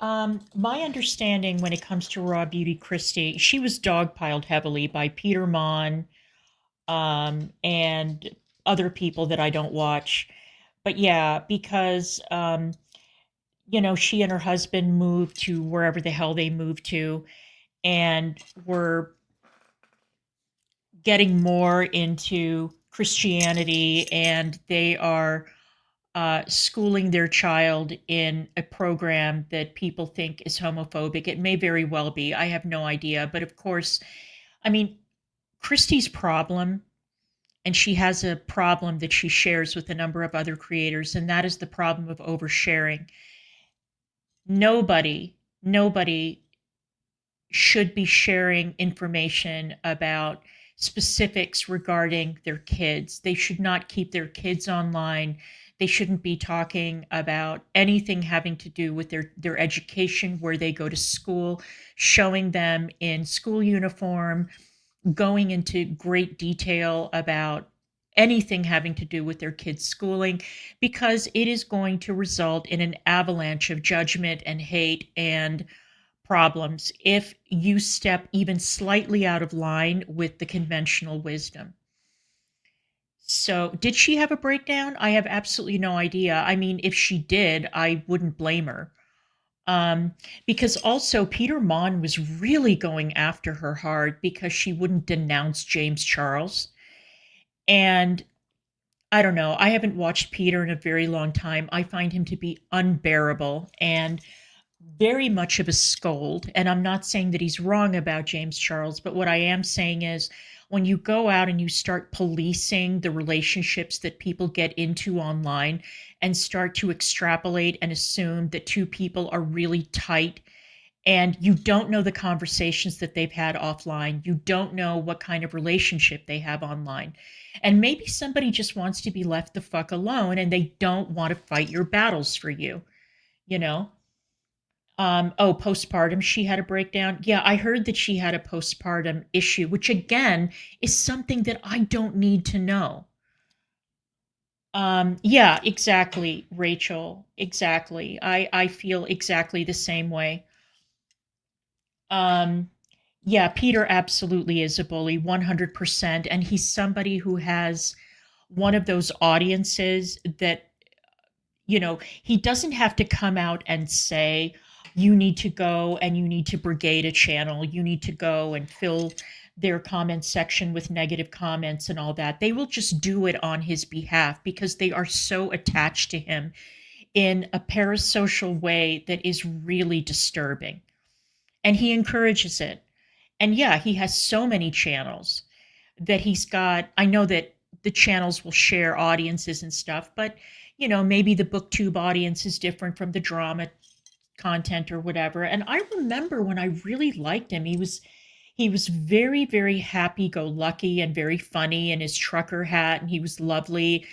[SPEAKER 1] my understanding when it comes to Raw Beauty Christie, she was dogpiled heavily by Peter Mon and other people that I don't watch. But yeah, because, you know, she and her husband moved to wherever the hell they moved to and were getting more into Christianity, and they are schooling their child in a program that people think is homophobic. It may very well be. I have no idea. But of course, I mean, Christie's problem, and she has a problem that she shares with a number of other creators, and that is the problem of oversharing. Nobody should be sharing information about specifics regarding their kids. They should not keep their kids online. They shouldn't be talking about anything having to do with their education, where they go to school, showing them in school uniform, going into great detail about anything having to do with their kids' schooling, because it is going to result in an avalanche of judgment and hate and problems if you step even slightly out of line with the conventional wisdom. So, did she have a breakdown? I have absolutely no idea. I mean, if she did, I wouldn't blame her. Because also Peter Mon was really going after her hard because she wouldn't denounce James Charles. And I don't know, I haven't watched Peter in a very long time. I find him to be unbearable and very much of a scold. And I'm not saying that he's wrong about James Charles, but what I am saying is when you go out and you start policing the relationships that people get into online and start to extrapolate and assume that two people are really tight, and you don't know the conversations that they've had offline, you don't know what kind of relationship they have online. And maybe somebody just wants to be left the fuck alone and they don't want to fight your battles for you, you know? Postpartum, she had a breakdown. Yeah, I heard that she had a postpartum issue, which again is something that I don't need to know. Yeah, exactly, Rachel. Exactly. I feel exactly the same way. Yeah, Peter absolutely is a bully, 100%. And he's somebody who has one of those audiences that, you know, he doesn't have to come out and say, you need to go and you need to brigade a channel. You need to go and fill their comment section with negative comments and all that. They will just do it on his behalf because they are so attached to him in a parasocial way that is really disturbing. And he encourages it. And yeah, he has so many channels that he's got. I know that the channels will share audiences and stuff, but you know, maybe the booktube audience is different from the drama content or whatever. And I remember when I really liked him, he was very, very happy-go-lucky and very funny in his trucker hat, and he was lovely.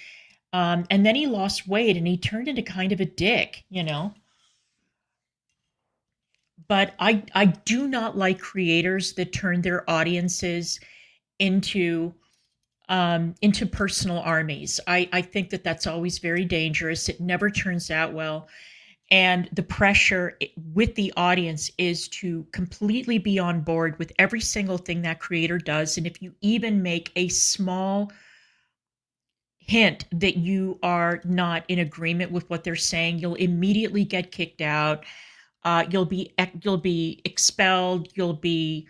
[SPEAKER 1] And then he lost weight and he turned into kind of a dick, you know. But I do not like creators that turn their audiences into personal armies. I think that that's always very dangerous. It never turns out well. And the pressure with the audience is to completely be on board with every single thing that creator does. And if you even make a small hint that you are not in agreement with what they're saying, you'll immediately get kicked out. You'll be expelled. You'll be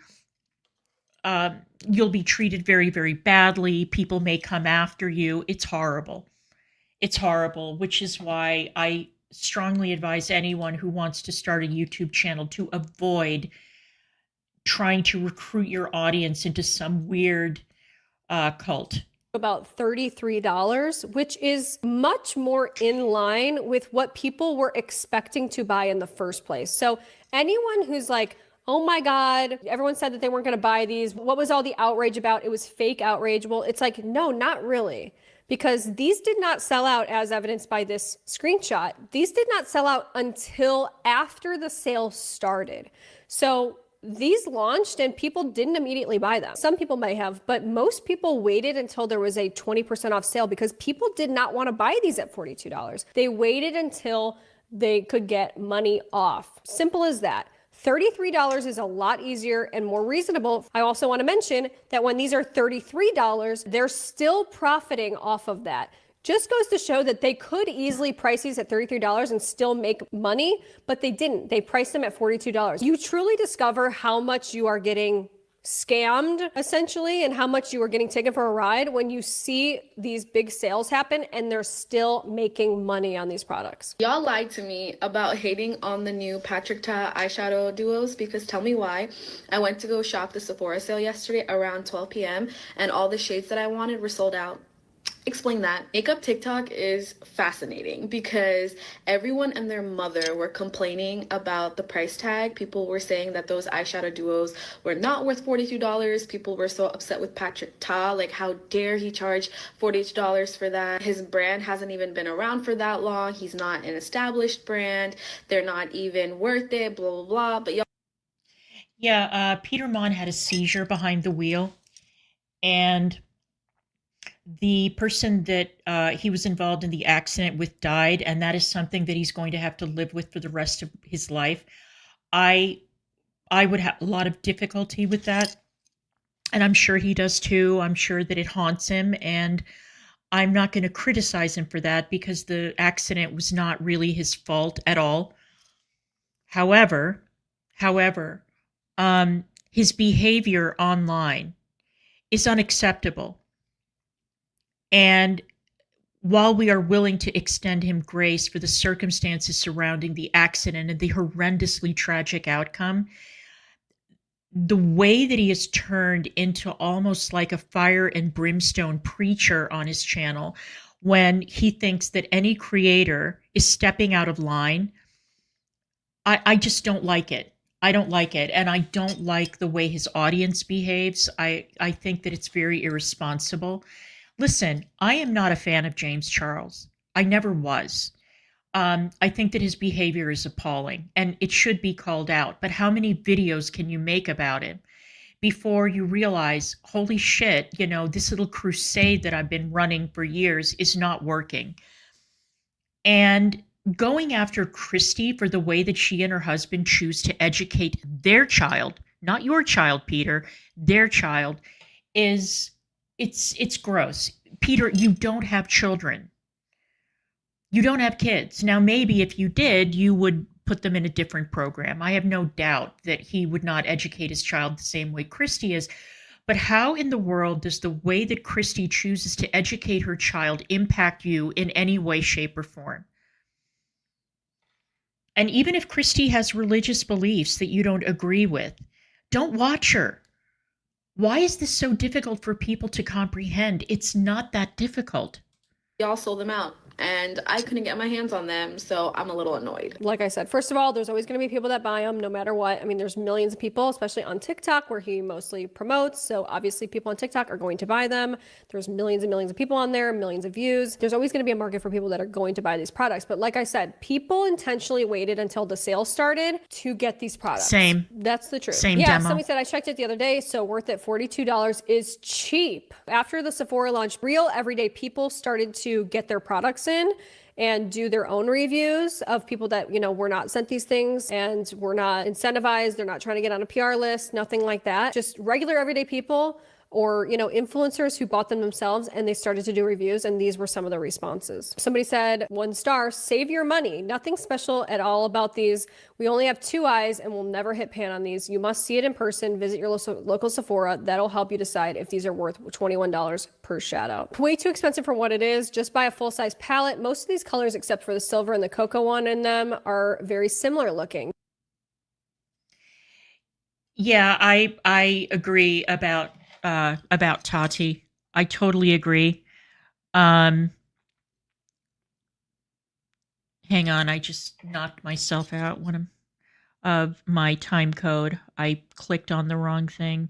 [SPEAKER 1] treated very, very badly. People may come after you. It's horrible. It's horrible, which is why I strongly advise anyone who wants to start a YouTube channel to avoid trying to recruit your audience into some weird cult.
[SPEAKER 2] About $33, which is much more in line with what people were expecting to buy in the first place. So anyone who's like, oh my God, everyone said that they weren't going to buy these. What was all the outrage about? It was fake outrage. Well, it's like, no, not really. Because these did not sell out as evidenced by this screenshot. These did not sell out until after the sale started. So these launched and people didn't immediately buy them. Some people may have, but most people waited until there was a 20% off sale because people did not want to buy these at $42. They waited until they could get money off. Simple as that. $33 is a lot easier and more reasonable. I also want to mention that when these are $33, they're still profiting off of that. Just goes to show that they could easily price these at $33 and still make money, but they didn't. They priced them at $42. You truly discover how much you are getting scammed, essentially, and how much you are getting taken for a ride when you see these big sales happen and they're still making money on these products.
[SPEAKER 16] Y'all lied to me about hating on the new Patrick Ta eyeshadow duos, because tell me why. I went to go shop the Sephora sale yesterday around 12 p.m. and all the shades that I wanted were sold out. Explain that. Makeup TikTok is fascinating because everyone and their mother were complaining about the price tag. People were saying that those eyeshadow duos were not worth $42. People were so upset with Patrick Ta, like how dare he charge $42 for that. His brand hasn't even been around for that long. He's not an established brand. They're not even worth it, blah, blah, blah. But y'all.
[SPEAKER 1] Yeah, Peter Mon had a seizure behind the wheel, and the person that he was involved in the accident with died, and that is something that he's going to have to live with for the rest of his life. I would have a lot of difficulty with that, and I'm sure he does too. I'm sure that it haunts him, and I'm not going to criticize him for that because the accident was not really his fault at all. However, his behavior online is unacceptable. And while we are willing to extend him grace for the circumstances surrounding the accident and the horrendously tragic outcome, the way that he has turned into almost like a fire and brimstone preacher on his channel when he thinks that any creator is stepping out of line, I just don't like it. I don't like it. And I don't like the way his audience behaves. I think that it's very irresponsible. Listen, I am not a fan of James Charles. I never was. I think that his behavior is appalling and it should be called out. But how many videos can you make about him before you realize, holy shit, you know, this little crusade that I've been running for years is not working? And going after Christy for the way that she and her husband choose to educate their child, not your child, Peter, their child, is... It's gross. Peter, you don't have children. You don't have kids. Now, maybe if you did, you would put them in a different program. I have no doubt that he would not educate his child the same way Christy is. But how in the world does the way that Christy chooses to educate her child impact you in any way, shape, or form? And even if Christy has religious beliefs that you don't agree with, don't watch her. Why is this so difficult for people to comprehend? It's not that difficult.
[SPEAKER 16] Y'all sold them out and I couldn't get my hands on them, so I'm a little annoyed.
[SPEAKER 2] Like I said, first of all, there's always going to be people that buy them no matter what. I mean, there's millions of people, especially on TikTok where he mostly promotes. So obviously people on TikTok are going to buy them. There's millions and millions of people on there, millions of views. There's always going to be a market for people that are going to buy these products. But like I said, people intentionally waited until the sale started to get these products.
[SPEAKER 1] Same.
[SPEAKER 2] That's the truth.
[SPEAKER 1] Same
[SPEAKER 2] yeah,
[SPEAKER 1] demo.
[SPEAKER 2] Somebody said, I checked it the other day, so worth it. $42 is cheap. After the Sephora launch, real everyday people started to get their products in. and do their own reviews of people that, you know, were not sent these things and were not incentivized. They're not trying to get on a PR list, nothing like that. Just regular everyday people or, you know, influencers who bought them themselves and they started to do reviews, and these were some of the responses. Somebody said, 1 star, save your money. Nothing special at all about these. We only have 2 eyes and we'll never hit pan on these. You must see it in person. Visit your local Sephora. That'll help you decide if these are worth $21 per shadow. Way too expensive for what it is. Just buy a full-size palette. Most of these colors, except for the silver and the cocoa one in them, are very similar looking.
[SPEAKER 1] Yeah, I agree about Tati. I totally agree. Hang on, I just knocked myself out of my time code. I clicked on the wrong thing.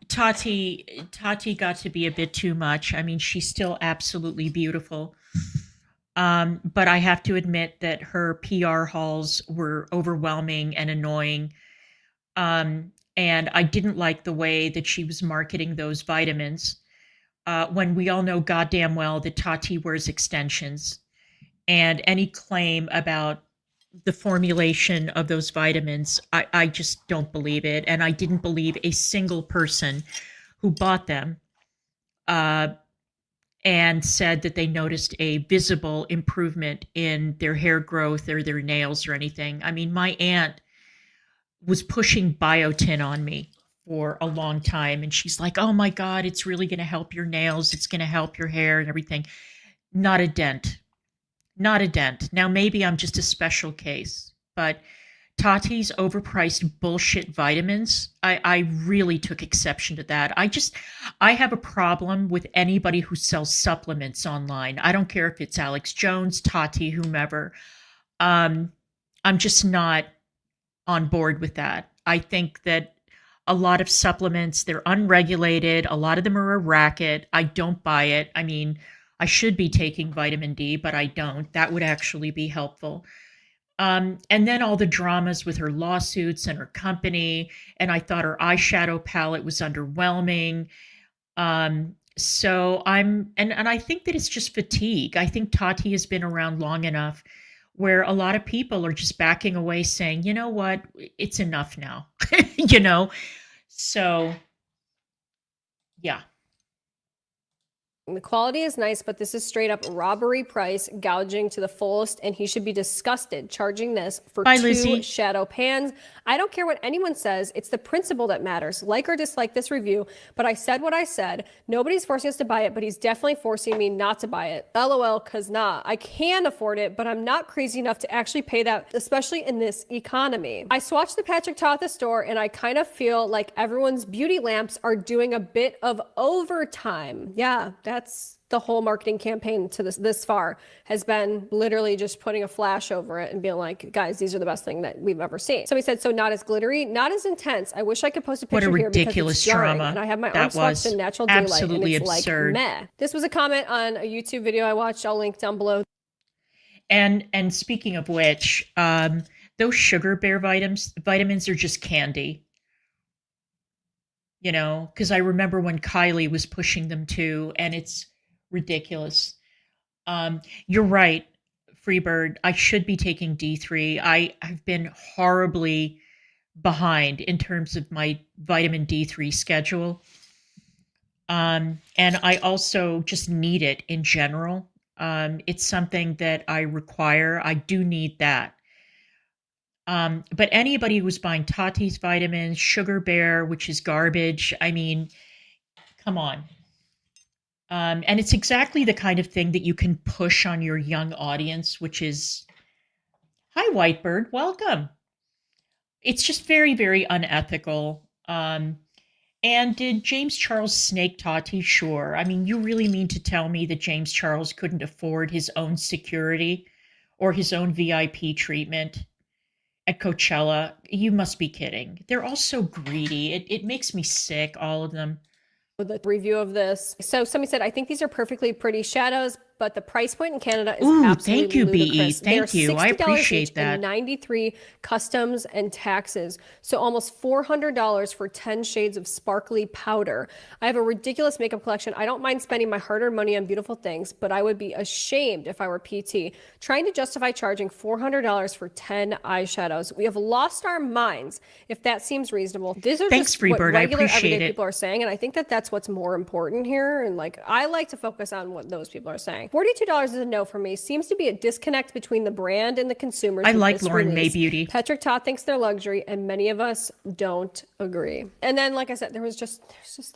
[SPEAKER 1] Tati got to be a bit too much. I mean, she's still absolutely beautiful. But I have to admit that her PR hauls were overwhelming and annoying. And I didn't like the way that she was marketing those vitamins, when we all know goddamn well that Tati wears extensions. And any claim about the formulation of those vitamins, I just don't believe it. And I didn't believe a single person who bought them and said that they noticed a visible improvement in their hair growth or their nails or anything. I mean, my aunt was pushing biotin on me for a long time, and she's like, oh my God, it's really going to help your nails. It's going to help your hair and everything. Not a dent. Not a dent. Now, maybe I'm just a special case, but Tati's overpriced bullshit vitamins, I really took exception to that. I have a problem with anybody who sells supplements online. I don't care if it's Alex Jones, Tati, whomever. I'm just not on board with that. I think that a lot of supplements, they're unregulated. A lot of them are a racket. I don't buy it. I mean, I should be taking vitamin D, but I don't. That would actually be helpful. And then all the dramas with her lawsuits and her company. And I thought her eyeshadow palette was underwhelming. So and I think that it's just fatigue. I think Tati has been around long enough where a lot of people are just backing away saying, you know what, it's enough now, you know? So yeah.
[SPEAKER 2] The quality is nice, but this is straight up robbery price, gouging to the fullest, and he should be disgusted charging this for
[SPEAKER 1] Bye,
[SPEAKER 2] 2
[SPEAKER 1] Lizzie.
[SPEAKER 2] shadow pans. I don't care what anyone says. It's the principle that matters. Like or dislike this review, but I said what I said. Nobody's forcing us to buy it, but he's definitely forcing me not to buy it. LOL, cause nah. I can afford it, but I'm not crazy enough to actually pay that, especially in this economy. I swatched the Patrick Ta at the store, and I kind of feel like everyone's beauty lamps are doing a bit of overtime. Yeah, that's the whole marketing campaign to this far has been literally just putting a flash over it and being like, guys, these are the best thing that we've ever seen. Somebody said, so not as glittery, not as intense. I wish I could post a picture
[SPEAKER 1] What a
[SPEAKER 2] here because
[SPEAKER 1] ridiculous
[SPEAKER 2] it's jarring,
[SPEAKER 1] drama
[SPEAKER 2] and I have my
[SPEAKER 1] that
[SPEAKER 2] arm swatched
[SPEAKER 1] was.
[SPEAKER 2] in natural daylight,
[SPEAKER 1] Absolutely
[SPEAKER 2] and it's
[SPEAKER 1] absurd.
[SPEAKER 2] like meh. This was a comment on a YouTube video I watched. I'll link down below.
[SPEAKER 1] And speaking of which, those sugar bear vitamins are just candy. You know, because I remember when Kylie was pushing them too, and it's ridiculous. You're right, Freebird. I should be taking D3. I've been horribly behind in terms of my vitamin D3 schedule. And I also just need it in general. It's something that I require. I do need that. But anybody who's buying Tati's vitamins, Sugar Bear, which is garbage, I mean, come on. And it's exactly the kind of thing that you can push on your young audience, which is, hi, Whitebird, welcome. It's just very, very unethical. And did James Charles snake Tati? Sure. I mean, you really mean to tell me that James Charles couldn't afford his own security or his own VIP treatment at Coachella? You must be kidding. They're all so greedy. It makes me sick, all of them.
[SPEAKER 2] The review of this. So somebody said, I think these are perfectly pretty shadows, but the price point in Canada is
[SPEAKER 1] Ooh,
[SPEAKER 2] absolutely
[SPEAKER 1] thank you,
[SPEAKER 2] ludicrous.
[SPEAKER 1] BE. Thank you. I
[SPEAKER 2] $60
[SPEAKER 1] appreciate
[SPEAKER 2] each
[SPEAKER 1] that.
[SPEAKER 2] and 93 customs and taxes. So almost $400 for 10 shades of sparkly powder. I have a ridiculous makeup collection. I don't mind spending my hard-earned money on beautiful things, but I would be ashamed if I were PT trying to justify charging $400 for 10 eyeshadows. We have lost our minds if that seems reasonable. These are
[SPEAKER 1] Thanks,
[SPEAKER 2] just what
[SPEAKER 1] Freebird. I
[SPEAKER 2] regular
[SPEAKER 1] appreciate
[SPEAKER 2] everyday
[SPEAKER 1] it.
[SPEAKER 2] people are saying, and I think that that's what's more important here. And like, I like to focus on what those people are saying. $42 is a no for me. Seems to be a disconnect between the brand and the consumers.
[SPEAKER 1] I
[SPEAKER 2] with
[SPEAKER 1] like
[SPEAKER 2] this
[SPEAKER 1] Lauren May
[SPEAKER 2] release.
[SPEAKER 1] Beauty.
[SPEAKER 2] Patrick Ta thinks they're luxury, and many of us don't agree. And then, like I said, there's just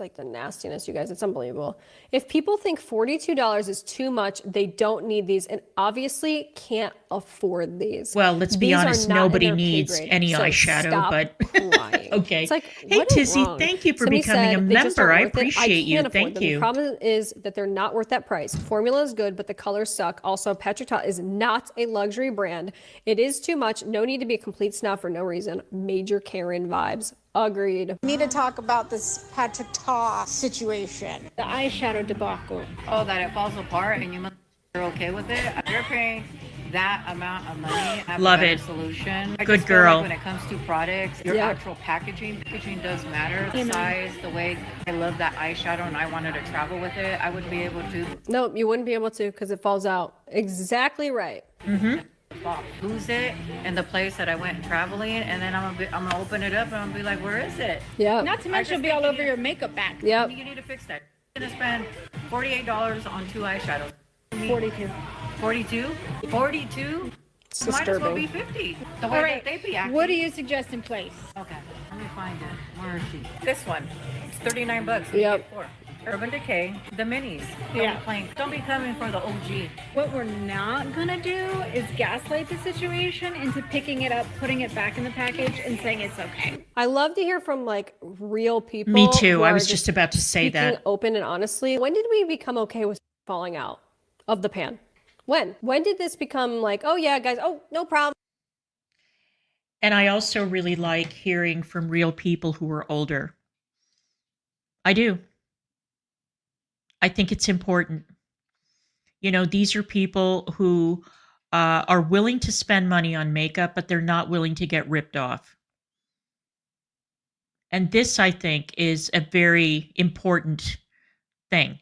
[SPEAKER 2] like the nastiness, you guys. It's unbelievable. If people think $42 is too much, they don't need these, and obviously can't afford these.
[SPEAKER 1] Well, let's be
[SPEAKER 2] These are
[SPEAKER 1] honest,
[SPEAKER 2] not in
[SPEAKER 1] nobody
[SPEAKER 2] their pay
[SPEAKER 1] needs
[SPEAKER 2] grade,
[SPEAKER 1] any
[SPEAKER 2] so
[SPEAKER 1] eyeshadow,
[SPEAKER 2] stop
[SPEAKER 1] but
[SPEAKER 2] crying.
[SPEAKER 1] okay.
[SPEAKER 2] It's like,
[SPEAKER 1] Hey,
[SPEAKER 2] what is
[SPEAKER 1] Tizzy,
[SPEAKER 2] wrong?
[SPEAKER 1] thank you for
[SPEAKER 2] Somebody
[SPEAKER 1] becoming a
[SPEAKER 2] said they just
[SPEAKER 1] member.
[SPEAKER 2] aren't
[SPEAKER 1] I
[SPEAKER 2] worth it.
[SPEAKER 1] appreciate you.
[SPEAKER 2] Can't afford
[SPEAKER 1] Thank
[SPEAKER 2] them.
[SPEAKER 1] you.
[SPEAKER 2] The problem is that they're not worth that price. Formula is good, but the colors suck. Also, Patrick Ta is not a luxury brand. It is too much. No need to be a complete snob for no reason. Major Karen vibes. Agreed.
[SPEAKER 17] We need to talk about this Patrick Ta situation.
[SPEAKER 18] The eyeshadow debacle.
[SPEAKER 8] Oh, that it falls apart and you're okay with it? If you're paying that amount of money, have
[SPEAKER 1] Love
[SPEAKER 8] a better
[SPEAKER 1] it.
[SPEAKER 8] solution. I
[SPEAKER 1] Good
[SPEAKER 8] just feel
[SPEAKER 1] girl.
[SPEAKER 8] like when it comes to products, your
[SPEAKER 2] Yeah.
[SPEAKER 8] actual packaging does matter. The
[SPEAKER 18] Amen.
[SPEAKER 8] size, the way I love that eyeshadow and I wanted to travel with it, I would be able to
[SPEAKER 2] Nope, you wouldn't be able to because it falls out. Exactly right.
[SPEAKER 8] lose it in the place that I went traveling, and then I'm gonna open it up and I'm gonna be like, where is it?
[SPEAKER 2] Yeah.
[SPEAKER 18] Not to mention it'll be all over your makeup bag.
[SPEAKER 2] Yep.
[SPEAKER 8] You need to fix that. I'm gonna spend $48 on 2 eyeshadows.
[SPEAKER 18] 42.
[SPEAKER 8] 42? 42?
[SPEAKER 2] It's
[SPEAKER 8] Might as well be
[SPEAKER 2] disturbing.
[SPEAKER 8] 50. The way
[SPEAKER 18] All right.
[SPEAKER 8] that they be acting.
[SPEAKER 18] What do you suggest in place?
[SPEAKER 8] Okay, let me find it. Where is she? This one. It's $39. What
[SPEAKER 2] Yep.
[SPEAKER 8] do you get for? Urban Decay, the minis.
[SPEAKER 18] Yeah.
[SPEAKER 8] Don't be coming for the OG.
[SPEAKER 18] What we're not gonna do is gaslight the situation into picking it up, putting it back in the package, and saying it's okay.
[SPEAKER 2] I love to hear from like real people.
[SPEAKER 1] Me too.
[SPEAKER 2] who
[SPEAKER 1] I
[SPEAKER 2] are
[SPEAKER 1] was just about to say
[SPEAKER 2] speaking
[SPEAKER 1] that.
[SPEAKER 2] open and honestly. When did we become okay with falling out of the pan? When? When did this become like, oh yeah, guys, oh, no problem.
[SPEAKER 1] And I also really like hearing from real people who are older. I do. I think it's important. You know, these are people who are willing to spend money on makeup, but they're not willing to get ripped off. And this, I think, is a very important thing.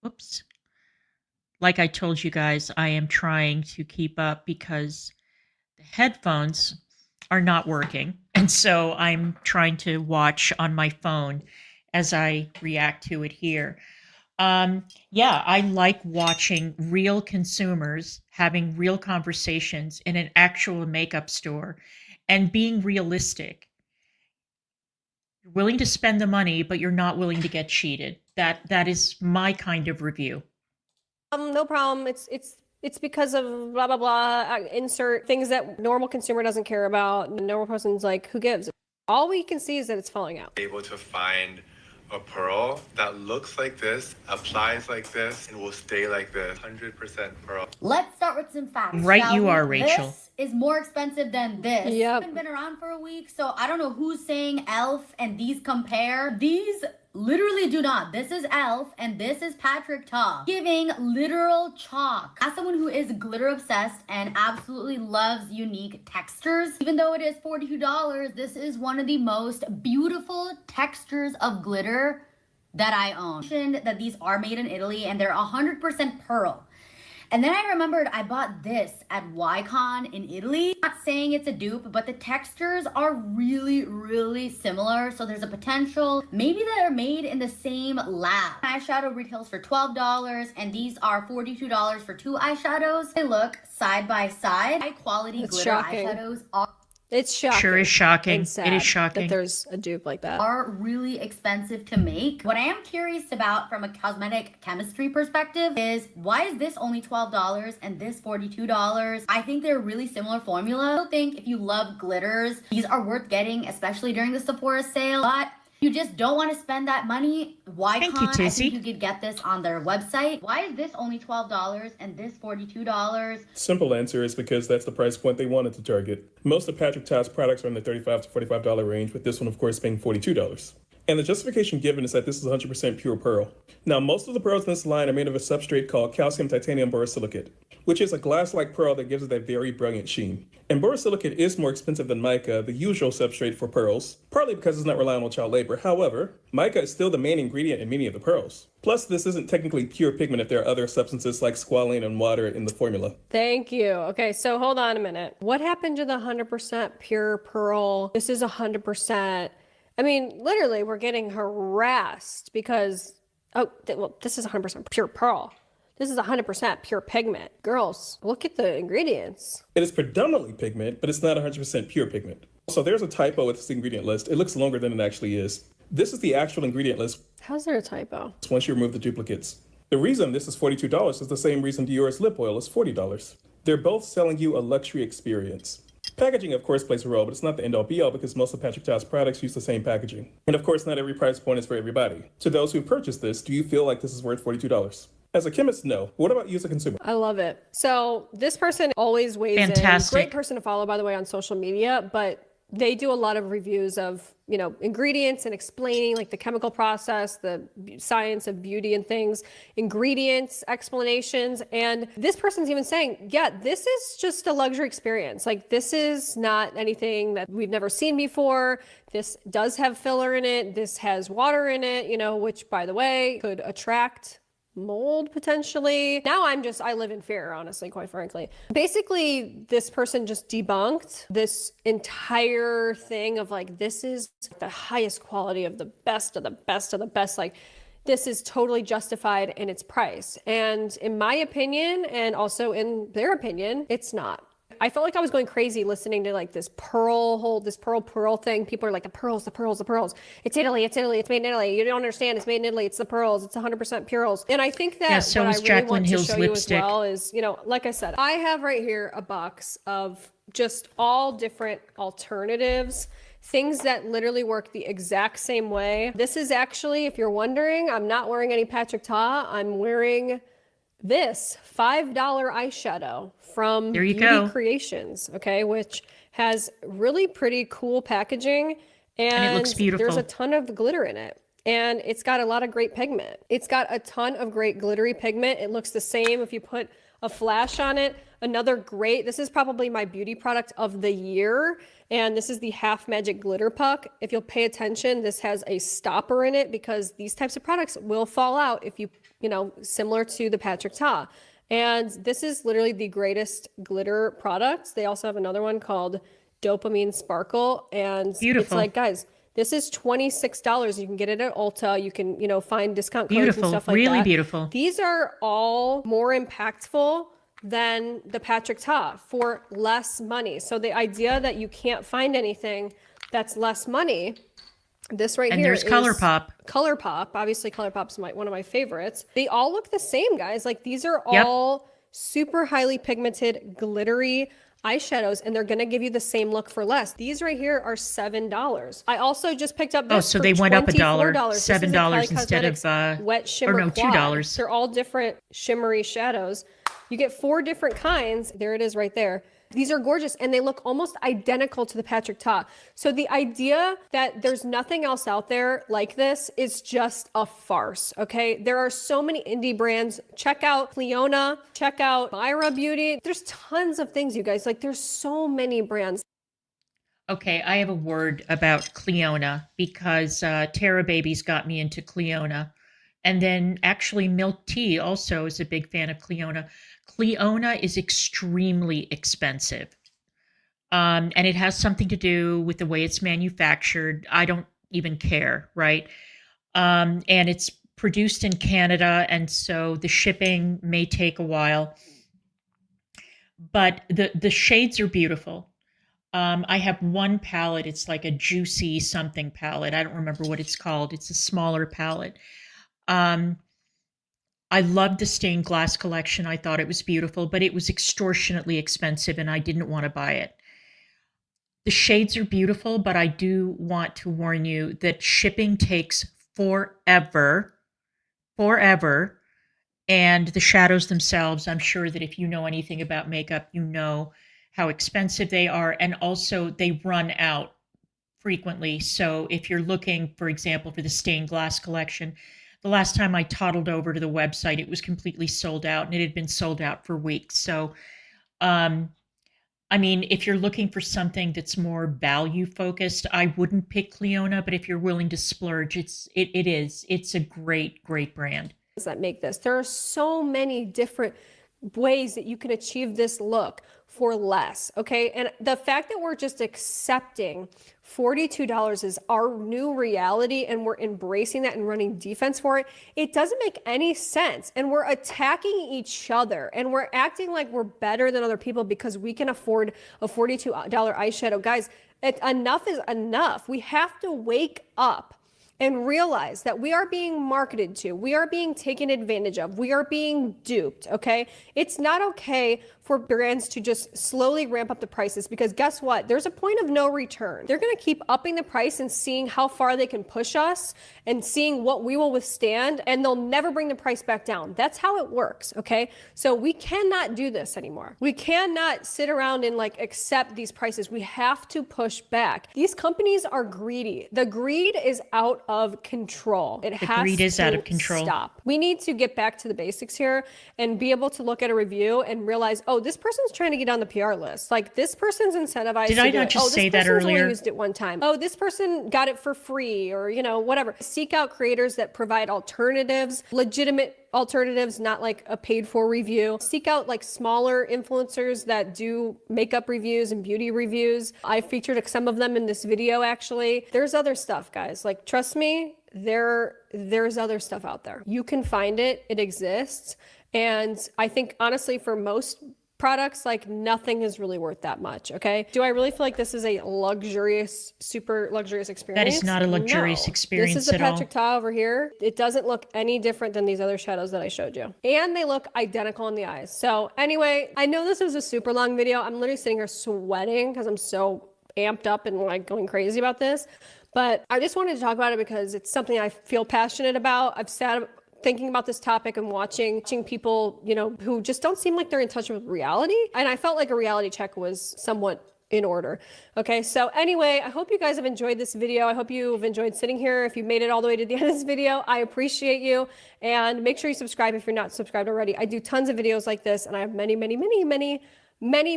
[SPEAKER 1] Whoops. Like I told you guys, I am trying to keep up because the headphones are not working. And so I'm trying to watch on my phone as I react to it here. Yeah, I like watching real consumers having real conversations in an actual makeup store and being realistic. You're willing to spend the money, but you're not willing to get cheated. That is my kind of review.
[SPEAKER 2] No problem. It's because of blah blah blah. Insert things that normal consumer doesn't care about. The normal person's like, who gives? All we can see is that it's falling out.
[SPEAKER 4] Able to find a pearl that looks like this, applies like this, and will stay like this. 100% pearl.
[SPEAKER 19] Let's start with some facts.
[SPEAKER 1] Right
[SPEAKER 19] shall
[SPEAKER 1] you
[SPEAKER 19] we?
[SPEAKER 1] are, Rachel.
[SPEAKER 19] This is more expensive than this.
[SPEAKER 2] Yep.
[SPEAKER 19] It's been around for a week, so I don't know who's saying e.l.f. and these compare. These literally do not. This is e.l.f. and this is Patrick Ta. Giving literal chalk. As someone who is glitter obsessed and absolutely loves unique textures, even though it is $42, this is one of the most beautiful textures of glitter that I own. I mentioned that these are made in Italy and they're 100% pearl. And then I remembered I bought this at YCon in Italy. Not saying it's a dupe, but the textures are really, really similar. So there's a potential maybe they're made in the same lab. Eyeshadow retails for $12 and these are $42 for 2 eyeshadows. They look side by side. High quality
[SPEAKER 2] It's
[SPEAKER 19] glitter
[SPEAKER 2] shocking.
[SPEAKER 19] eyeshadows are
[SPEAKER 2] It's shocking.
[SPEAKER 1] Sure is shocking.
[SPEAKER 2] and sad
[SPEAKER 1] It is shocking.
[SPEAKER 2] that there's a dupe like that.
[SPEAKER 19] are really expensive to make. What I am curious about from a cosmetic chemistry perspective is why is this only $12 and this $42? I think they're really similar formula. I don't think if you love glitters, these are worth getting, especially during the Sephora sale. But you just don't want to spend that money. Why
[SPEAKER 1] Thank you,
[SPEAKER 19] can't I
[SPEAKER 1] Tizzy.
[SPEAKER 19] think you could get this on their website? Why is this only $12 and this $42?
[SPEAKER 20] Simple answer is because that's the price point they wanted to target. Most of Patrick Ta's products are in the $35 to $45 range, with this one, of course, being $42. And the justification given is that this is 100% pure pearl. Now, most of the pearls in this line are made of a substrate called calcium titanium borosilicate, which is a glass-like pearl that gives it that very brilliant sheen. And borosilicate is more expensive than mica, the usual substrate for pearls, partly because it's not reliant on child labor. However, mica is still the main ingredient in many of the pearls. Plus, this isn't technically pure pigment if there are other substances like squalene and water in the formula.
[SPEAKER 2] Thank you. Okay, so hold on a minute. What happened to the 100% pure pearl? This is 100%. I mean, literally, we're getting harassed because, this is 100% pure pearl. This is 100% pure pigment. Girls, look at the ingredients.
[SPEAKER 20] It is predominantly pigment, but it's not 100% pure pigment. So there's a typo with this ingredient list. It looks longer than it actually is. This is the actual ingredient list.
[SPEAKER 2] How's there a typo?
[SPEAKER 20] Once you remove the duplicates. The reason this is $42 is the same reason Dior's lip oil is $40. They're both selling you a luxury experience. Packaging, of course, plays a role, but it's not the end-all be-all because most of Patrick Ta's products use the same packaging. And of course, not every price point is for everybody. To those who purchased this, do you feel like this is worth $42? As a chemist, no. What about you as a consumer?
[SPEAKER 2] I love it. So this person always weighs in. Great person to follow, by the way, on social media, but they do a lot of reviews of, ingredients and explaining like the chemical process, the science of beauty and things, ingredients, explanations. And this person's even saying, yeah, this is just a luxury experience. Like this is not anything that we've never seen before. This does have filler in it. This has water in it, which by the way, could attract mold potentially. Now I live in fear, honestly, quite frankly. Basically, this person just debunked this entire thing of like, this is the highest quality of the best of the best of the best. Like, this is totally justified in its price. And in my opinion, and also in their opinion, it's not. I felt like I was going crazy listening to like this pearl thing. People are like, the pearls. It's Italy, it's made in Italy. You don't understand, it's made in Italy, it's the pearls, it's 100% pearls. And I think that what I really want to show you as well is, like I said, I have right here a box of just all different alternatives, things that literally work the exact same way. This is actually, if you're wondering, I'm not wearing any Patrick Ta, I'm wearing this $5 eyeshadow from Beauty Creations, okay, which has really pretty cool packaging and it looks beautiful. There's a ton of glitter in it and it's got a lot of great pigment. It's got a ton of great glittery pigment. It looks the same if you put a flash on it. This is probably my beauty product of the year. And this is the Half Magic Glitter Puck. If you'll pay attention, this has a stopper in it because these types of products will fall out if you similar to the Patrick Ta. And this is literally the greatest glitter product. They also have another one called Dopamine Sparkle. And it's like, guys, this is $26. You can get it at Ulta. You can, find discount codes and stuff like that.
[SPEAKER 1] Really beautiful.
[SPEAKER 2] These are all more impactful than the Patrick Ta for less money. So the idea that you can't find anything that's less money, this right here is...
[SPEAKER 1] And there's ColourPop.
[SPEAKER 2] ColourPop. Obviously, ColourPop's one of my favorites. They all look the same, guys. Like, these are all super highly pigmented, glittery eyeshadows, and they're going to give you the same look for less. These right here are $7. I also just picked up this
[SPEAKER 1] so
[SPEAKER 2] for
[SPEAKER 1] they went up $1.
[SPEAKER 2] $7
[SPEAKER 1] instead of
[SPEAKER 2] wet shimmer
[SPEAKER 1] $2.
[SPEAKER 2] They're all different shimmery shadows. You get 4 different kinds. There it is right there. These are gorgeous and they look almost identical to the Patrick Ta. So the idea that there's nothing else out there like this is just a farce, okay? There are so many indie brands. Check out Cleona, check out Myra Beauty. There's tons of things, you guys. Like, there's so many brands.
[SPEAKER 1] Okay, I have a word about Cleona because Tara Babies got me into Cleona. And then actually Milk Tea also is a big fan of Cleona. Cleona is extremely expensive. And it has something to do with the way it's manufactured. I don't even care, right? And it's produced in Canada, and so the shipping may take a while. But the shades are beautiful. I have one palette. It's like a juicy something palette. I don't remember what it's called. It's a smaller palette. I loved the stained glass collection. I thought it was beautiful, but it was extortionately expensive and I didn't want to buy it. The shades are beautiful, but I do want to warn you that shipping takes forever. And the shadows themselves, I'm sure that if you know anything about makeup, you know how expensive they are. And also they run out frequently. So if you're looking, for example, for the stained glass collection, the last time I toddled over to the website, it was completely sold out, and it had been sold out for weeks. So, I mean, if you're looking for something that's more value focused, I wouldn't pick Cleona, but if you're willing to splurge, it's a great brand.
[SPEAKER 2] That make this. There are so many different ways that you can achieve this look for less, okay? And the fact that we're just accepting $42 is our new reality and we're embracing that and running defense for it, it doesn't make any sense. And we're attacking each other and we're acting like we're better than other people because we can afford a $42 eyeshadow. Guys, enough is enough. We have to wake up and realize that we are being marketed to, we are being taken advantage of, we are being duped, okay? It's not okay for brands to just slowly ramp up the prices because guess what? There's a point of no return. They're gonna keep upping the price and seeing how far they can push us and seeing what we will withstand, and they'll never bring the price back down. That's how it works, okay? So we cannot do this anymore. We cannot sit around and like accept these prices. We have to push back. These companies are greedy. The greed is out of control. The greed is out of control. Stop. We need to get back to the basics here and be able to look at a review and realize, oh, this person's trying to get on the PR list. Like this person's incentivized. Did I not just say that earlier? Only used it one time. Oh, this person got it for free, or you know, whatever. Seek out creators that provide alternatives, legitimate alternatives, not like a paid for review. Seek out like smaller influencers that do makeup reviews and beauty reviews. I featured some of them in this video actually. There's other stuff, guys. Like trust me, there's other stuff out there. You can find it, it exists. And I think honestly for most products, like nothing is really worth that much, okay? Do I really feel like this is a luxurious, super luxurious experience?
[SPEAKER 1] That is not a luxurious experience
[SPEAKER 2] This is the Patrick Ta over here. It doesn't look any different than these other shadows that I showed you. And they look identical in the eyes. So anyway, I know this was a super long video. I'm literally sitting here sweating because I'm so amped up and like going crazy about this. But I just wanted to talk about it because it's something I feel passionate about. I've sat thinking about this topic and watching people, you know, who just don't seem like they're in touch with reality. And I felt like a reality check was somewhat in order. Okay, so anyway, I hope you guys have enjoyed this video. I hope you've enjoyed sitting here. If you made it all the way to the end of this video, I appreciate you. And make sure you subscribe if you're not subscribed already. I do tons of videos like this and I have many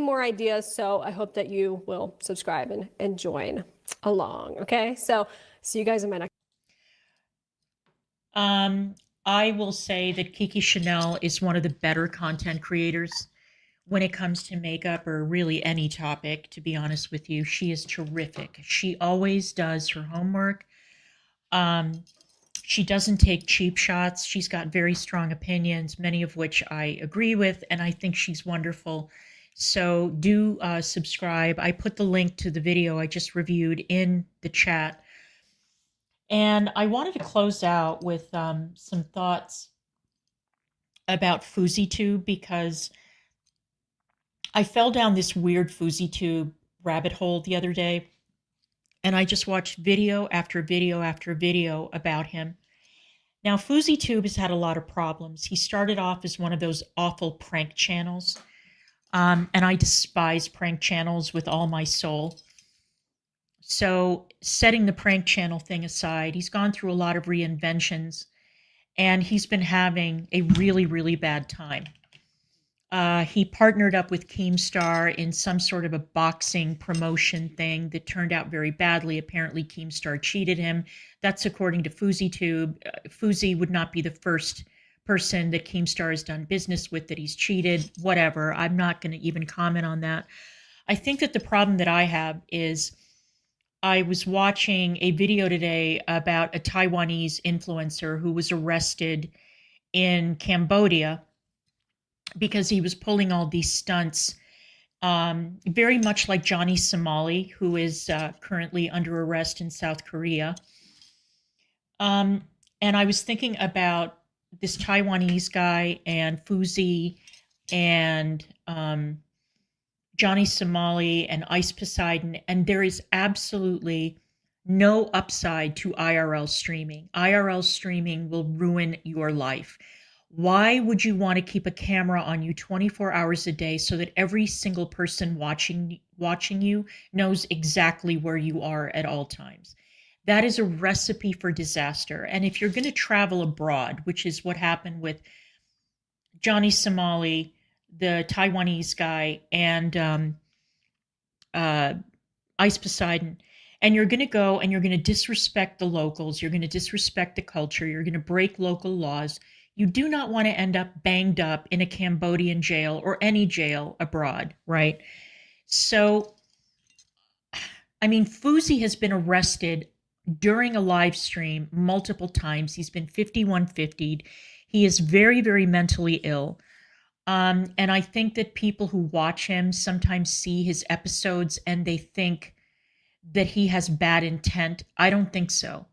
[SPEAKER 2] more ideas. So I hope that you will subscribe and join along. Okay, so see you guys in my next.
[SPEAKER 1] I will say that Kiki Chanel is one of the better content creators when it comes to makeup or really any topic, to be honest with you. She is terrific. She always does her homework. She doesn't take cheap shots. She's got very strong opinions, many of which I agree with, and I think she's wonderful. So do subscribe. I put the link to the video I just reviewed in the chat. And I wanted to close out with some thoughts about FouseyTube because I fell down this weird FouseyTube rabbit hole the other day, and I just watched video after video after video about him. Now, FouseyTube has had a lot of problems. He started off as one of those awful prank channels, and I despise prank channels with all my soul. So setting the prank channel thing aside, he's gone through a lot of reinventions and he's been having a really bad time. He partnered up with Keemstar in some sort of a boxing promotion thing that turned out very badly. Apparently Keemstar cheated him. That's according to FouseyTube. Fousey would not be the first person that Keemstar has done business with that he's cheated. Whatever. I'm not going to even comment on that. I think that the problem that I have is I was watching a video today about a Taiwanese influencer who was arrested in Cambodia because he was pulling all these stunts, very much like Johnny Somali, who is currently under arrest in South Korea. And I was thinking about this Taiwanese guy and Fousey and Johnny Somali and Ice Poseidon, and there is absolutely no upside to IRL streaming. IRL streaming will ruin your life. Why would you want to keep a camera on you 24 hours a day so that every single person watching you knows exactly where you are at all times? That is a recipe for disaster. And if you're going to travel abroad, which is what happened with Johnny Somali, the Taiwanese guy, and Ice Poseidon, and you're going to go and you're going to disrespect the locals, you're going to disrespect the culture, you're going to break local laws, you do not want to end up banged up in a Cambodian jail or any jail abroad, right? So, I mean, Fousey has been arrested during a live stream multiple times. He's been 5150'd. He is very, very mentally ill. And I think that people who watch him sometimes see his episodes and they think that he has bad intent. I don't think so.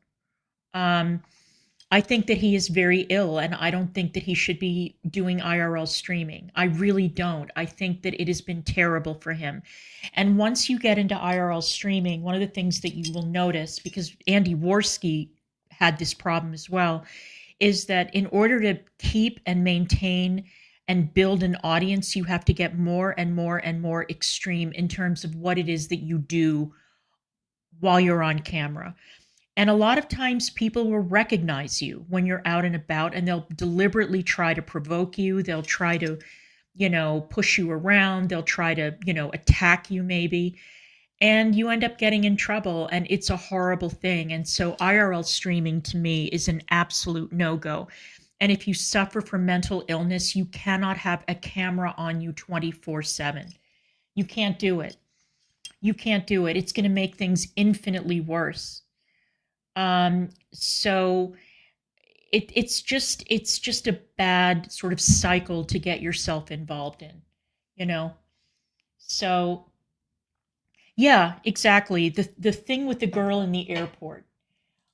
[SPEAKER 1] I think that he is very ill, and I don't think that he should be doing IRL streaming. I really don't. I think that it has been terrible for him. And once you get into IRL streaming, one of the things that you will notice, because Andy Worski had this problem as well, is that in order to keep and maintain and build an audience, you have to get more and more and more extreme in terms of what it is that you do while you're on camera. And a lot of times people will recognize you when you're out and about, and they'll deliberately try to provoke you. They'll try to, push you around. They'll try to, attack you maybe. And you end up getting in trouble, and it's a horrible thing. And so IRL streaming to me is an absolute no-go. And if you suffer from mental illness, you cannot have a camera on you 24/7. You can't do it. You can't do it. It's going to make things infinitely worse. So it's just a bad sort of cycle to get yourself involved in, So yeah, exactly. The thing with the girl in the airport,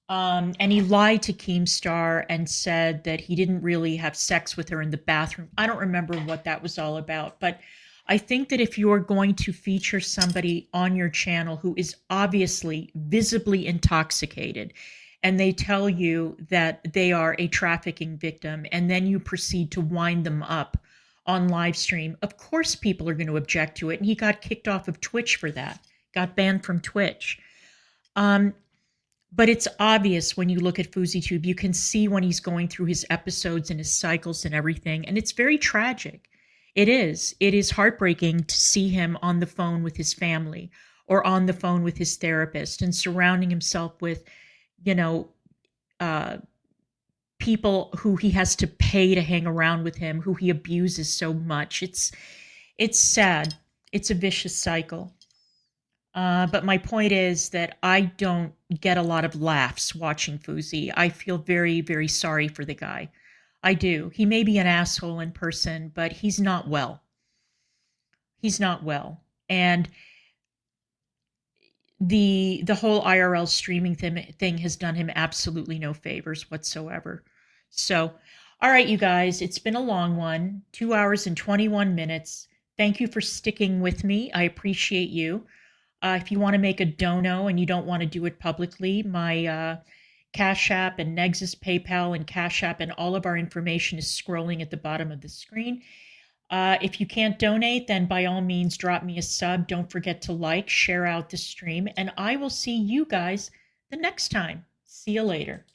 [SPEAKER 1] and he lied to Keemstar and said that he didn't really have sex with her in the bathroom. I don't remember what that was all about, but I think that if you're going to feature somebody on your channel who is obviously visibly intoxicated, and they tell you that they are a trafficking victim, and then you proceed to wind them up on live stream, of course people are going to object to it. And he got kicked off of Twitch for that, got banned from Twitch. But it's obvious when you look at FouseyTube, you can see when he's going through his episodes and his cycles and everything, and it's very tragic. It is heartbreaking to see him on the phone with his family or on the phone with his therapist and surrounding himself with, people who he has to pay to hang around with him, who he abuses so much. It's sad. It's a vicious cycle. But my point is that I don't get a lot of laughs watching Fousey. I feel very, very sorry for the guy. I do. He may be an asshole in person, but he's not well. He's not well. And the whole IRL streaming thing has done him absolutely no favors whatsoever. So, all right, you guys, it's been a long one, 2 hours and 21 minutes. Thank you for sticking with me. I appreciate you. If you want to make a dono and you don't want to do it publicly, my CashApp and NEGZNN, PayPal and CashApp, and all of our information is scrolling at the bottom of the screen. If you can't donate, then by all means, drop me a sub. Don't forget to like, share out the stream, and I will see you guys the next time. See you later.